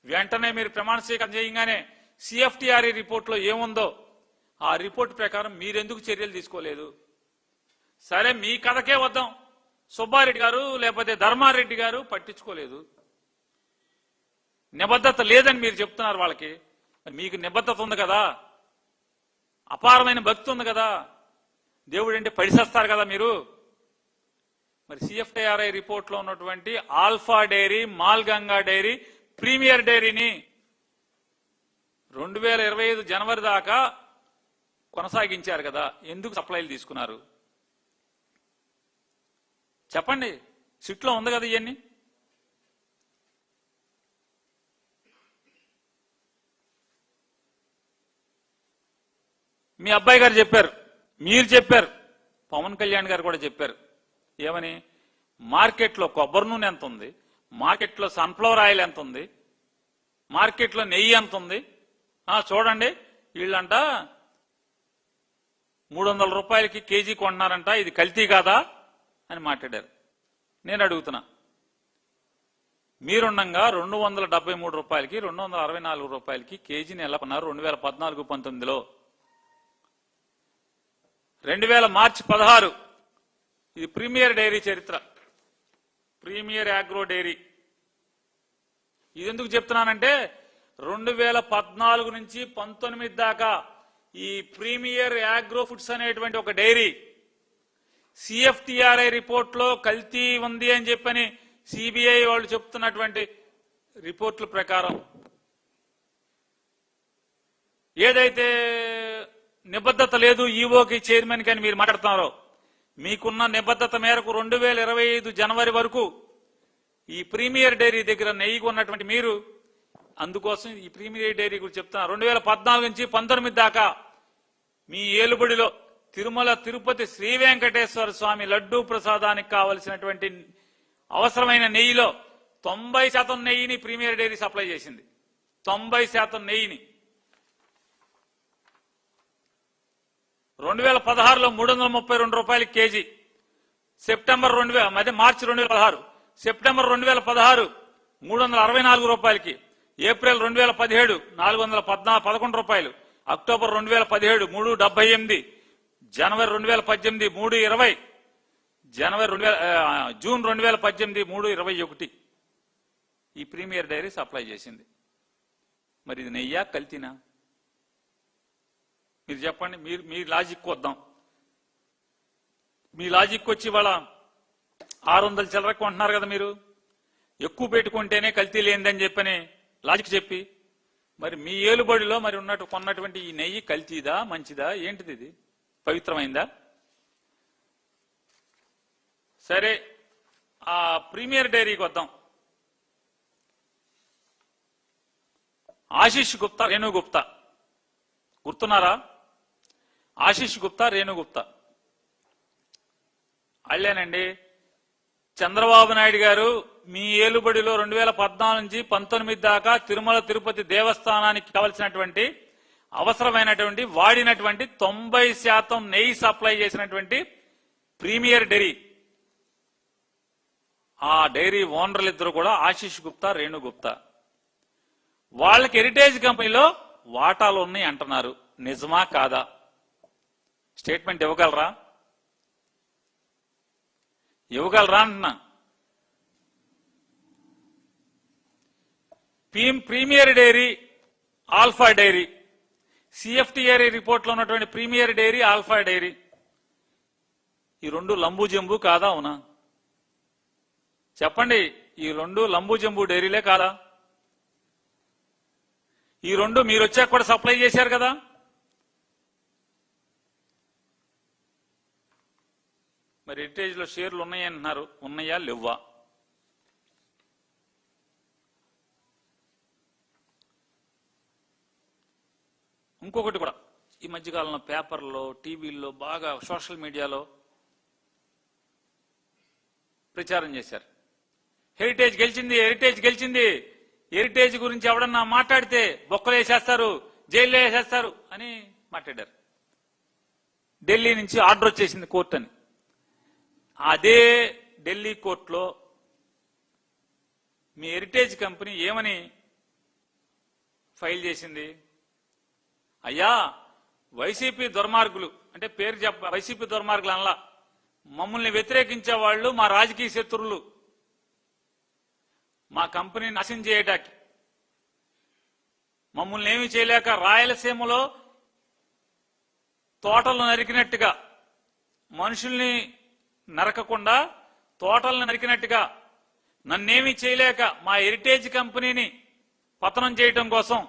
వెంటనే మీరు ప్రమాణ స్వీకారం చేయగానే సిఎఫ్టిఆర్ఐ రిపోర్ట్ లో ఏముందో ఆ రిపోర్ట్ ప్రకారం మీరెందుకు చర్యలు తీసుకోలేదు? సరే, మీ కథకే వద్దాం. సుబ్బారెడ్డి గారు లేకపోతే ధర్మారెడ్డి గారు పట్టించుకోలేదు. నిబద్ధత లేదని మీరు చెప్తున్నారు వాళ్ళకి. మీకు నిబద్ధత ఉంది కదా, అపారమైన భక్తి ఉంది కదా, దేవుడు అంటే పడిసేస్తారు కదా మీరు. మరి సిఎఫ్టిఆర్ఐ రిపోర్ట్ లో ఉన్నటువంటి ఆల్ఫా డైరీ, మాల్గంగా డైరీ, ప్రీమియర్ డైరీని 2025 జనవరి దాకా కొనసాగించారు కదా, ఎందుకు సప్లైలు తీసుకున్నారు చెప్పండి. సిట్లో ఉంది కదా ఇవన్నీ. మీ అబ్బాయి గారు చెప్పారు, మీరు చెప్పారు, పవన్ కళ్యాణ్ గారు కూడా చెప్పారు. ఏమని? మార్కెట్లో కొబ్బరి నూనె ఎంత ఉంది, మార్కెట్లో సన్ఫ్లవర్ ఆయిల్ ఎంత ఉంది, మార్కెట్లో నెయ్యి ఎంత ఉంది చూడండి. వీళ్ళంట 300 రూపాయలకి కేజీ కొంటున్నారంట, ఇది కల్తీ కాదా అని మాట్లాడారు. నేను అడుగుతున్నా, మీరుండగా 273 రూపాయలకి, 264 రూపాయలకి కేజీని ఎలా కొన్నారు 2014-19లో? 2000 మార్చి 16 ఇది ప్రీమియర్ డైరీ చరిత్ర, ప్రీమియర్ అగ్రో డైరీ. ఇది ఎందుకు చెప్తున్నానంటే 2014 నుంచి 19 దాకా ఈ ప్రీమియర్ అగ్రో ఫుడ్స్ అనేటువంటి ఒక డైరీ సిఎఫ్టిఆర్ఐ రిపోర్ట్ లో కల్తీ ఉంది అని చెప్పని సిబిఐ వాళ్ళు చెప్తున్నటువంటి రిపోర్ట్ల ప్రకారం ఏదైతే నిబద్ధత లేదు ఈవోకి, చైర్మన్ కి అని మీరు మాట్లాడుతున్నారో, మీకున్న నిబద్ధత మేరకు 2025 జనవరి వరకు ఈ ప్రీమియర్ డైరీ దగ్గర నెయ్యి ఉన్నటువంటి మీరు, అందుకోసం ఈ ప్రీమియర్ డైరీ గురించి చెప్తున్నారు. 2014 నుంచి 19 దాకా మీ ఏలుబడిలో తిరుమల తిరుపతి శ్రీ వెంకటేశ్వర స్వామి లడ్డూ ప్రసాదానికి కావలసినటువంటి అవసరమైన నెయ్యిలో 90% నెయ్యిని ప్రీమియర్ డైరీ సప్లై చేసింది. 90% నెయ్యిని 2016లో 332 రూపాయలు కేజీ, సెప్టెంబర్ మార్చి 2016, సెప్టెంబర్ 2016 364 రూపాయలకి, ఏప్రిల్ 2017 411 రూపాయలు, అక్టోబర్ 2017 378, జనవరి 2018 320, జూన్ 2018 321. ఈ ప్రీమియర్ డైరీ సప్లై చేసింది. మరి ఇది నెయ్యా కల్తీనా? మీరు చెప్పండి. మీ లాజిక్ వద్దాం. మీ లాజిక్ వచ్చి వాళ్ళ 600 చిల్లర కొంటున్నారు కదా, మీరు ఎక్కువ పెట్టుకుంటేనే కల్తీ లేనిదని చెప్పని లాజిక్ చెప్పి, మరి మీ ఏలుబడిలో మరి కొన్నటువంటి ఈ నెయ్యి కల్తీదా మంచిదా ఏంటిది? ఇది పవిత్రమైందా? సరే, ఆ ప్రీమియర్ డైరీకి వద్దాం. ఆశీష్ గుప్తా, రేణు గుప్తా గుర్తున్నారా? ఆశీష్ గుప్తా, రేణు గుప్తా అళ్ళేనండి. చంద్రబాబు నాయుడు గారు మీ ఏలుబడిలో 2014 నుంచి 19 దాకా తిరుమల తిరుపతి దేవస్థానానికి కావలసినటువంటి అవసరమైనటువంటి వాడినటువంటి 90% నెయ్యి సప్లై చేసినటువంటి ప్రీమియర్ డైరీ, ఆ డైరీ ఓనర్లు ఇద్దరు కూడా ఆశీష్ గుప్తా, రేణు గుప్తా. వాళ్ళకి హెరిటేజ్ కంపెనీలో వాటాలు ఉన్నాయి అంటున్నారు. నిజమా కాదా? స్టేట్మెంట్ ఇవ్వగలరా? అంటున్నా. Premier Dairy, Alpha Dairy, CFTRI report లో ఉన్నటువంటి ప్రీమియర్ డైరీ, ఆల్ఫా డైరీ, ఈ రెండు లంబు జంబు కాదా? అవునా? చెప్పండి. ఈ రెండు లంబు జంబు డైరీలే కాదా? ఈ రెండు మీరు వచ్చాక కూడా సప్లై చేశారు కదా. మరి హెరిటేజ్ లో షేర్లు ఉన్నాయంటున్నారు. ఉన్నాయా లేవా? ఇంకొకటి కూడా ఈ మధ్యకాలంలో పేపర్లో, టీవీల్లో, బాగా సోషల్ మీడియాలో ప్రచారం చేశారు. హెరిటేజ్ గెలిచింది, హెరిటేజ్ గెలిచింది, హెరిటేజ్ గురించి ఎవడన్నా మాట్లాడితే బొక్కలు వేసేస్తారు, జైల్లో వేసేస్తారు అని మాట్లాడారు. ఢిల్లీ నుంచి ఆర్డర్ వచ్చేసింది కోర్టు అని. అదే ఢిల్లీ కోర్టులో మీ హెరిటేజ్ కంపెనీ ఏమని ఫైల్ చేసింది? అయ్యా, వైసీపీ దుర్మార్గులు, అంటే పేరు వైసీపీ దుర్మార్గులు అనలా, మమ్మల్ని వ్యతిరేకించే వాళ్ళు మా రాజకీయ శత్రువులు మా కంపెనీని నాశనం చేయడానికి, మమ్మల్ని ఏమీ చేయలేక రాయలసీమలో తోటలు నరికినట్టుగా, మనుషుల్ని నరకకుండా తోటలను నరికినట్టుగా, నన్నేమీ చేయలేక మా హెరిటేజ్ కంపెనీని పతనం చేయడం కోసం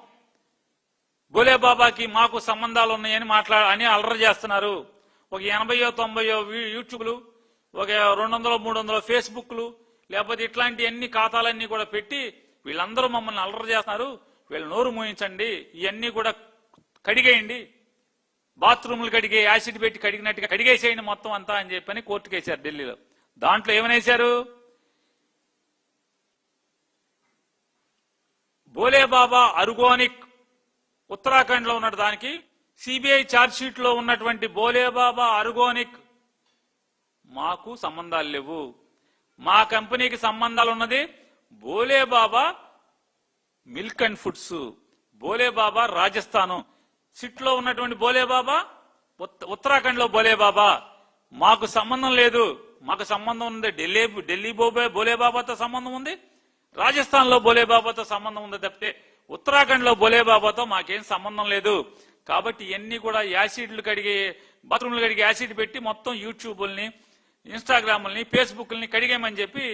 భోలేబాబాకి మాకు సంబంధాలు ఉన్నాయని అని అలర చేస్తున్నారు. ఒక 80-90 యూట్యూబ్లు, ఒక 200-300 ఫేస్బుక్లు, లేకపోతే ఇట్లాంటి అన్ని ఖాతాలన్నీ కూడా పెట్టి వీళ్ళందరూ మమ్మల్ని అలర చేస్తున్నారు, వీళ్ళు నోరు మూయించండి, ఇవన్నీ కూడా కడిగేయండి, బాత్రూములు కడిగే యాసిడ్ పెట్టి కడిగినట్టుగా కడిగేసేయండి మొత్తం అంతా అని చెప్పని కోర్టుకు వేశారు ఢిల్లీలో. దాంట్లో ఏమనేశారు? భోలేబాబా ఆర్గానిక్ ఉత్తరాఖండ్ లో ఉన్న దానికి సిబిఐ ఛార్జ్ షీట్ లో ఉన్నటువంటి భోలేబాబా ఆర్గానిక్ మాకు సంబంధాలు లేవు, మా కంపెనీకి సంబంధాలు ఉన్నది Bhole Baba milk and foods, Bhole Baba Rajasthan, SIT లో ఉన్నటువంటి భోలేబాబా ఉత్తరాఖండ్ లో భోలేబాబా, మాకు సంబంధం లేదు. మాకు సంబంధం ఉంది ఢిల్లీ భోలేబాబాతో సంబంధం ఉంది, రాజస్థాన్ లో భోలేబాబాతో సంబంధం ఉంది తప్పితే ఉత్తరాఖండ్ లో భోలేబాబాతో మాకేం సంబంధం లేదు. కాబట్టి ఇవన్నీ కూడా యాసిడ్లు కడిగే, బాత్రూమ్లు కడిగే యాసిడ్ పెట్టి మొత్తం యూట్యూబ్ని, ఇన్స్టాగ్రామ్ని, ఫేస్బుక్ని కడిగేమని చెప్పి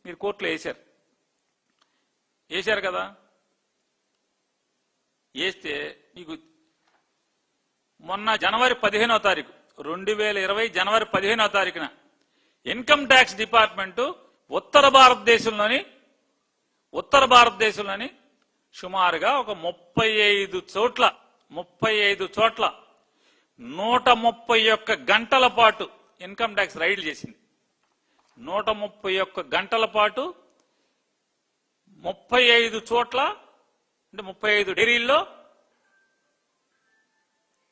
మీరు కోర్టులో వేశారు కదా. వేస్తే మీకు మొన్న జనవరి 15వ తారీఖు 2020 జనవరి 15వ తారీఖున ఇన్కమ్ ట్యాక్స్ డిపార్ట్మెంటు ఉత్తర భారతదేశంలోని సుమారుగా ఒక 35 చోట్ల 131 గంటల పాటు ఇన్కమ్ ట్యాక్స్ రైడ్లు చేసింది. 131 గంటల పాటు 35 చోట్ల, అంటే 35 డైరీల్లో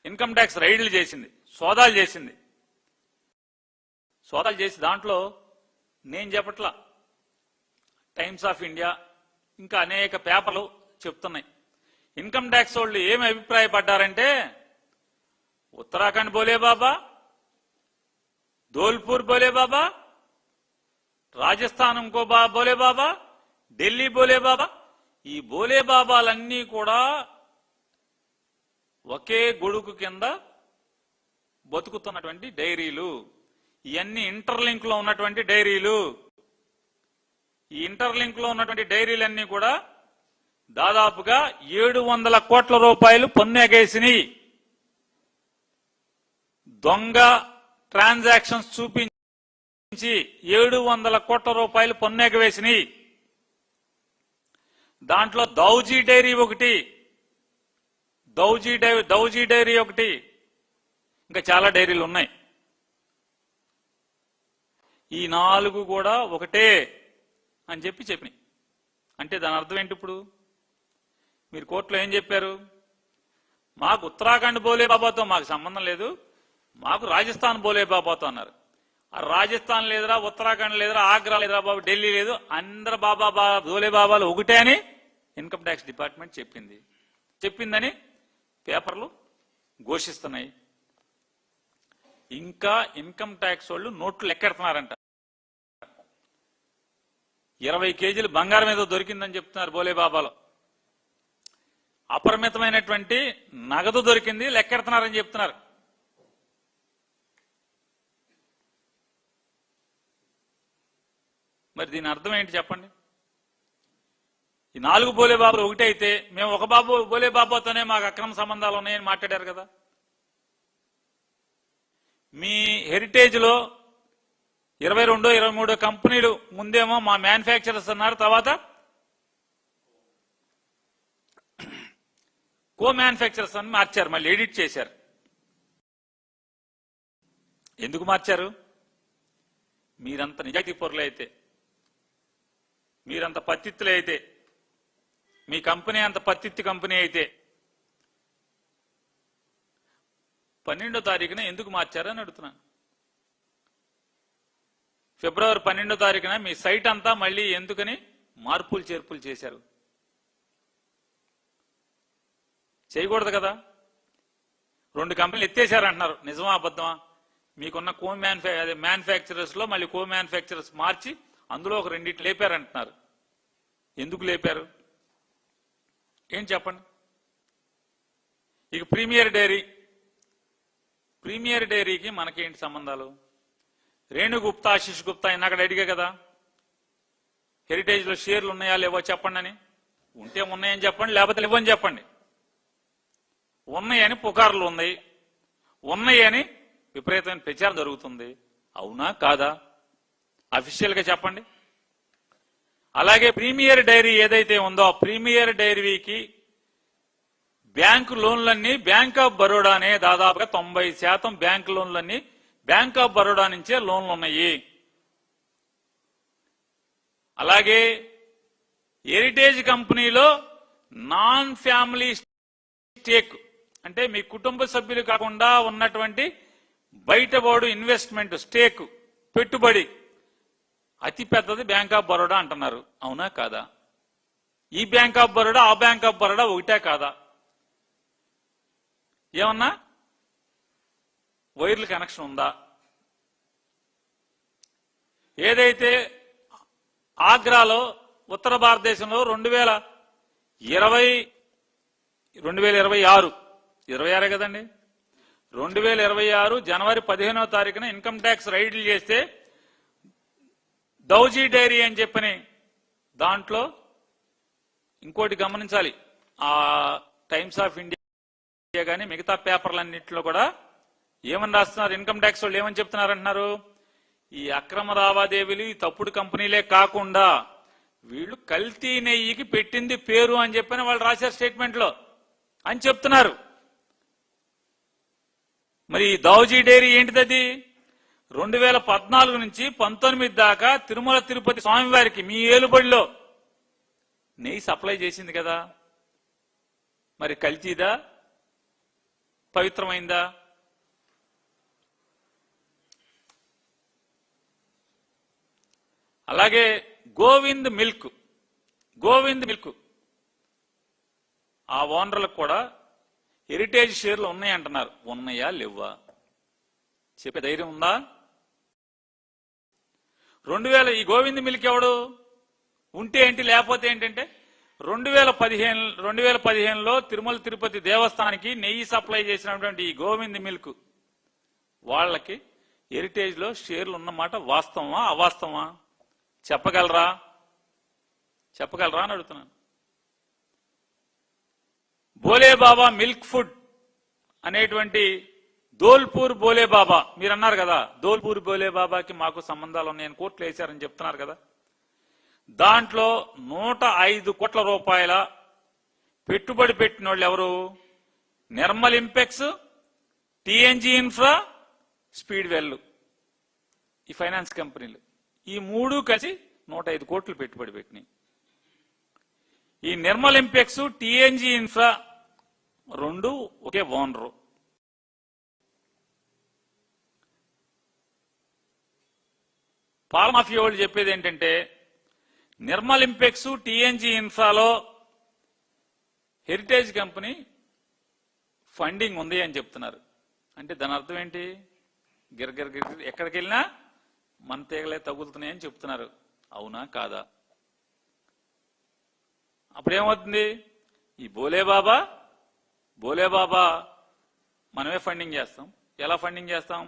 ఇన్కమ్ ట్యాక్స్ రైడ్లు చేసింది, సోదాలు చేసి దాంట్లో నేను చెప్పట్లా, టైమ్స్ ఆఫ్ ఇండియా ఇంకా అనేక పేపర్లు చెప్తున్నాయి. ఇన్కమ్ ట్యాక్స్ వాళ్ళు ఏమి అభిప్రాయపడ్డారంటే, ఉత్తరాఖండ్ భోలేబాబా, ధోల్పూర్ భోలేబాబా, రాజస్థాన్ ఇంకో భోలేబాబా, ఢిల్లీ బోలేబాబా, ఈ బోలేబాబాలన్నీ కూడా ఒకే గొడుగు కింద బతుకుతున్నటువంటి డైరీలు. ఇవన్నీ ఇంటర్లింక్ లో ఉన్నటువంటి డైరీలు. ఈ ఇంటర్లింక్ లో ఉన్నటువంటి డైరీలన్నీ కూడా దాదాపుగా 700 కోట్ల రూపాయలు పన్ను ఎగేసినాయి. దొంగ ట్రాన్సాక్షన్స్ చూపించి 700 కోట్ల రూపాయలు పన్ను ఎగవేసినాయి. దాంట్లో దౌజీ డైరీ ఒకటి, దౌజీ డైరీ ఒకటి, ఇంకా చాలా డైరీలు ఉన్నాయి. ఈ 4 కూడా ఒకటే అని చెప్పినాయి. అంటే దాని అర్థం ఏంటి? ఇప్పుడు మీరు కోర్టులో ఏం చెప్పారు? మాకు ఉత్తరాఖండ్ బోలేబాబాతో మాకు సంబంధం లేదు, మాకు రాజస్థాన్ బోలేబాబాతో అన్నారు. ఆ రాజస్థాన్ లేదురా, ఉత్తరాఖండ్ లేదురా, ఆగ్రా లేదురా బాబు, ఢిల్లీ లేదు, అందరు బోలేబాబాలు ఒకటే అని ఇన్కమ్ ట్యాక్స్ డిపార్ట్మెంట్ చెప్పిందని పేపర్లు ఘోషిస్తున్నాయి. ఇంకా ఇన్కమ్ ట్యాక్స్ వాళ్ళు నోట్లు లెక్కెడుతున్నారంట. 20 కేజీలు బంగారం ఏదో దొరికిందని చెప్తున్నారు బోలేబాబాలో. అపరిమితమైనటువంటి నగదు దొరికింది, లెక్కెడుతున్నారని చెప్తున్నారు. మరి దీని అర్థం ఏంటి చెప్పండి? ఈ 4 బోలేబాబాలు ఒకటే అయితే మేము ఒక బోలేబాబాతోనే మాకు అక్రమ సంబంధాలు ఉన్నాయని మాట్లాడారు కదా. మీ హెరిటేజ్ లో 22, 23 కంపెనీలు ముందేమో మా మ్యానుఫ్యాక్చరర్స్ అన్నారు, తర్వాత కో మ్యానుఫ్యాక్చరర్స్ అని మార్చారు, మళ్ళీ ఎడిట్ చేశారు. ఎందుకు మార్చారు? మీరంత నిజాయితీ పరులు అయితే, మీరంత పత్తిత్తులే అయితే, మీ కంపెనీ అంత పత్తిత్తి కంపెనీ అయితే 12వ తారీఖున ఎందుకు మార్చారని అడుగుతున్నాను. ఫిబ్రవరి 12వ తారీఖున మీ సైట్ అంతా మళ్ళీ ఎందుకని మార్పులు చేర్పులు చేశారు? చేయకూడదు కదా. 2 కంపెనీలు ఎత్తేసారంటున్నారు, నిజమా అబద్ధమా? మీకున్న మ్యానుఫ్యాక్చరర్స్ లో మళ్ళీ కో మ్యానుఫ్యాక్చరర్స్ మార్చి అందులో ఒక 2 లేపారంటున్నారు. ఎందుకు లేపారు ఏం చెప్పండి? ఇక ప్రీమియర్ డైరీకి మనకేంటి సంబంధాలు? రేణుగుప్తా, ఆశిష్ గుప్తా ఇందాక అడిగా కదా, హెరిటేజ్ లో షేర్లు ఉన్నాయా లేవో చెప్పండి అని. ఉంటే ఉన్నాయని చెప్పండి, లేకపోతే లేవని చెప్పండి. ఉన్నాయని పుకార్లు ఉన్నాయి, ఉన్నాయని విపరీతమైన ప్రచారం జరుగుతుంది. అవునా కాదా? అఫీషియల్ గా చెప్పండి. అలాగే ప్రీమియర్ డైరీ ఏదైతే ఉందో ఆ ప్రీమియర్ డైరీకి బ్యాంకు లోన్లన్నీ బ్యాంక్ ఆఫ్ బరోడానే, దాదాపుగా 90% బ్యాంకు లోన్లన్నీ బ్యాంక్ ఆఫ్ బరోడా నుంచే లోన్లు ఉన్నాయి. అలాగే హెరిటేజ్ కంపెనీలో నాన్ ఫ్యామిలీ స్టేక్, అంటే మీ కుటుంబ సభ్యులు కాకుండా ఉన్నటువంటి బయటబోడు ఇన్వెస్ట్మెంట్ స్టేక్, పెట్టుబడి అతి పెద్దది బ్యాంక్ ఆఫ్ బరోడా అంటున్నారు. అవునా కాదా? ఈ బ్యాంక్ ఆఫ్ బరోడా ఆ బ్యాంక్ ఆఫ్ బరోడా ఒకటే కాదా? ఏమన్నా వైర్ల కనెక్షన్ ఉందా? ఏదైతే ఆగ్రాలో ఉత్తర భారతదేశంలో 2026 కదండి, 2026 జనవరి 15వ తారీఖున ఇన్కమ్ ట్యాక్స్ రైడ్లు చేస్తే దౌజీ డైరీ అని చెప్పని దాంట్లో ఇంకోటి గమనించాలి, ఆ టైమ్స్ ఆఫ్ ఇండియా కానీ మిగతా పేపర్లన్నింటిలో కూడా ఏమని రాస్తున్నారు? ఇన్కమ్ ట్యాక్స్ వాళ్ళు ఏమని చెప్తున్నారు అంటున్నారు? ఈ అక్రమ లావాదేవీలు ఈ తప్పుడు కంపెనీలే కాకుండా వీళ్ళు కల్తీ నెయ్యికి పెట్టింది పేరు అని చెప్పని వాళ్ళు రాశారు స్టేట్మెంట్ లో అని చెప్తున్నారు. మరి దౌజీ డైరీ ఏంటిది? 2014 నుంచి 19 దాకా తిరుమల తిరుపతి స్వామివారికి మీ ఏలుబడిలో నెయ్యి సప్లై చేసింది కదా. మరి కల్తీదా పవిత్రమైందా? అలాగే గోవింద్ మిల్క్ ఆ ఓనర్లకు కూడా హెరిటేజ్ షేర్లు ఉన్నాయంటున్నారు. ఉన్నాయా లేవా చెప్పే ధైర్యం ఉందా? ఈ గోవింద్ మిల్క్ ఎవడు? ఉంటే ఏంటి లేకపోతే ఏంటంటే 2015లో తిరుమల తిరుపతి దేవస్థానానికి నెయ్యి సప్లై చేసినటువంటి ఈ గోవింద్ మిల్క్ వాళ్ళకి హెరిటేజ్ లో షేర్లు ఉన్నమాట వాస్తవమా అవాస్తవమా చెప్పగలరా అని అడుగుతున్నాను. బోలేబాబా మిల్క్ ఫుడ్ అనేటువంటి ధోల్పూర్ బోలేబాబా మీరు అన్నారు కదా, ధోల్పూర్ బోలేబాబాకి మాకు సంబంధాలు ఉన్నాయని కోర్టులు వేశారని చెప్తున్నారు కదా. దాంట్లో 105 కోట్ల రూపాయల పెట్టుబడి పెట్టిన వాళ్ళు ఎవరు? Nirmal Impex, TNG infra, speed well, ఈ ఫైనాన్స్ కంపెనీలు ఈ మూడు కలిసి 105 కోట్లు పెట్టుబడి పెట్టినాయి. ఈ నిర్మల్ ఇంపెక్స్, టీఎన్జీ ఇన్ఫ్రా రెండు ఒకే ఓనరు. పాలమాఫియా వాళ్ళు చెప్పేది ఏంటంటే నిర్మల్ ఇంపెక్స్, టీఎన్జీ ఇన్ఫ్రాలో హెరిటేజ్ కంపెనీ ఫండింగ్ ఉంది అని చెప్తున్నారు. అంటే దాని అర్థం ఏంటి? గిరగిర ఎక్కడికి వెళ్ళినా మన తీగలే తగులుతున్నాయని చెప్తున్నారు. అవునా కాదా? అప్పుడేమవుతుంది? ఈ బోలేబాబా మనమే ఫండింగ్ చేస్తాం. ఎలా ఫండింగ్ చేస్తాం?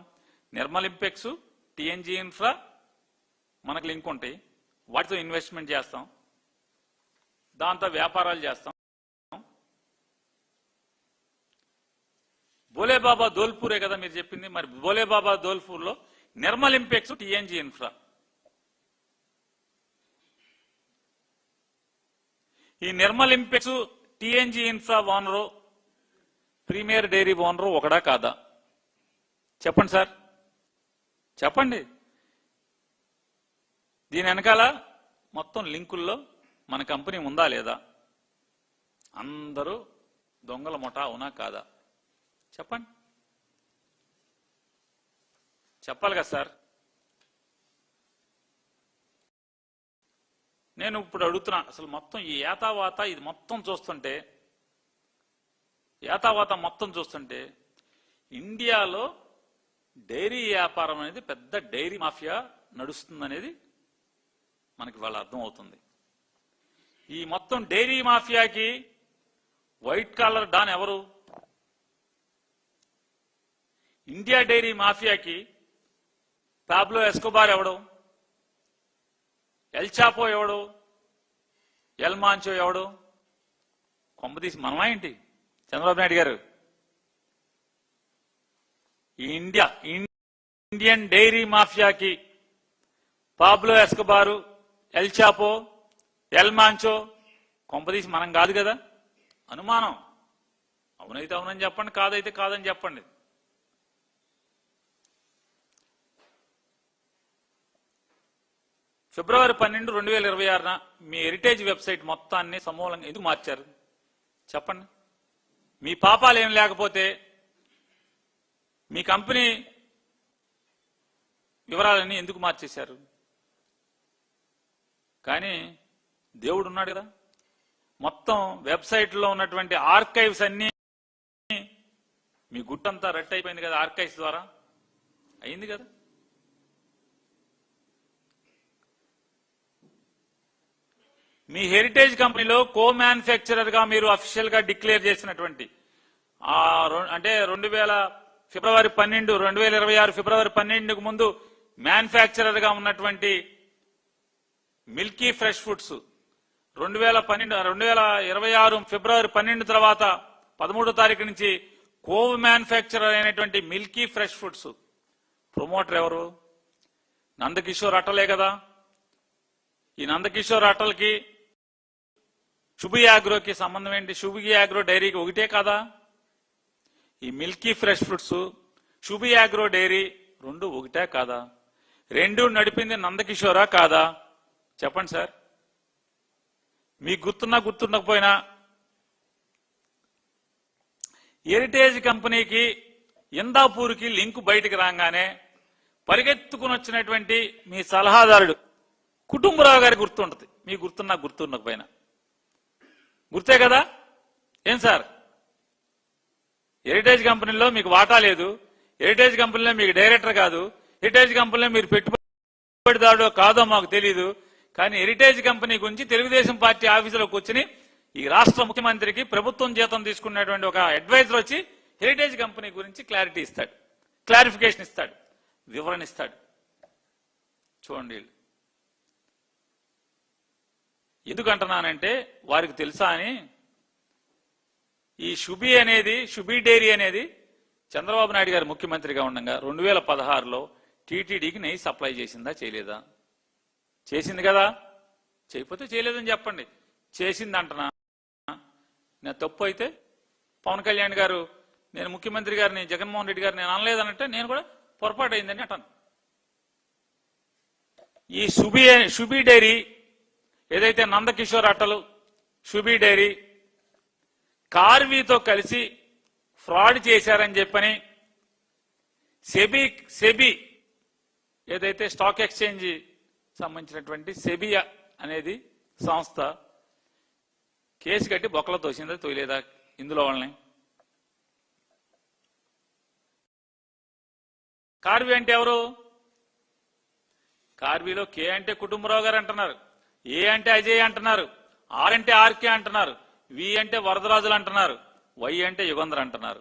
నిర్మల్ ఇంపెక్స్, టీఎన్జీ ఇన్ఫ్రా మనకు లింక్ ఉంటాయి, వాటితో ఇన్వెస్ట్మెంట్ చేస్తాం, దాంతో వ్యాపారాలు చేస్తాం. బోలేబాబా ధోల్పూరే కదా మీరు చెప్పింది. మరి బోలేబాబా ధోల్పూర్లో నిర్మల్ ఇంపెక్స్, టీఎన్జీ ఇన్ఫ్రా, ఈ Nirmal Impex, TNG infra owner premier dairy owner ఒకడా కాదా? చెప్పండి సార్, చెప్పండి. దీని వెనకాల మొత్తం లింకుల్లో మన కంపెనీ ఉందా లేదా? అందరూ దొంగల ముఠా అవునా కాదా? చెప్పండి, చెప్పాలి కదా సార్. నేను ఇప్పుడు అడుగుతున్నా, అసలు మొత్తం ఈ యాతావాత ఇది మొత్తం చూస్తుంటే ఇండియాలో డైరీ వ్యాపారం అనేది పెద్ద డైరీ మాఫియా నడుస్తుందనేది మనకి వాళ్ళ అర్థం అవుతుంది. ఈ మొత్తం డైరీ మాఫియాకి వైట్ కాలర్ డాన్ ఎవరు? ఇండియా డైరీ మాఫియాకి పాబ్లో ఎస్కోబార్ ఎవడు? ఎల్ చాపో ఎవడు? ఎల్ మాంచో ఎవడు? కొంపదీసి మనమా ఏంటి చంద్రబాబు నాయుడు గారు? ఈ ఇండియన్ డైరీ మాఫియాకి Pablo Escobar, El Chapo, El Mencho కొంపదీసి మనం కాదు కదా? అనుమానం. అవునైతే అవునని చెప్పండి, కాదైతే కాదని చెప్పండి. ఫిబ్రవరి 12, 2026 మీ హెరిటేజ్ వెబ్సైట్ మొత్తాన్ని సమూలంగా ఎందుకు మార్చారు చెప్పండి? మీ పాపాలు ఏం లేకపోతే మీ కంపెనీ వివరాలన్నీ ఎందుకు మార్చేశారు? కానీ దేవుడు ఉన్నాడు కదా, మొత్తం వెబ్సైట్లో ఉన్నటువంటి ఆర్కైవ్స్ అన్నీ మీ గుట్టంతా రట్ అయిపోయింది కదా, ఆర్కైవ్స్ ద్వారా అయింది కదా. మీ హెరిటేజ్ కంపెనీలో కో మ్యానుఫ్యాక్చరర్ గా మీరు అఫీషియల్ గా డిక్లేర్ చేసినటువంటి అంటే ఫిబ్రవరి 12, 2026 ఫిబ్రవరి 12కు ముందు మ్యానుఫ్యాక్చరర్ గా ఉన్నటువంటి మిల్కీ ఫ్రెష్ ఫుడ్స్ 2026 ఫిబ్రవరి 12 తర్వాత 13వ తారీఖు నుంచి కో మ్యానుఫ్యాక్చరర్ అయినటువంటి మిల్కీ ఫ్రెష్ ఫుడ్స్ ప్రమోటర్ ఎవరు? నందకిషోర్ అట్టలే కదా. ఈ నందకిషోర్ అట్టలకి శుభి యాగ్రోకి సంబంధం ఏంటి? శుభి యాగ్రో డైరీకి ఒకటే కాదా? ఈ milky fresh fruits, Shubhi agro dairy రెండు ఒకటే కాదా? రెండు నడిపింది నందకిషోరా కాదా? చెప్పండి సార్. మీకు గుర్తుండకపోయినా హెరిటేజ్ కంపెనీకి ఇందాపూర్కి లింకు బయటికి రాగానే పరిగెత్తుకుని వచ్చినటువంటి మీ సలహాదారుడు కుటుంబరావు గారి గుర్తుంటది. మీకు గుర్తుండకపోయినా గుర్తే కదా. ఏం సార్, హెరిటేజ్ కంపెనీలో మీకు వాటా లేదు, హెరిటేజ్ కంపెనీలో మీకు డైరెక్టర్ కాదు, హెరిటేజ్ కంపెనీలో మీరు పెట్టుబడిదారుడో కాదో మాకు తెలీదు, కానీ హెరిటేజ్ కంపెనీ గురించి తెలుగుదేశం పార్టీ ఆఫీసులోకి వచ్చి ఈ రాష్ట్ర ముఖ్యమంత్రికి ప్రభుత్వం జీతం తీసుకున్నటువంటి ఒక అడ్వైజర్ వచ్చి హెరిటేజ్ కంపెనీ గురించి క్లారిటీ ఇస్తాడు, క్లారిఫికేషన్ ఇస్తాడు, వివరణ ఇస్తాడు. చూడండి, ఎందుకంటున్నానంటే వారికి తెలుసా అని. ఈ షుబీ డైరీ అనేది చంద్రబాబు నాయుడు గారు ముఖ్యమంత్రిగా ఉండగా 2016లో టీటీడీకి నెయ్యి సప్లై చేసిందా చేయలేదా? చేసింది కదా. చేయకపోతే చేయలేదని చెప్పండి. చేసింది అంటున్నా. నేను తప్పు అయితే పవన్ కళ్యాణ్ గారు నేను ముఖ్యమంత్రి గారిని జగన్మోహన్ రెడ్డి గారు నేను అనలేదనంటే నేను కూడా పొరపాటు అయిందని అంటాను. ఈ షుబీ డైరీ ఏదైతే నందకిషోర్ అట్టలు షుబీ డైరీ కార్వీతో కలిసి ఫ్రాడ్ చేశారని చెప్పని సెబీ ఏదైతే స్టాక్ ఎక్స్చేంజ్ సంబంధించినటువంటి సెబీ అనేది సంస్థ కేసు కట్టి బొక్కలో తోసిందా తోయలేదా ఇందులో వాళ్ళని? కార్వీ అంటే ఎవరు? కార్వీలో కే అంటే కుటుంబరావు గారు అంటున్నారు, ఏ అంటే అజయ్ అంటున్నారు, ఆర్ అంటే ఆర్కే అంటున్నారు, వి అంటే వరదరాజులు అంటున్నారు, వై అంటే యుగంధర్ అంటున్నారు.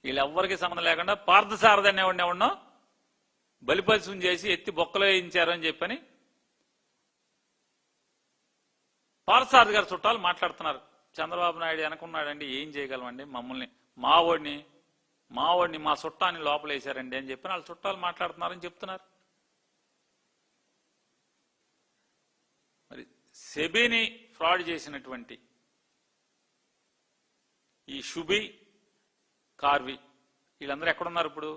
వీళ్ళెవ్వరికి సంబంధం లేకుండా పార్థసారథి అనేవాడిని ఎవడనో బలిపరిశం చేసి ఎత్తి బొక్కలో వేయించారు అని చెప్పని పార్థసారథి గారు చుట్టాలు మాట్లాడుతున్నారు. చంద్రబాబు నాయుడు అనుకున్నాడండి ఏం చేయగలమండి, మమ్మల్ని మావోడిని మా చుట్టాన్ని లోపలేశారండి అని చెప్పి వాళ్ళ చుట్టాలు మాట్లాడుతున్నారని చెప్తున్నారు. మరి సెబీని ఫ్రాడ్ చేసినటువంటి ఈ షుబీ కార్వీ వీళ్ళందరూ ఎక్కడున్నారు? ఇప్పుడు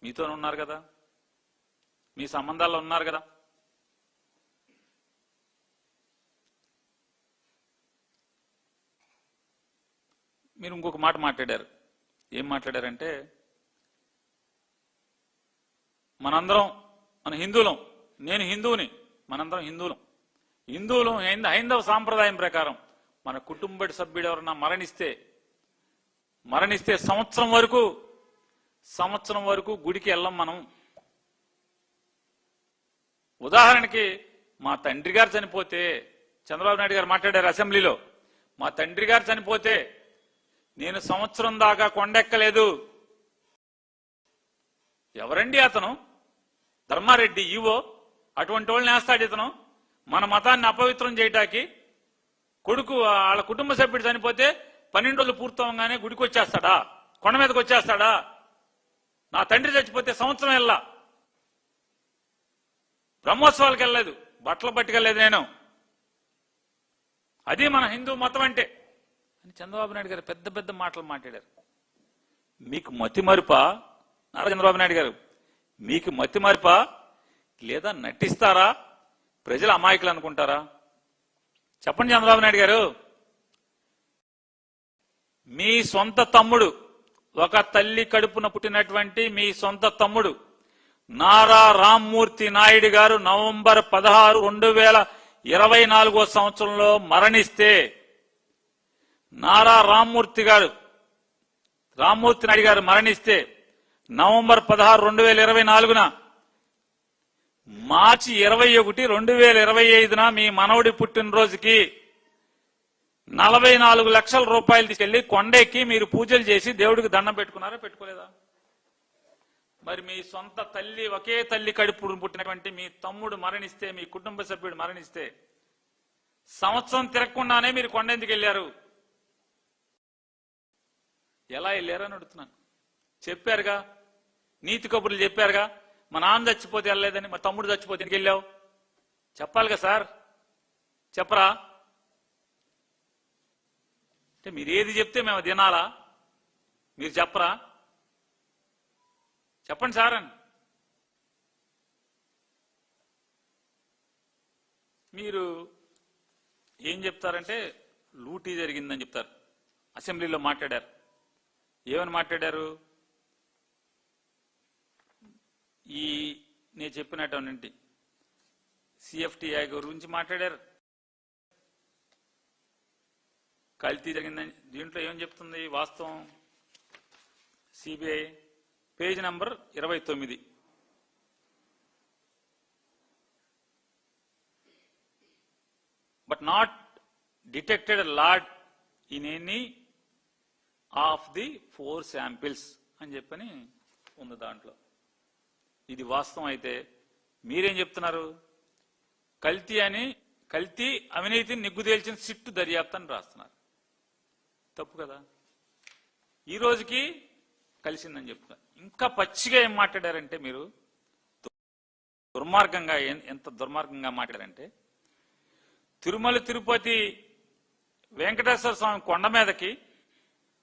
మీతోనే ఉన్నారు కదా, మీ సంబంధాల్లో ఉన్నారు కదా. మీరు ఇంకొక మాట మాట్లాడారు. ఏం మాట్లాడారంటే మన హిందువులం, నేను హిందువుని, మనందరం హిందువులం హైందవ సాంప్రదాయం ప్రకారం మన కుటుంబ సభ్యుడు ఎవరన్నా మరణిస్తే సంవత్సరం వరకు గుడికి వెళ్ళం మనం. ఉదాహరణకి మా తండ్రి గారు చనిపోతే, చంద్రబాబు నాయుడు గారు మాట్లాడారు అసెంబ్లీలో, మా తండ్రి గారు చనిపోతే నేను సంవత్సరం దాకా కొండెక్కలేదు. ఎవరండి అతను? ధర్మారెడ్డి ఈవో అటువంటి వాళ్ళని వేస్తాడు ఇతను మన మతాన్ని అపవిత్రం చేయటానికి. కొడుకు వాళ్ళ కుటుంబ సభ్యుడు చనిపోతే 12 రోజులు పూర్తవగానే గుడికి వచ్చేస్తాడా, కొండ మీదకి వచ్చేస్తాడా? నా తండ్రి చచ్చిపోతే సంవత్సరం వెళ్ళా, బ్రహ్మోత్సవాలకు వెళ్ళలేదు, బట్టలు పట్టుకెళ్ళలేదు నేను. అది మన హిందూ మతం అంటే అని చంద్రబాబు నాయుడు గారు పెద్ద మాటలు మాట్లాడారు. మీకు మతి మరుపా? నారా చంద్రబాబు నాయుడు గారు మీకు మతి మరుపా లేదా నటిస్తారా? ప్రజలు అమాయకులు అనుకుంటారా? చెప్పండి చంద్రబాబు నాయుడు గారు. మీ సొంత తమ్ముడు, ఒక తల్లి కడుపున పుట్టినటువంటి మీ సొంత తమ్ముడు నారా రామ్మూర్తి నాయుడు గారు నవంబర్ 16, 2024 సంవత్సరంలో మరణిస్తే, నారా రామ్మూర్తి నాయుడు గారు మరణిస్తే నవంబర్ 16, 2024 మార్చి 21, 2025 మీ మనవడి పుట్టినరోజుకి 44 లక్షల రూపాయలు తీసుకెళ్లి కొండెక్కి మీరు పూజలు చేసి దేవుడికి దండం పెట్టుకున్నారా పెట్టుకోలేదా? మరి మీ సొంత తల్లి, ఒకే తల్లి కడుపు పుట్టినటువంటి మీ తమ్ముడు మరణిస్తే, మీ కుటుంబ సభ్యుడు మరణిస్తే సంవత్సరం తిరగకుండానే మీరు కొండ ఎందుకు వెళ్ళారు? ఎలా వెళ్ళారని అడుగుతున్నాను. చెప్పారుగా, నీతి కబుర్లు చెప్పారుగా, మా నాన్న చచ్చిపోతే వెళ్ళలేదని, మా తమ్ముడు చచ్చిపోతే ఎందుకు వెళ్ళావు? చెప్పాలిగా సార్, చెప్పరా? అంటే మీరు ఏది చెప్తే మేము తినాలా? మీరు చెప్పరా? చెప్పండి సార్ అని. మీరు ఏం చెప్తారంటే లూటీ జరిగిందని చెప్తారు. అసెంబ్లీలో మాట్లాడారు. ఏమని మాట్లాడారు? నేను చెప్పినటువంటి సిఎఫ్టిఐ గురించి మాట్లాడారు. కల్తీ జరిగిందని. దీంట్లో ఏం చెప్తుంది వాస్తవం? CBI page number 29 but not detected lot in any of the 4 samples అని చెప్పని ఉంది దాంట్లో. ఇది వాస్తవం అయితే మీరేం చెప్తున్నారు? కల్తీ అవినీతిని నిగ్గుదేల్చిన సిట్టు దర్యాప్తు అని రాస్తున్నారు. తప్పు కదా? ఈ రోజుకి కలిసిందని చెప్తున్నారు. ఇంకా పచ్చిగా ఏం మాట్లాడారంటే మీరు దుర్మార్గంగా, ఎంత దుర్మార్గంగా మాట్లాడారంటే, తిరుమల తిరుపతి వెంకటేశ్వర స్వామి కొండ మీదకి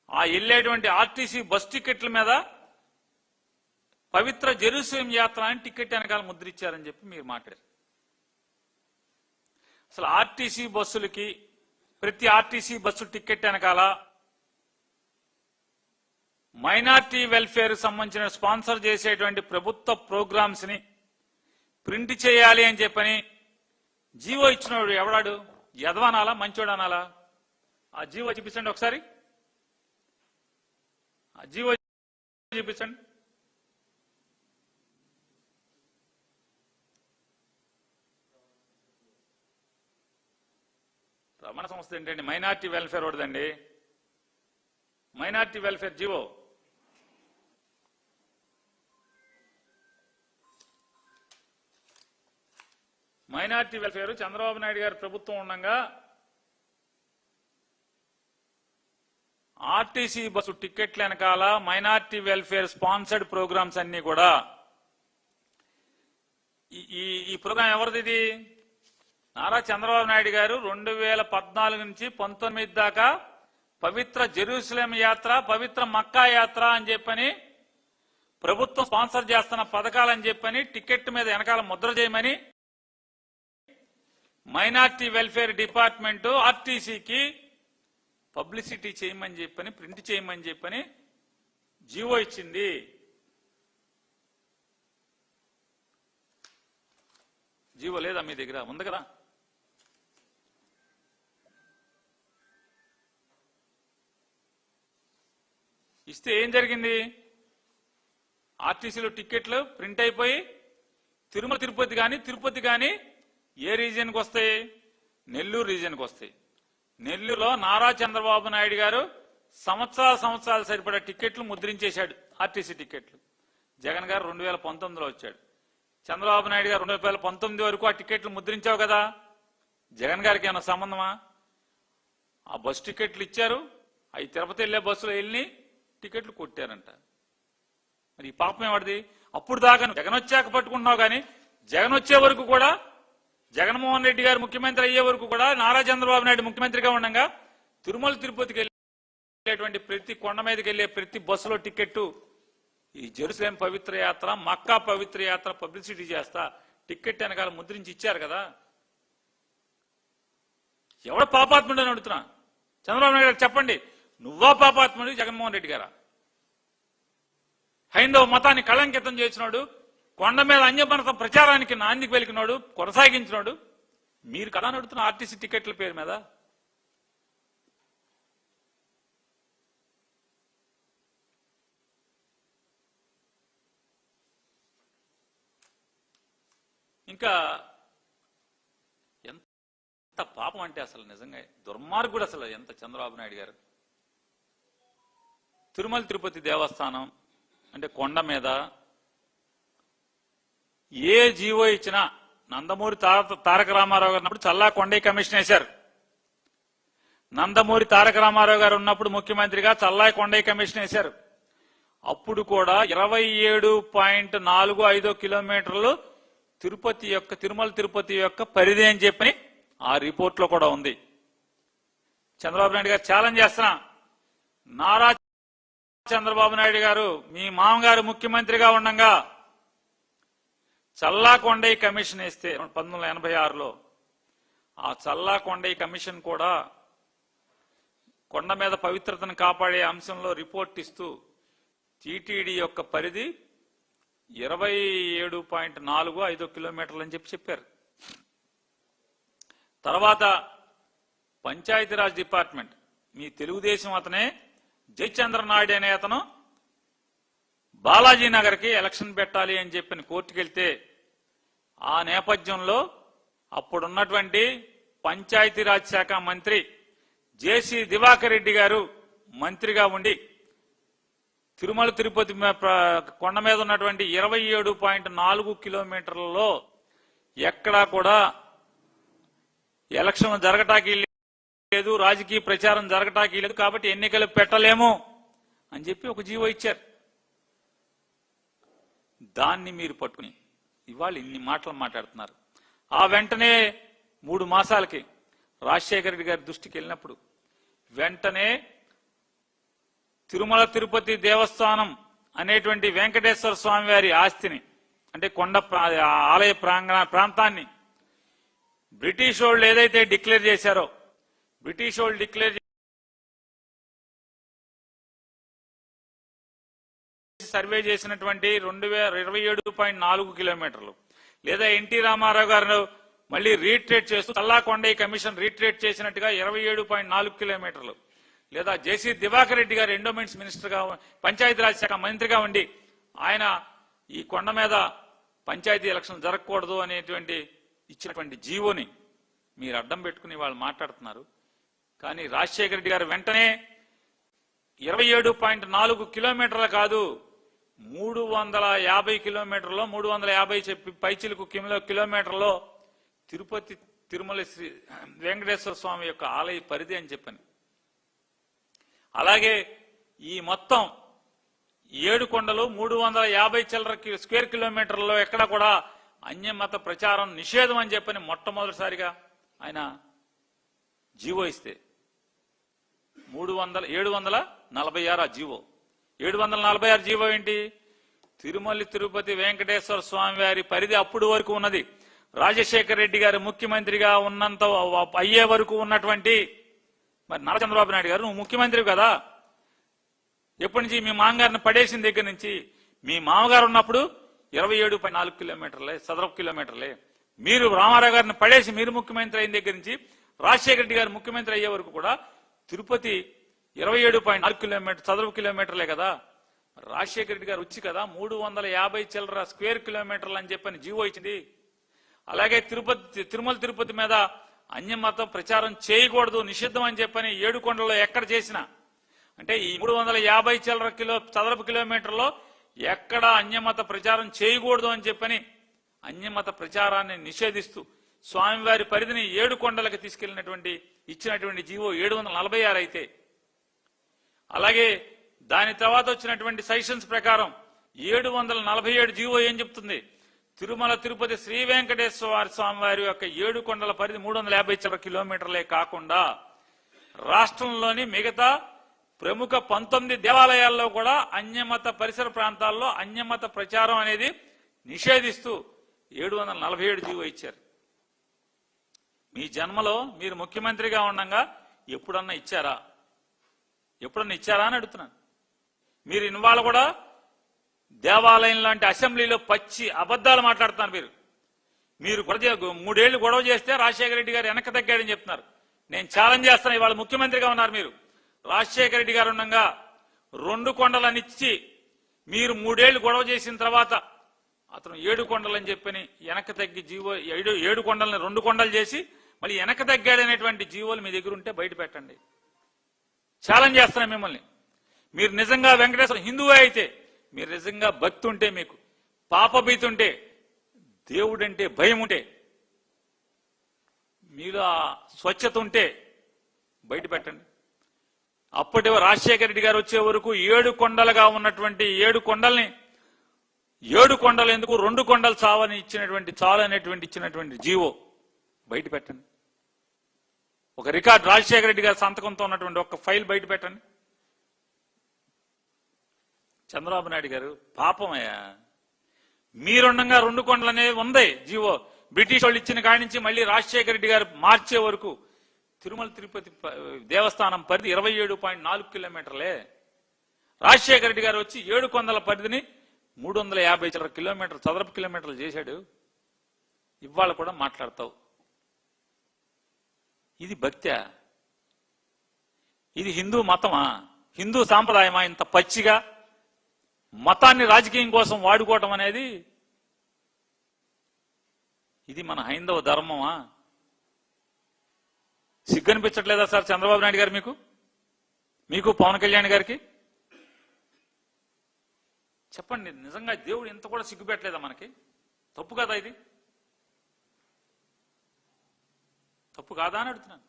ఆ వెళ్ళేటువంటి ఆర్టీసీ బస్ టికెట్ల మీద పవిత్ర జెరూసలేం యాత్ర అని టికెట్ వెనకాల ముద్రించారని చెప్పి మీరు మాట్లాడారు. అసలు ఆర్టీసీ బస్సులకి, ప్రతి ఆర్టీసీ బస్సు టికెట్ వెనకాల మైనార్టీ వెల్ఫేర్ సంబంధించిన స్పాన్సర్ చేసేటువంటి ప్రభుత్వ ప్రోగ్రామ్స్ ని ప్రింట్ చేయాలి అని చెప్పని జీవో ఇచ్చినోడు ఎవడాడు? యదవనాలా మంచోడు అనాలా? ఆ జీవో చూపించండి ఒకసారి. ఆ జీవో చూపించండి. రమణ సంస్థ ఏంటండి? మైనార్టీ వెల్ఫేర్ ఒకటిదండి. Minority welfare GO minority welfare Chandrababu Naidu గారి ప్రభుత్వం ఉండగా ఆర్టీసీ బస్సు టికెట్ల వెనకాల మైనార్టీ వెల్ఫేర్ స్పాన్సర్డ్ ప్రోగ్రామ్స్ అన్ని కూడా, ఈ ప్రోగ్రాం ఎవరిది? ఇది నారా చంద్రబాబు నాయుడు గారు 2014 నుంచి 19 దాకా పవిత్ర జెరూసలేం యాత్ర, పవిత్ర మక్కా యాత్ర అని చెప్పని ప్రభుత్వం స్పాన్సర్ చేస్తున్న పథకాలని చెప్పని టికెట్ మీద వెనకాల ముద్ర చేయమని మైనార్టీ వెల్ఫేర్ డిపార్ట్మెంట్ ఆర్టీసీకి పబ్లిసిటీ చేయమని చెప్పని, ప్రింట్ చేయమని చెప్పని జీవో ఇచ్చింది. జీవో లేదా మీ దగ్గర? ఉంది కదా. ఇస్తే ఏం జరిగింది? ఆర్టీసీలో టికెట్లు ప్రింట్ అయిపోయి తిరుమల తిరుపతి కానీ, తిరుపతి కానీ ఏ రీజియన్కి వస్తాయి? నెల్లూరు రీజియన్కి వస్తాయి. నెల్లూరులో నారా చంద్రబాబు నాయుడు గారు సంవత్సరాలు సరిపడా టికెట్లు ముద్రించేశాడు, ఆర్టీసీ టికెట్లు. జగన్ గారు 2019లో వచ్చాడు. చంద్రబాబు నాయుడు గారు 2019 వరకు ఆ టికెట్లు ముద్రించావు కదా. జగన్ గారికి ఏమైనా సంబంధమా? ఆ బస్సు టికెట్లు ఇచ్చారు, అవి తిరుపతి వెళ్లే బస్సులో వెళ్ళి టికెట్లు కొట్టారంట. మరి ఈ పాపం ఏమడిది? అప్పుడు దాకా జగన్ వచ్చాక పట్టుకుంటున్నావు కానీ, జగన్ వచ్చే వరకు కూడా, జగన్మోహన్ రెడ్డి గారు ముఖ్యమంత్రి అయ్యే వరకు కూడా, నారా చంద్రబాబు నాయుడు ముఖ్యమంత్రిగా ఉండగా తిరుమల తిరుపతికి వెళ్ళేటువంటి ప్రతి కొండ మీదకి వెళ్లే ప్రతి బస్సులో టికెట్టు ఈ జెరూసలేం పవిత్ర యాత్ర, మక్కా పవిత్ర యాత్ర పబ్లిసిటీ చేస్తా టికెట్ వెనకాల ముద్రించి ఇచ్చారు కదా. ఎవడ పాపాత్ముడు అని అడుగుతున్నా. చంద్రబాబు నాయుడు గారు చెప్పండి, నువ్వా పాపాత్ముడు, జగన్మోహన్ రెడ్డి గారా? హైందవ మతాన్ని కళంకితం చేసినాడు, కొండ మీద అన్యమత ప్రచారానికి నాంది పలికినాడు, కొనసాగించినాడు మీరు కదా నడుతున్న ఆర్టీసీ టికెట్ల పేరు మీద. ఇంకా ఎంత పాపం అంటే అసలు నిజంగా దుర్మార్గుడు అసలు ఎంత చంద్రబాబు నాయుడు గారు. తిరుమల తిరుపతి దేవస్థానం అంటే కొండ మీద ఏ జీవో ఇచ్చినా, నందమూరి తారక రామారావు గారు ఉన్నప్పుడు చల్లా కొండయ్య కమిషన్ వేశారు. నందమూరి తారక రామారావు గారు ఉన్నప్పుడు ముఖ్యమంత్రిగా చల్లా కొండయ్య కమిషన్ వేశారు. అప్పుడు కూడా 27.45 కిలోమీటర్లు తిరుమల తిరుపతి యొక్క పరిధి అని చెప్పని ఆ రిపోర్ట్ లో కూడా ఉంది. చంద్రబాబు నాయుడు గారు ఛాలెంజ్ చేస్తున్నా, నారా చంద్రబాబు నాయుడు గారు మీ మామగారు ముఖ్యమంత్రిగా ఉండగా చల్లా కొండయ్య కమిషన్ వేస్తే 1986లో ఆ చల్లా కొండయ్య కమిషన్ కూడా కొండ మీద పవిత్రతను కాపాడే అంశంలో రిపోర్ట్ ఇస్తూ టీటీడీ యొక్క పరిధి 27.45 కిలోమీటర్లు అని చెప్పారు. తర్వాత పంచాయతీరాజ్ డిపార్ట్మెంట్, మీ తెలుగుదేశం అతనే జయచంద్ర నాయుడు అనే అతను బాలాజీ నగర్ కి ఎలక్షన్ పెట్టాలి అని చెప్పి కోర్టుకు వెళ్తే, ఆ నేపథ్యంలో అప్పుడున్నటువంటి పంచాయతీరాజ్ శాఖ మంత్రి జేసీ దివాకర్ రెడ్డి గారు మంత్రిగా ఉండి తిరుమల తిరుపతి కొండ మీద ఉన్నటువంటి 27.4 కిలోమీటర్లలో ఎక్కడా కూడా ఎలక్షన్ జరగటానికి లేదు, రాజకీయ ప్రచారం జరగటానికి లేదు, కాబట్టి ఎన్నికలు పెట్టలేము అని చెప్పి ఒక జీవో ఇచ్చారు. దాన్ని మీరు పట్టుకుని ఇవాళ ఇన్ని మాటలు మాట్లాడుతున్నారు. ఆ వెంటనే 3 మాసాలకి రాజశేఖర రెడ్డి గారి దృష్టికి వెళ్ళినప్పుడు వెంటనే తిరుమల తిరుపతి దేవస్థానం అనేటువంటి వెంకటేశ్వర స్వామి వారి ఆస్తిని, అంటే కొండ ఆలయ ప్రాంతాన్ని బ్రిటిష్ వాళ్ళు ఏదైతే డిక్లేర్ చేశారో, బ్రిటిష్ వాళ్ళు డిక్లేర్ సర్వే చేసినటువంటి 27.4 కిలోమీటర్లు, లేదా ఎన్టీ రామారావు గారు మళ్ళీ రీట్రేట్ చేస్తూ చల్లాకొండయ్య కమిషన్ రీట్రేట్ చేసినట్టుగా 27.4 కిలోమీటర్లు, లేదా జేసీ దివాకర్ రెడ్డి గారు ఎండోమెంట్స్ మినిస్టర్గా పంచాయతీరాజ్ శాఖ మంత్రిగా ఉండి ఆయన ఈ కొండ మీద పంచాయతీ ఎలక్షన్ జరగకూడదు అనేటువంటి ఇచ్చినటువంటి జీవోని మీరు అడ్డం పెట్టుకుని వాళ్ళు మాట్లాడుతున్నారు. కానీ రాజశేఖర రెడ్డి గారు వెంటనే 27.4 కిలోమీటర్లు కాదు, 350 కిలోమీటర్లో 350 పైచిలకు కిలోమీటర్లో తిరుపతి తిరుమల శ్రీ వెంకటేశ్వర స్వామి యొక్క ఆలయ పరిధి అని చెప్పని, అలాగే ఈ మొత్తం 7 కొండలు 350 చిల్లర స్క్వేర్ కిలోమీటర్లలో ఎక్కడ కూడా అన్యమత ప్రచారం నిషేధం అని చెప్పని మొట్టమొదటిసారిగా ఆయన జీవో ఇస్తే 746 ఆ జీవో. 746 జీవో ఏంటి? తిరుమల తిరుపతి వెంకటేశ్వర స్వామి వారి పరిధి అప్పుడు వరకు ఉన్నది. రాజశేఖర రెడ్డి గారు ముఖ్యమంత్రిగా ఉన్నంత అయ్యే వరకు ఉన్నటువంటి, మరి నారా చంద్రబాబు నాయుడు గారు నువ్వు ముఖ్యమంత్రి కదా, ఎప్పటి నుంచి మీ మామగారిని పడేసిన దగ్గర నుంచి మీ మామగారు ఉన్నప్పుడు 27.4 కిలోమీటర్లే, చదరపు కిలోమీటర్లే. మీరు రామారావు గారిని పడేసి మీరు ముఖ్యమంత్రి అయిన దగ్గర నుంచి రాజశేఖర రెడ్డి గారు ముఖ్యమంత్రి అయ్యే వరకు కూడా తిరుపతి 27.4 కిలోమీటర్ చదరపు కిలోమీటర్లే కదా. రాజశేఖర రెడ్డి గారు వచ్చి కదా 350 చిల్లర స్క్వేర్ కిలోమీటర్లు అని చెప్పని జీవో ఇచ్చింది. అలాగే తిరుమల తిరుపతి మీద అన్యమతం ప్రచారం చేయకూడదు, నిషిద్ధం అని చెప్పని 7 కొండల్లో ఎక్కడ చేసినా, అంటే ఈ 350 చిల్లర చదరపు కిలోమీటర్లో ఎక్కడ అన్యమత ప్రచారం చేయకూడదు అని చెప్పని అన్యమత ప్రచారాన్ని నిషేధిస్తూ స్వామివారి పరిధిని 7 కొండలకు తీసుకెళ్లినటువంటి ఇచ్చినటువంటి జీవో 746 అయితే, అలాగే దాని తర్వాత వచ్చినటువంటి సెషన్స్ ప్రకారం 747 జీవో ఏం చెప్తుంది? తిరుమల తిరుపతి శ్రీ వెంకటేశ్వర స్వామి వారి యొక్క 7 కొండల పరిధి 350 చిల్లర కిలోమీటర్లే కాకుండా రాష్ట్రంలోని మిగతా ప్రముఖ 19 దేవాలయాల్లో కూడా అన్యమత పరిసర ప్రాంతాల్లో అన్యమత ప్రచారం అనేది నిషేధిస్తూ 747 జీవో ఇచ్చారు. మీ జన్మలో మీరు ముఖ్యమంత్రిగా ఉండగా ఎప్పుడన్నా ఇచ్చారా? ఎప్పుడన్నా ఇచ్చారా అని అడుగుతున్నాను. మీరు ఇన్వాళ్ళు కూడా దేవాలయం లాంటి అసెంబ్లీలో పచ్చి అబద్ధాలు మాట్లాడుతున్నారు. మీరు 3 ఏళ్లు గొడవ చేస్తే రాజశేఖర రెడ్డి గారు వెనక్కి తగ్గాడని చెప్తున్నారు. నేను ఛాలెంజ్ చేస్తాను, ఇవాళ ముఖ్యమంత్రిగా ఉన్నారు మీరు. రాజశేఖర రెడ్డి గారు ఉండగా 2 కొండలనిచ్చి మీరు 3 ఏళ్లు గొడవ చేసిన తర్వాత అతను 7 కొండలని చెప్పని వెనక్కి తగ్గి జీవో 7 కొండలని 2 కొండలు చేసి మళ్ళీ వెనక్కి తగ్గాడనేటువంటి జీవోలు మీ దగ్గర ఉంటే బయట పెట్టండి. ఛాలెంజ్ చేస్తున్నాను మిమ్మల్ని. మీరు నిజంగా వెంకటేశ్వర హిందువే అయితే, మీరు నిజంగా భక్తి ఉంటే, మీకు పాపభీతి ఉంటే, దేవుడంటే భయం ఉంటే, మీలో స్వచ్ఛత ఉంటే బయట పెట్టండి. అప్పటి రాజశేఖర రెడ్డి గారు వచ్చే వరకు 7 కొండలుగా ఉన్నటువంటి 7 కొండల్ని 7 కొండలు ఎందుకు 2 కొండలు చాలని ఇచ్చినటువంటి జీవో బయట పెట్టండి. ఒక రికార్డ్ రాజశేఖర రెడ్డి గారి సంతకంతో ఉన్నటువంటి ఒక ఫైల్ బయట పెట్టండి. చంద్రబాబు నాయుడు గారు పాపమయ్యా, మీరుండగా 2 కొండలు అనేది ఉంది జీవో. బ్రిటిష్ వాళ్ళు ఇచ్చిన కాడి నుంచి మళ్ళీ రాజశేఖర రెడ్డి గారు మార్చే వరకు తిరుమల తిరుపతి దేవస్థానం పరిధి 27.4 కిలోమీటర్లే. రాజశేఖర రెడ్డి గారు వచ్చి 7 కొండల పరిధిని 350 చిల్లర కిలోమీటర్ చదరపు కిలోమీటర్లు చేశాడు. ఇవాళ కూడా మాట్లాడతావు. ఇది భక్త్యా? ఇది హిందూ మతమా? హిందూ సాంప్రదాయమా? ఇంత పచ్చిగా మతాన్ని రాజకీయం కోసం వాడుకోవటం అనేది ఇది మన హైందవ ధర్మమా? సిగ్గనిపించట్లేదా సార్ చంద్రబాబు నాయుడు గారు మీకు పవన్ కళ్యాణ్ గారికి? చెప్పండి, నిజంగా దేవుడు ఇంత కూడా సిగ్గుపెట్టలేదా మనకి? తప్పు కదా ఇది? తప్పు కాదా అని అడుగుతున్నాను.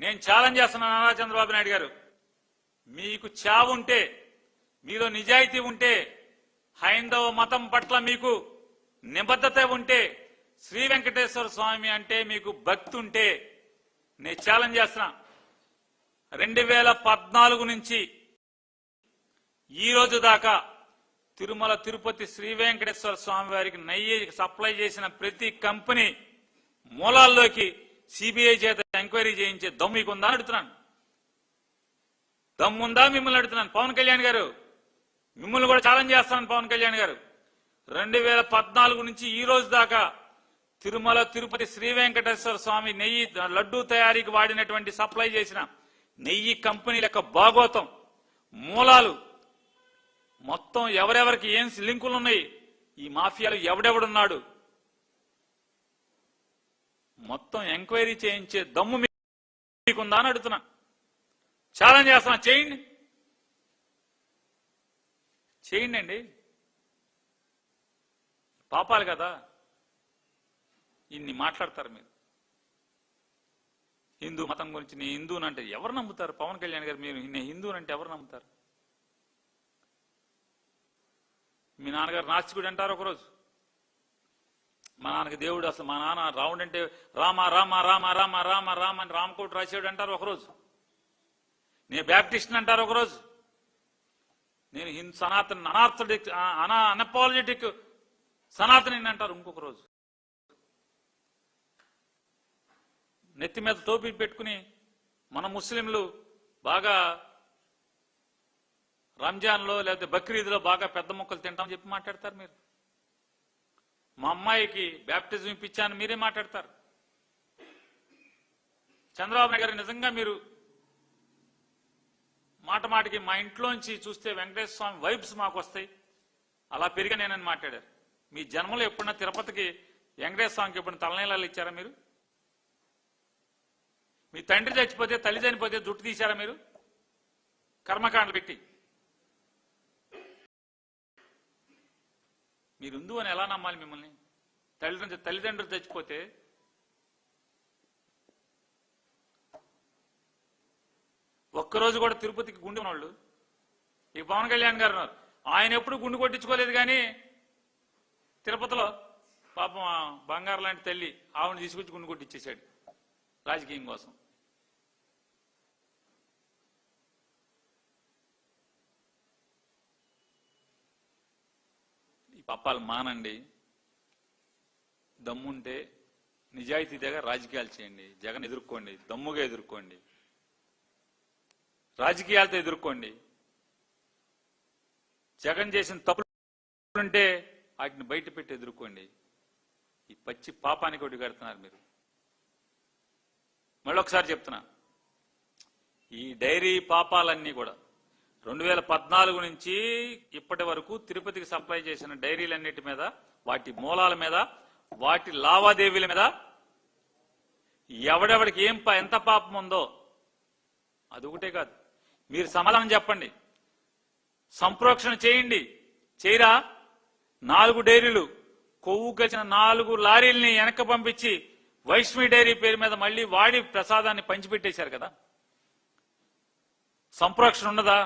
నేను ఛాలెంజ్ చేస్తున్నాను నారా చంద్రబాబు నాయుడు గారు, మీకు చావుంటే, మీలో నిజాయితీ ఉంటే, హైందవ మతం పట్ల మీకు నిబద్ధత ఉంటే, శ్రీ వెంకటేశ్వర స్వామి అంటే మీకు భక్తి ఉంటే, నేను ఛాలెంజ్ చేస్తున్నా, 2014 నుంచి ఈ రోజు దాకా తిరుమల తిరుపతి శ్రీ వెంకటేశ్వర స్వామి వారికి నెయ్యి సప్లై చేసిన ప్రతి కంపెనీ మూలాల్లోకి సిబిఐ చేత ఎంక్వైరీ చేయించే దమ్ము మీకుందా అని అడుగుతున్నాను. దమ్ముందా మిమ్మల్ని అడుగుతున్నాను. పవన్ కళ్యాణ్ గారు, మిమ్మల్ని కూడా ఛాలెంజ్ చేస్తాను. పవన్ కళ్యాణ్ గారు, 2014 నుంచి ఈ రోజు దాకా తిరుమల తిరుపతి శ్రీ వెంకటేశ్వర స్వామి నెయ్యి లడ్డూ తయారీకి వాడినటువంటి సప్లై చేసిన నెయ్యి కంపెనీల యొక్క భాగోతం మూలాలు మొత్తం ఎవరెవరికి ఏం లింకులు ఉన్నాయి, ఈ మాఫియాలు ఎవడెవడున్నాడు, మొత్తం ఎంక్వైరీ చేయించే దమ్ము మీకుందా అని అడుగుతున్నా. ఛాలెంజ్ చేస్తున్నా, చేయండి అండి. పాపాలు కదా ఇన్ని మాట్లాడతారు మీరు. హిందూ మతం గురించి నేను హిందూనంటే ఎవరు నమ్ముతారు? పవన్ కళ్యాణ్ గారు, మీరు నేను హిందూనంటే ఎవరు నమ్ముతారు? మీ నాన్నగారు నాస్తికుడు అంటారు ఒకరోజు. మా నాన్నకి దేవుడు, అసలు మా నాన్న రాముడు అంటే రామ రామ రామ రామ రామ రామ అని రామకోటి రాశాడు అంటారు ఒకరోజు. నేను బ్యాప్టిస్ట్ అంటారు ఒకరోజు. నేను హిందూ సనాతన అనార్థడిక్ అనపాలజెటిక్ సనాతని అంటారు ఇంకొక రోజు. నెత్తి మీద టోపీ పెట్టుకుని మన ముస్లింలు బాగా రంజాన్లో లేకపోతే బక్రీద్లో బాగా పెద్ద మొక్కలు తింటామని చెప్పి మాట్లాడతారు మీరు. మా అమ్మాయికి బ్యాప్టిజం ఇప్పించాను మీరే మాట్లాడతారు. చంద్రబాబు నాయుడు గారు, నిజంగా మీరు మాట మాటకి మా ఇంట్లోంచి చూస్తే వెంకటేశ్వర స్వామి వైబ్స్ మాకు వస్తాయి, అలా పెరిగా నేనని మాట్లాడారు. మీ జన్మలో ఎప్పుడన్నా తిరుపతికి వెంకటేశ్వర స్వామికి ఎప్పుడైనా తలనీలాలు ఇచ్చారా మీరు? మీ తండ్రి చచ్చిపోతే, తల్లి చనిపోతే జుట్టు తీశారా మీరు కర్మకాండలు పెట్టి? మీరు హిందూ అని ఎలా నమ్మాలి మిమ్మల్ని? తల్లిదండ్రులు చచ్చిపోతే ఒక్కరోజు కూడా తిరుపతికి గుండె ఉన్నవాళ్ళు ఈ పవన్ కళ్యాణ్ గారు ఉన్నారు. ఆయన ఎప్పుడు గుండు కొట్టించుకోలేదు, కానీ తిరుపతిలో పాపం బంగారు లాంటి తల్లి ఆవిడని తీసుకొచ్చి గుండు కొట్టించేశాడు రాజకీయం కోసం. ఈ పాపాలు మానండి. దమ్ముంటే నిజాయితీగా రాజకీయాలు చేయండి. జగన్ ఎదుర్కోండి, దమ్ముగా ఎదుర్కోండి, రాజకీయాలతో ఎదుర్కోండి. జగన్ చేసిన తప్పులుంటే వాటిని బయట పెట్టి ఎదుర్కోండి. ఈ పచ్చి పాపానికి ఒకటి కడుతున్నారు మీరు. మళ్ళొకసారి చెప్తున్నా, ఈ డైరీ పాపాలన్నీ కూడా 2014 నుంచి ఇప్పటి వరకు తిరుపతికి సప్లై చేసిన డైరీలన్నిటి మీద, వాటి మూలాల మీద, వాటి లావాదేవీల మీద ఎవడెవడికి ఎంత పాపం ఉందో అది ఒకటే కాదు. మీరు సమాధానం చెప్పండి. సంప్రోక్షణ చేయండి. చేయరా? 4 డైరీలు కొవ్వు కలిసిన 4 లారీల్ని వెనక్కి పంపించి వైష్ణవి డైరీ పేరు మీద మళ్ళీ వాడి ప్రసాదాన్ని పంచిపెట్టేశారు కదా. సంప్రోక్షణ ఉన్నదా?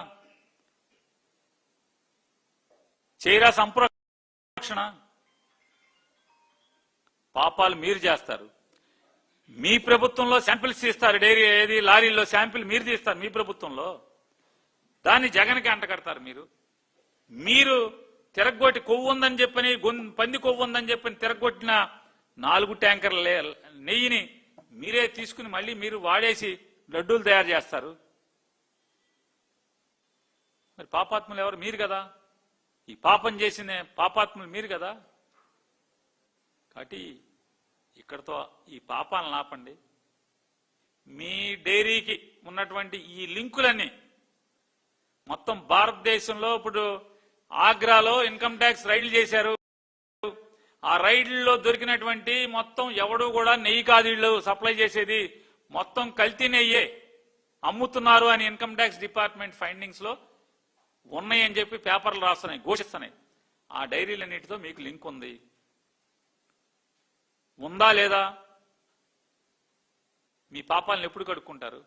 చేయరా సంప్రోక్షణ? పాపాలు మీరు చేస్తారు. మీ ప్రభుత్వంలో శాంపిల్స్ తీస్తారు. డైరీ ఏది లారీల్లో శాంపిల్ మీరు తీస్తారు మీ ప్రభుత్వంలో. దాన్ని జగన్కి అంటకడతారు మీరు తిరగొట్టి కొవ్వు ఉందని చెప్పని, పంది కొవ్వు ఉందని చెప్పని తిరగొట్టిన 4 ట్యాంకర్ల నెయ్యిని మీరే తీసుకుని మళ్ళీ మీరు వాడేసి లడ్డూలు తయారు చేస్తారు. మరి పాపాత్ములు ఎవరు? మీరు కదా. ఈ పాపం చేసిన పాపాత్ములు మీరు కదా. కాబట్టి ఇక్కడతో ఈ పాపాలను ఆపండి. మీ డైరీకి ఉన్నటువంటి ఈ లింకులన్నీ మొత్తం భారతదేశంలో ఇప్పుడు ఆగ్రాలో ఇన్కమ్ ట్యాక్స్ రైడ్లు చేశారు, ఆ రైడ్లలో దొరికినటువంటి మొత్తం ఎవడు కూడా నెయ్యి కాదు వీళ్ళు సప్లై చేసేది, మొత్తం కల్తీ నెయ్యే అమ్ముతున్నారు అని ఇన్కమ్ ట్యాక్స్ డిపార్ట్మెంట్ ఫైండింగ్స్ లో ఉన్నాయని చెప్పి పేపర్లు రాస్తున్నాయి, ఘోషిస్తున్నాయి. ఆ డైరీలన్నిటితో మీకు లింక్ ఉంది, ఉందా లేదా? మీ పాపాలను ఎప్పుడు కడుక్కుంటారు?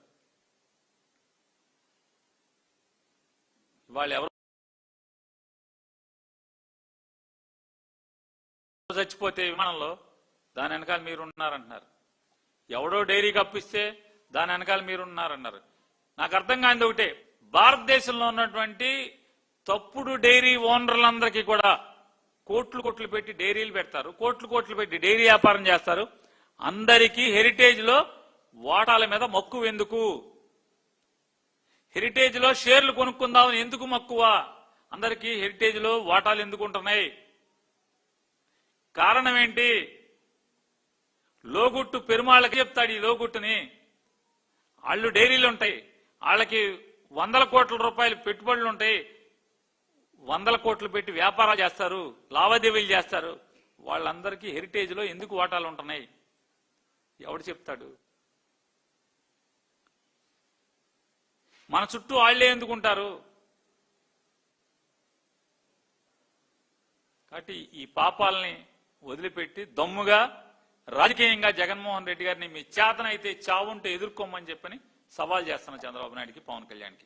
వాళ్ళు ఎవరు చచ్చిపోతే విమానంలో దాని వెనకాల మీరున్నారంటున్నారు, ఎవడో డైరీ కప్పిస్తే దాని వెనకాల మీరున్నారన్నారు. నాకు అర్థం కానిది ఒకటే, భారతదేశంలో ఉన్నటువంటి తప్పుడు డైరీ ఓనర్లందరికీ కూడా కోట్లు కోట్లు పెట్టి డైరీలు పెడతారు, కోట్లు కోట్లు పెట్టి డైరీ వ్యాపారం చేస్తారు. అందరికీ హెరిటేజ్ లో వాటాల మీద మక్కువ ఎందుకు? హెరిటేజ్ లో షేర్లు కొనుక్కుందామని ఎందుకు మక్కువ? అందరికీ హెరిటేజ్ లో వాటాలు ఎందుకు ఉంటున్నాయి? కారణం ఏంటి? లోగుట్టు పెరుమాళ్ళకి చెప్తాడు ఈ లోగుట్టుని, వాళ్ళు డైరీలు ఉంటాయి, వాళ్ళకి 100 కోట్ల రూపాయలు పెట్టుబడులు ఉంటాయి, 100 కోట్లు పెట్టి వ్యాపారాలు చేస్తారు, లావాదేవీలు చేస్తారు. వాళ్ళందరికీ హెరిటేజ్ లో ఎందుకు వాటాలు ఉంటున్నాయి? ఎవడు చెప్తాడు? మన చుట్టూ వాళ్లే ఎందుకుంటారు? కాబట్టి ఈ పాపాలని వదిలిపెట్టి దమ్ముగా రాజకీయంగా జగన్మోహన్ రెడ్డి గారిని మీ చేతనైతే చావుంటే ఎదుర్కోమని చెప్పని సవాల్ చేస్తున్న చంద్రబాబు నాయుడికి, పవన్ కళ్యాణ్కి.